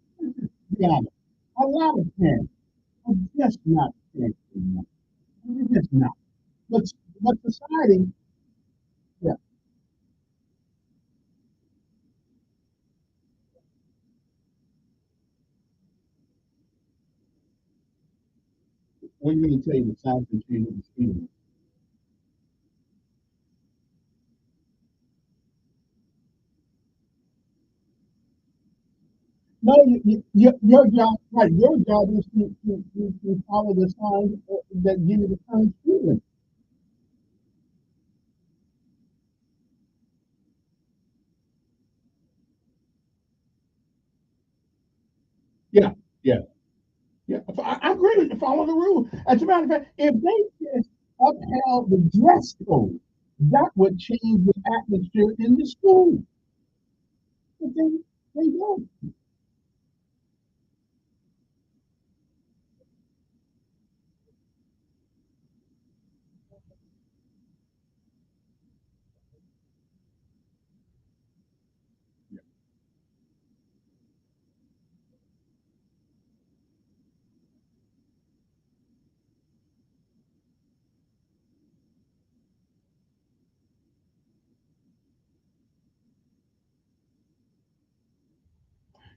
be honest. A lot of parents are just not parents anymore. They're just not. But but society, yeah. What do you mean say the sound can change the speed? No, your job, right? Your job is to follow the signs that give you the current speed limit. Yeah, yeah, yeah. I agree with you. Follow the rule. As a matter of fact, if they just upheld the dress code, that would change the atmosphere in the school. But they don't.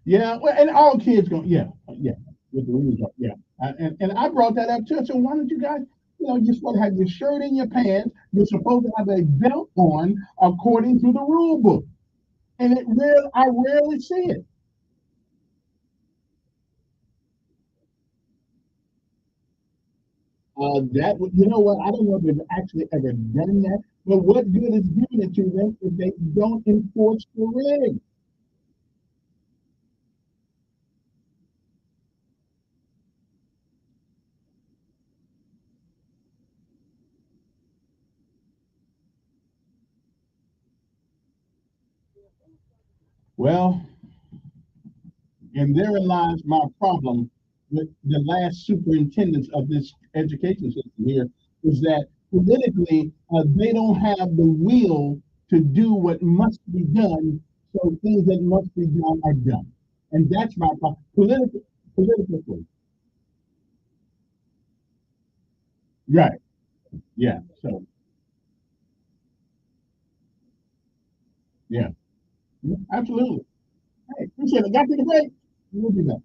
Yeah, well, and all kids go, yeah, yeah, with the rules are, yeah. And I brought that up too. I said, why don't you guys, you're supposed to have your shirt in your pants. You're supposed to have a belt on according to the rule book. And I rarely see it. You know what? I don't know if they've actually ever done that, but what good is giving it to them if they don't enforce the rig? Well, and therein lies my problem with the last superintendents of this education system here is that politically they don't have the will to do what must be done, so things that must be done are done. And that's my problem. Politically. Right. Yeah. So, yeah. Yeah, absolutely. Hey, appreciate it. Got to take a break. We'll be back.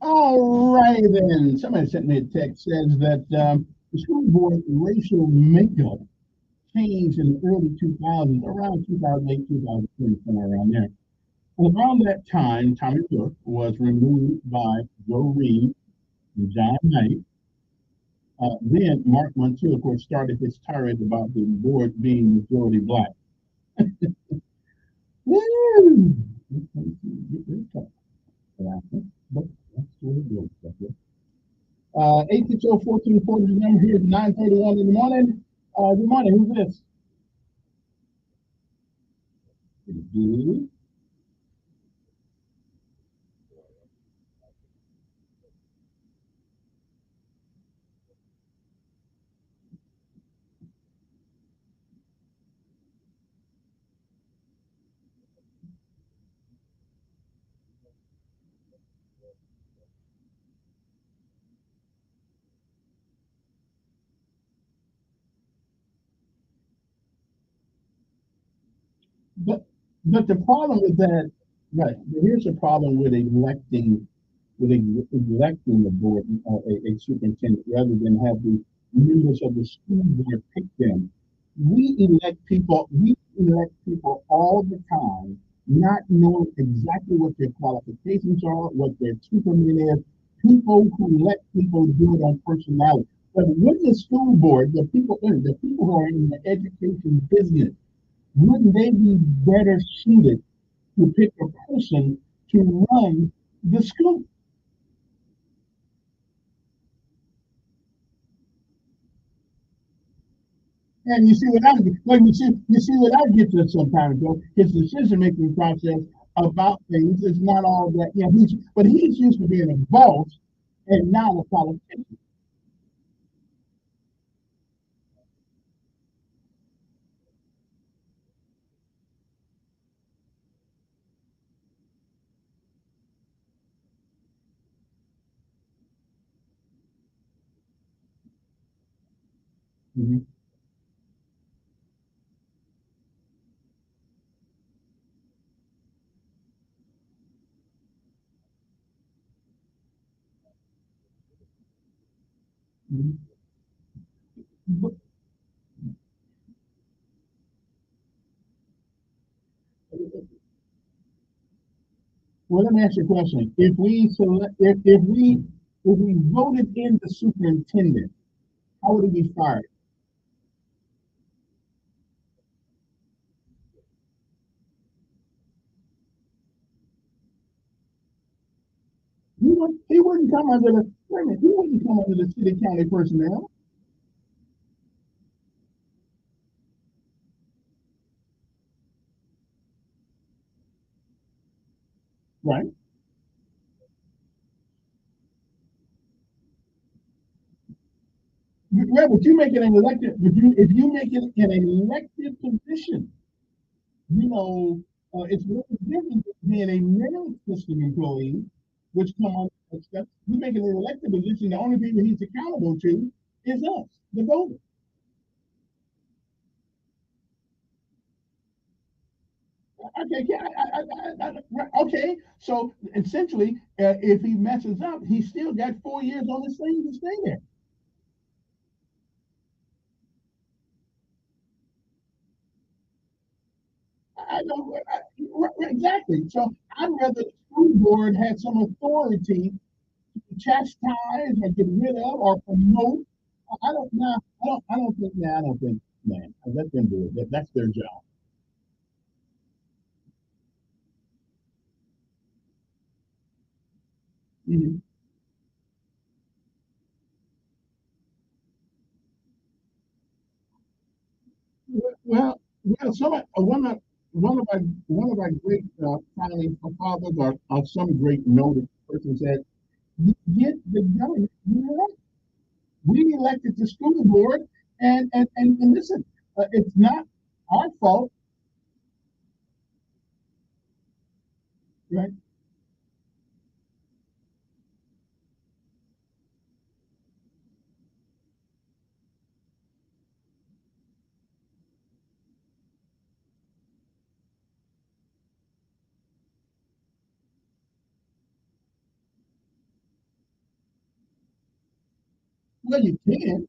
All right, then. Somebody sent me a text says that the school board racial makeup changed in the early 2000s, around 2008, 2010, somewhere around there. And around that time, Tommy Cook was removed by Joe Reed and John Knight. Then Mark Montiel, of course, started his tirade about the board being majority black. Woo! But that's what it is. 860-1440 is the number here at 9:31 in the morning. Good morning. Who's this? Good. But the problem with that, right? Here's the problem with electing the board, a superintendent, rather than have the members of the school board pick them. We elect people all the time, not knowing exactly what their qualifications are, what their temperament is. People who elect people do it on personality. But with the school board, the people who are in the education business, wouldn't they be better suited to pick a person to run the school? And you see what I get, like you see what I get to sometimes though. His decision making process about things is not all that. Yeah, but he's used to being a boss and not a politician. Mm-hmm. Mm-hmm. Well, let me ask you a question. If we select, if we voted in the superintendent, how would he be fired? He wouldn't come under the wait a minute, he wouldn't come under the city county personnel, right? Well, but you make it an elected, if you make it an elected position, you know, it's really different than being a merit system employee, which come on that stuff. You make it an elected position, the only people he's accountable to is us, the voters. Okay, yeah, okay. So essentially, if he messes up, he's still got 4 years on this thing to stay there. I know exactly. So I'd rather the school board had some authority to chastise or get rid of or promote. I don't know. I don't think. Nah, I don't think. Man, let them do it. That's their job. Mhm. Well, one of our great founding fathers, or some great noted person said, "Get the government you elect." We elected the school board, and listen, it's not our fault, right? Well, you can.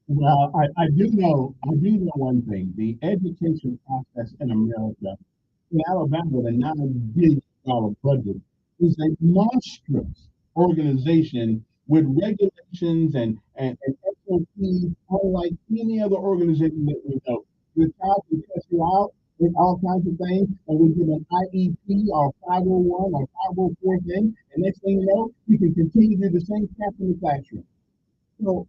Well, I do know one thing. The education process in America, in Alabama, with a $9 billion budget, is a monstrous organization with regulations and SOPs, unlike any other organization that we know. The child will test you out with all kinds of things, and we give an IEP or 501 or 504 thing, and next thing you know, you can continue to do the same crap in the classroom. So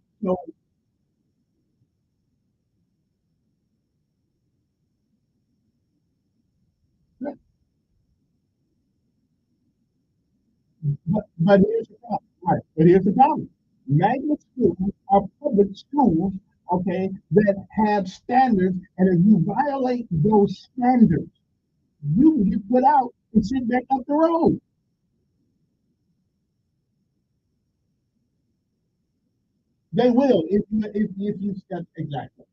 but here's the problem. All right, but here's the problem. Magnet schools are public schools, okay, that have standards, and if you violate those standards, you can get put out and sit back up the road. They will if you step exactly.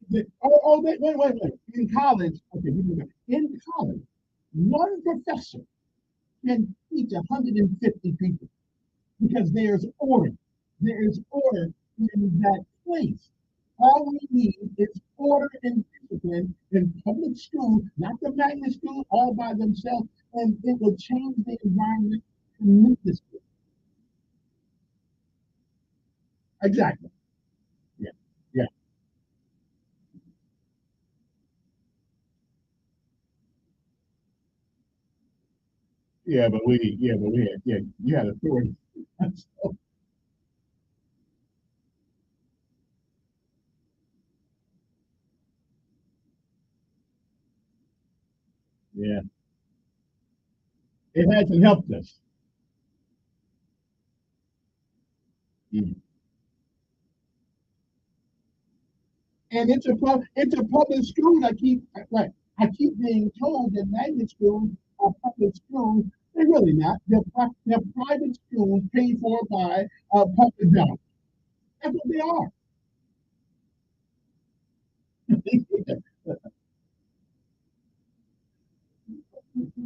Wait. In college, okay, in college, one professor can teach 150 people. because there's order. There is order in that place. All we need is order and discipline in public school, not the magnet school all by themselves, and it will change the environment tremendously. Exactly. Yeah. Yeah. Yeah, you had authority. So, yeah, it hasn't helped us. Mm. And it's a public school. I keep being told that magnet schools are public schools. They're really not. They're private schools paid for by public dollars. That's what they are.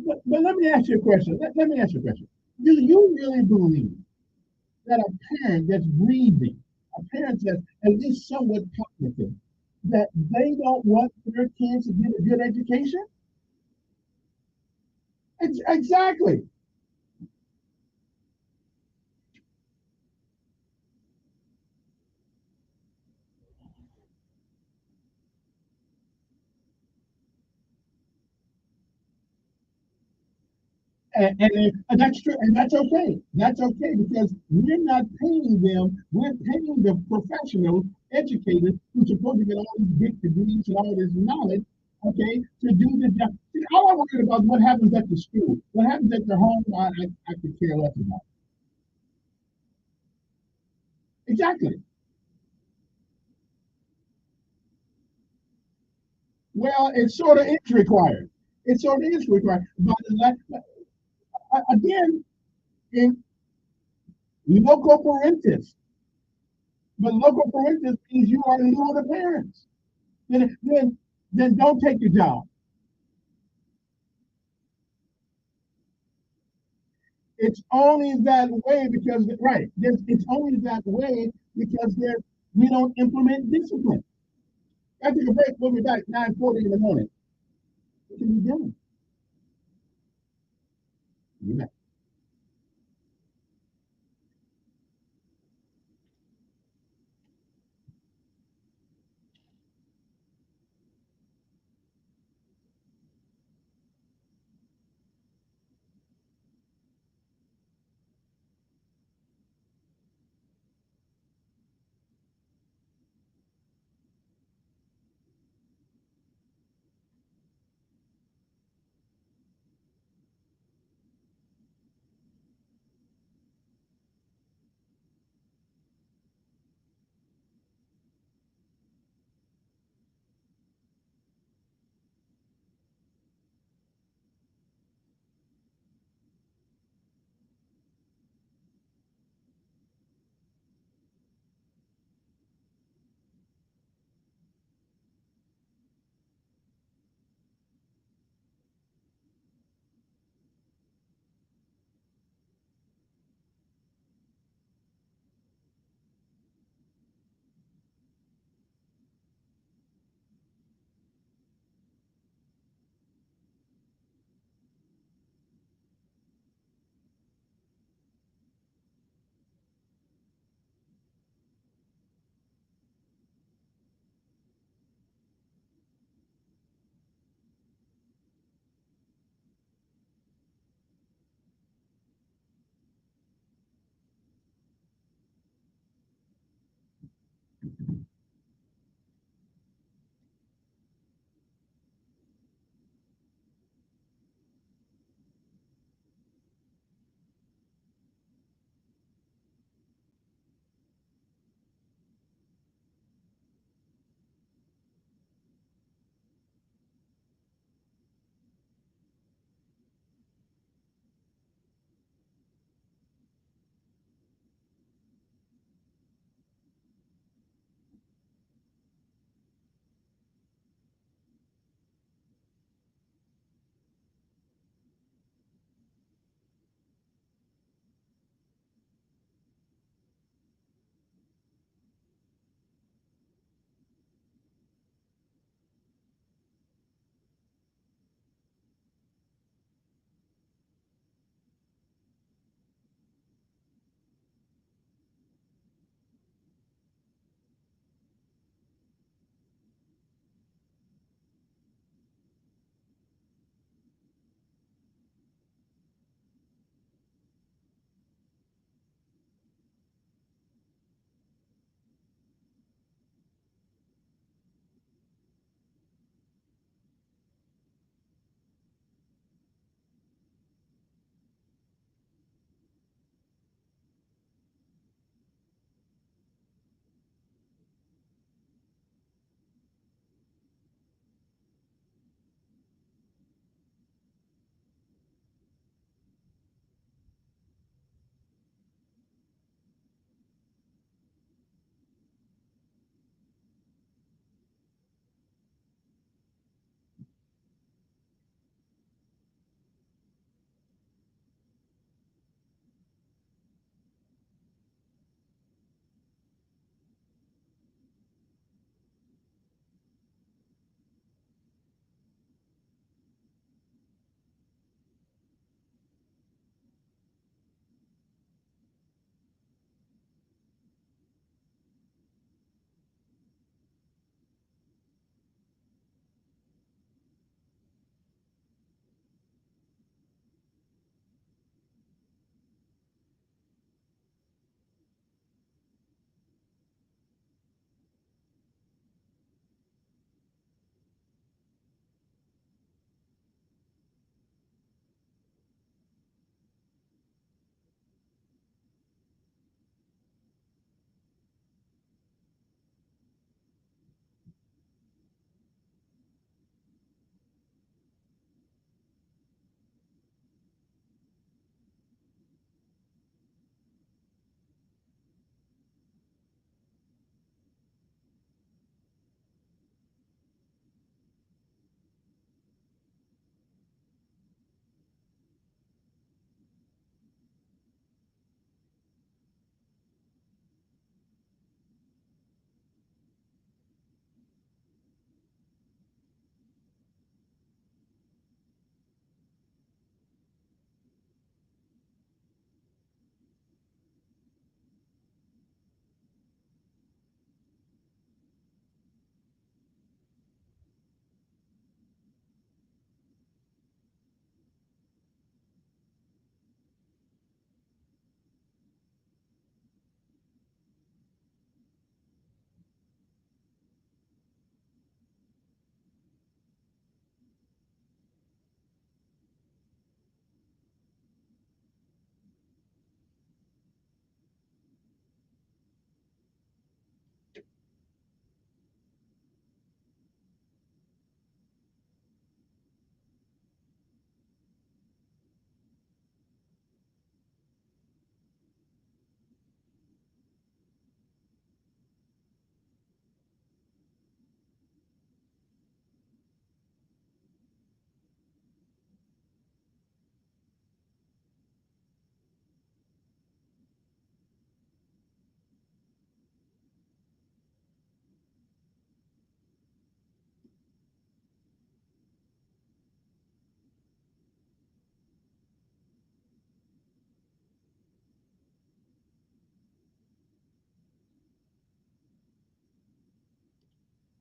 But let me ask you a question. Let me ask you a question. Do you really believe that a parent that's breathing, a parent that's at least somewhat cognitive, that they don't want their kids to get a good education? Exactly. And that's true, and that's okay. That's okay because we're not paying them. We're paying the professionals, educators, who's supposed to get all these big degrees and all this knowledge, okay, to do the job. See, all I'm worried about is what happens at the school. What happens at the home, I could care less about. Exactly. Well, it sort of is required. It sort of is required. But again, in loco parentis, but local parentis means you are new the parents. Then don't take your job. It's only that way because right. It's only that way because we don't implement discipline. I take a break. We'll be back 9:40 in the morning. What can you do? Yeah.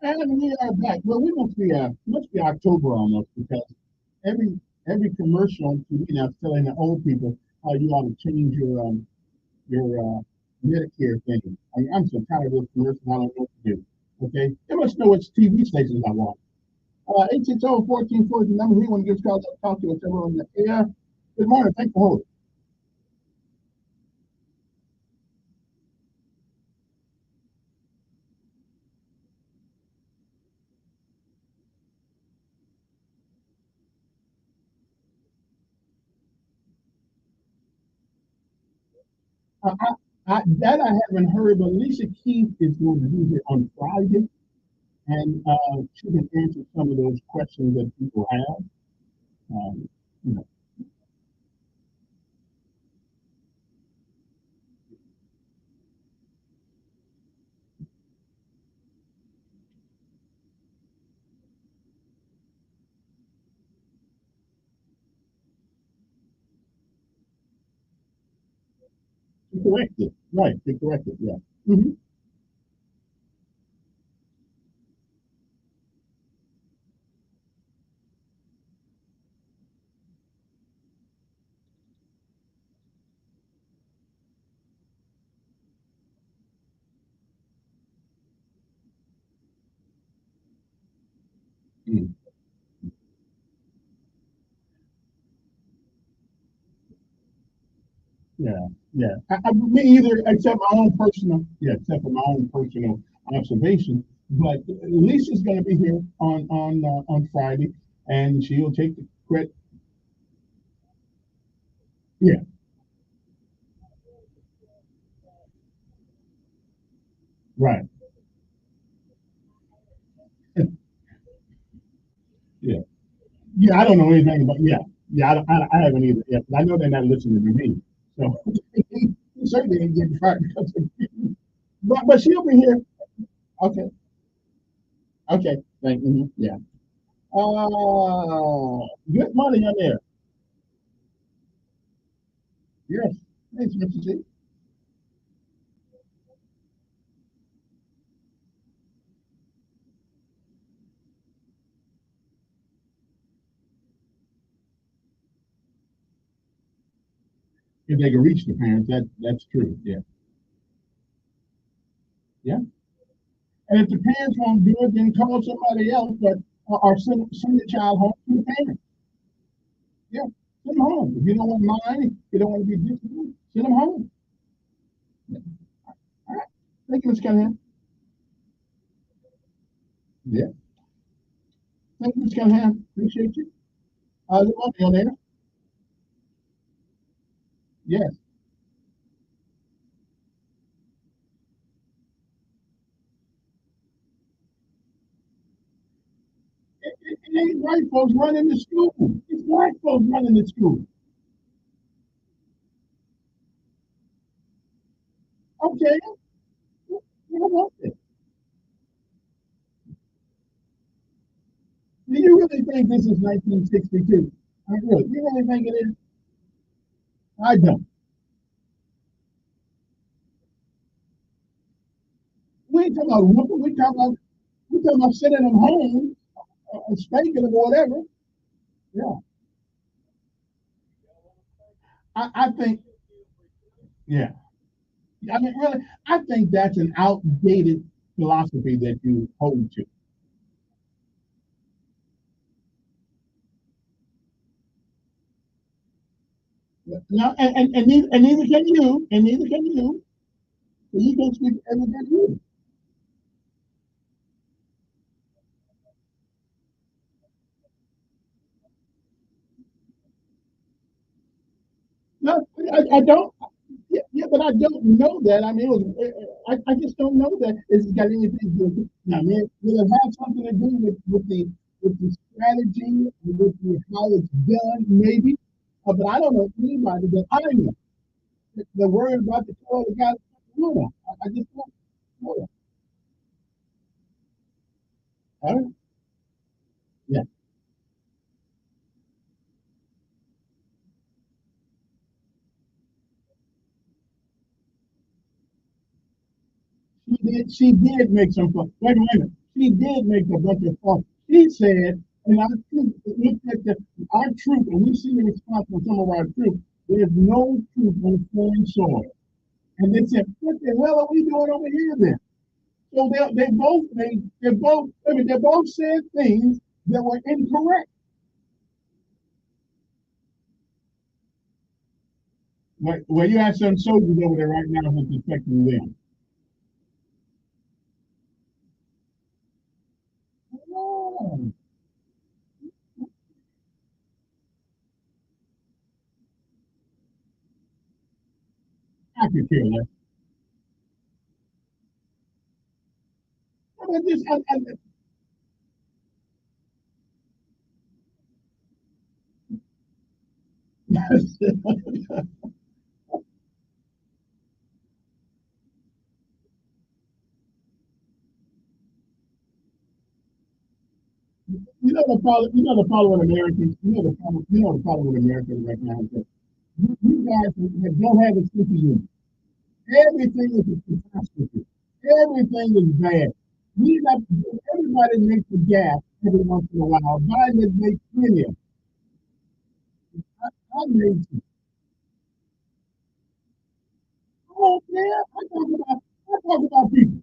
And we are back. Well, we must be October almost because every commercial on TV now is telling the old people how you ought to change your Medicare thing. I'm so tired of those commercials. I don't know what to do. Okay, they must know which TV stations I want. 860-1440 is the number. We want to give us a call to talk to us over on the air. Good morning. Thanks for holding. That I haven't heard, but Alicia Keith is going to be here on Friday, and she can answer some of those questions that people have. You know, to correct it, right? To correct it, yeah. Mm-hmm. Mm. Yeah, yeah. Me either, except my own personal, yeah, except for my own personal observation. But Lisa's going to be here on Friday, and she'll take the credit. Yeah, right. Yeah, yeah. I don't know anything about. Yeah, yeah. I haven't either. Yeah, but I know they're not listening to me, so certainly ain't getting fired because of me. But she'll be here. Okay, okay. Thank you. Yeah. Good morning on there. Yes. Thanks, Mr. T. If they can reach the parents, that's true. Yeah, yeah. And if the parents won't do it, then call somebody else, but or send the child home to the parents. Yeah, send them home. If you don't want mine, you don't want to be disciplined, send them home. Yeah. All right. Thank you, Mr. Callahan. Yeah. Thank you, Mr. Callahan. Appreciate you. Good morning, on there. Yes. It ain't white folks running the school. It's white folks running the school. Okay. You don't want it. Do you really think this is 1962? I really. You really think it is? I don't. We ain't talking about whooping. We talking about sending them home, spanking them or whatever. Yeah. I think. Yeah. I mean, really, I think that's an outdated philosophy that you hold to. No, and neither can you, and neither can you. So you can't speak for everybody either. No, I don't. Yeah, yeah, but I don't know that. I mean, I just don't know that it's got anything to do with it. Now, man, will it have something to do with the strategy, with how it's done, maybe? But I don't know anybody that I know. They're worried about the color of the guy. No, I just don't know that. All right? Yeah. She did make some fun. Wait a minute. She did make a bunch of false. She said, and our troops, look at our troop, and we see the response from some of our troops. There's no truth on foreign soil. And they said, what the hell are we doing over here then? So they both said things that were incorrect. Well, you have some soldiers over there right now who's affecting them. Oh, I could care less. I just, You know the problem with Americans. The problem with Americans right now is that you guys that don't have a sense of humor. Everything is a catastrophe. Everything is bad. We got everybody makes a gap every once in a while. Biden makes plenty of. I made some. Oh yeah, I talk about people.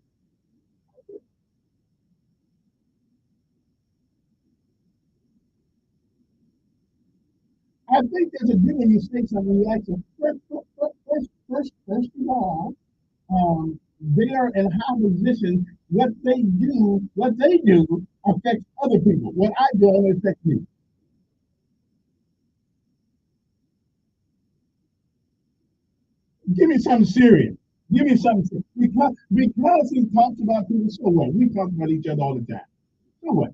I think there's a different mistakes on the reaction. First of all, they're in high position. What they do affects other people. What I do only affects me. Give me something serious. Give me something serious. Because he talks about people so well. We talk about each other all the time. So what?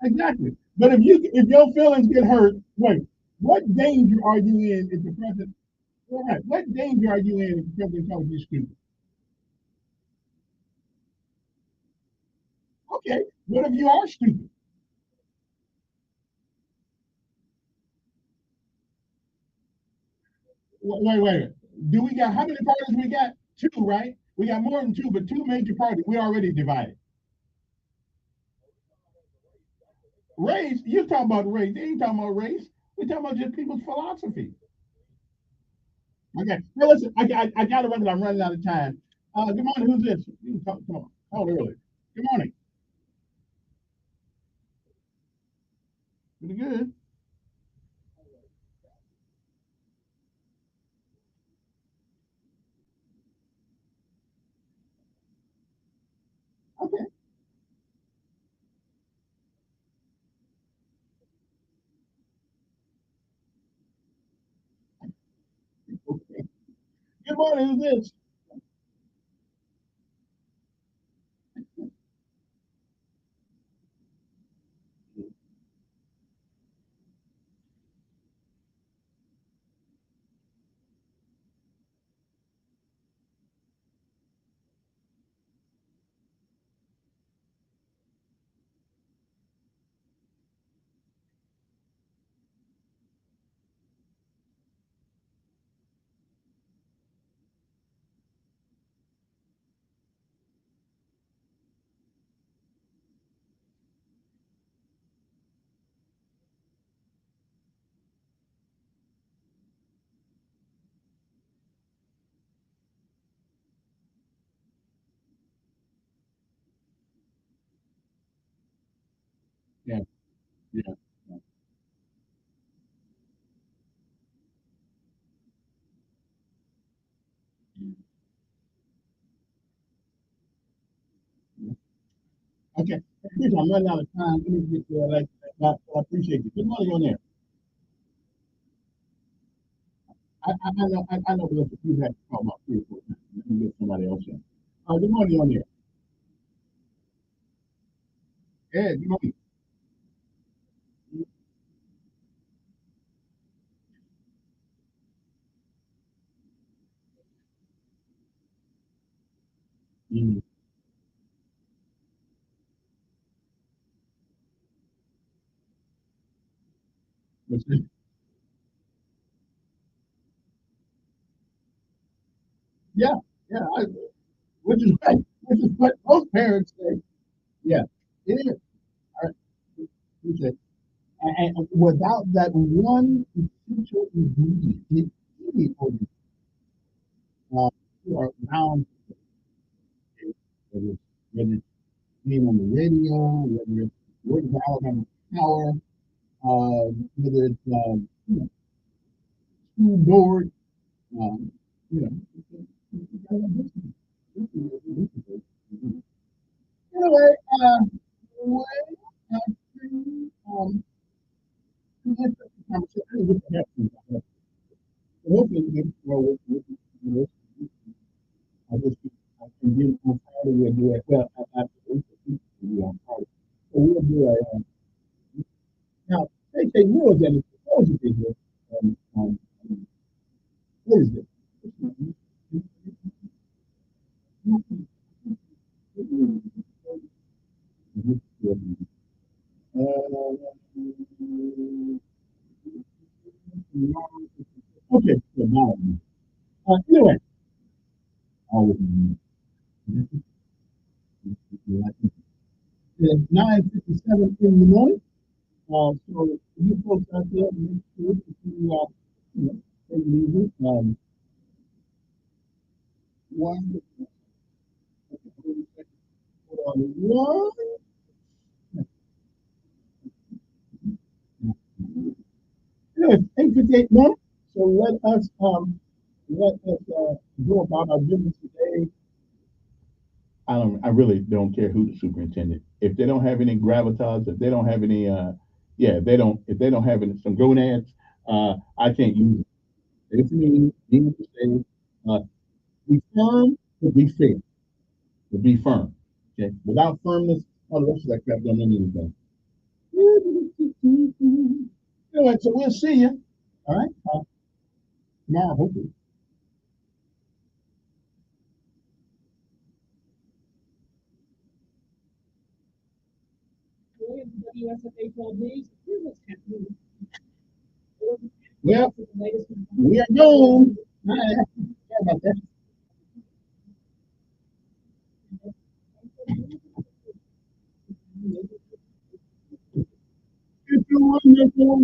Exactly. But if your feelings get hurt, wait, what danger are you in if the president? Right, what danger are you in if the president tells you stupid? Okay. What if you are stupid? Wait. Do we got how many parties we got? Two, right? We got more than two, but two major parties. We're already divided. Race, you talking about race. They ain't talking about race. We're talking about just people's philosophy. Okay. Well, listen, I got to run. I'm running out of time. Good morning. Who's this? You can come on. Call early. Good morning. Pretty good. Okay. Good morning. Who's this? Yeah. Yeah. Okay. Please, I'm running out of time. Let me get to that. I appreciate you. Good morning on there. I know, but listen, you have to call about 3 or 4 times. Let me get somebody else in. Good morning on there. Yeah, good morning. Mm. Yeah. Yeah, which is great. Which is what most parents say. Yeah, it is. All right. Okay. And without that one essential ingredient, it's easy for you who are around, whether it's being on the radio, whether it's working for Alabama Power, whether it's you know, school board, you know. Anyway, well, um, conversation. Hopefully, I just I can do on Friday. We'll do it. Well, after we'll on Friday, so we'll do a now. They say more than it's supposed to be here. What is it? Okay, so now, anyway, always it's 9:57 in the morning. So you folks out there, make sure that you know, take it easy. One, one. Anyway, 8:58 now. So let us go about our business today. I really don't care who the superintendent. If they don't have any gravitas, if they don't have any if they don't have any some gonads, I can't use it. It's me being to say, be firm to be fair, to be firm. Okay. Without firmness, all the rest of that crap don't mean anything. Anyway, so we'll see you. All right. Tomorrow, hopefully. Well, we are gone. Sorry about that. It's a wonderful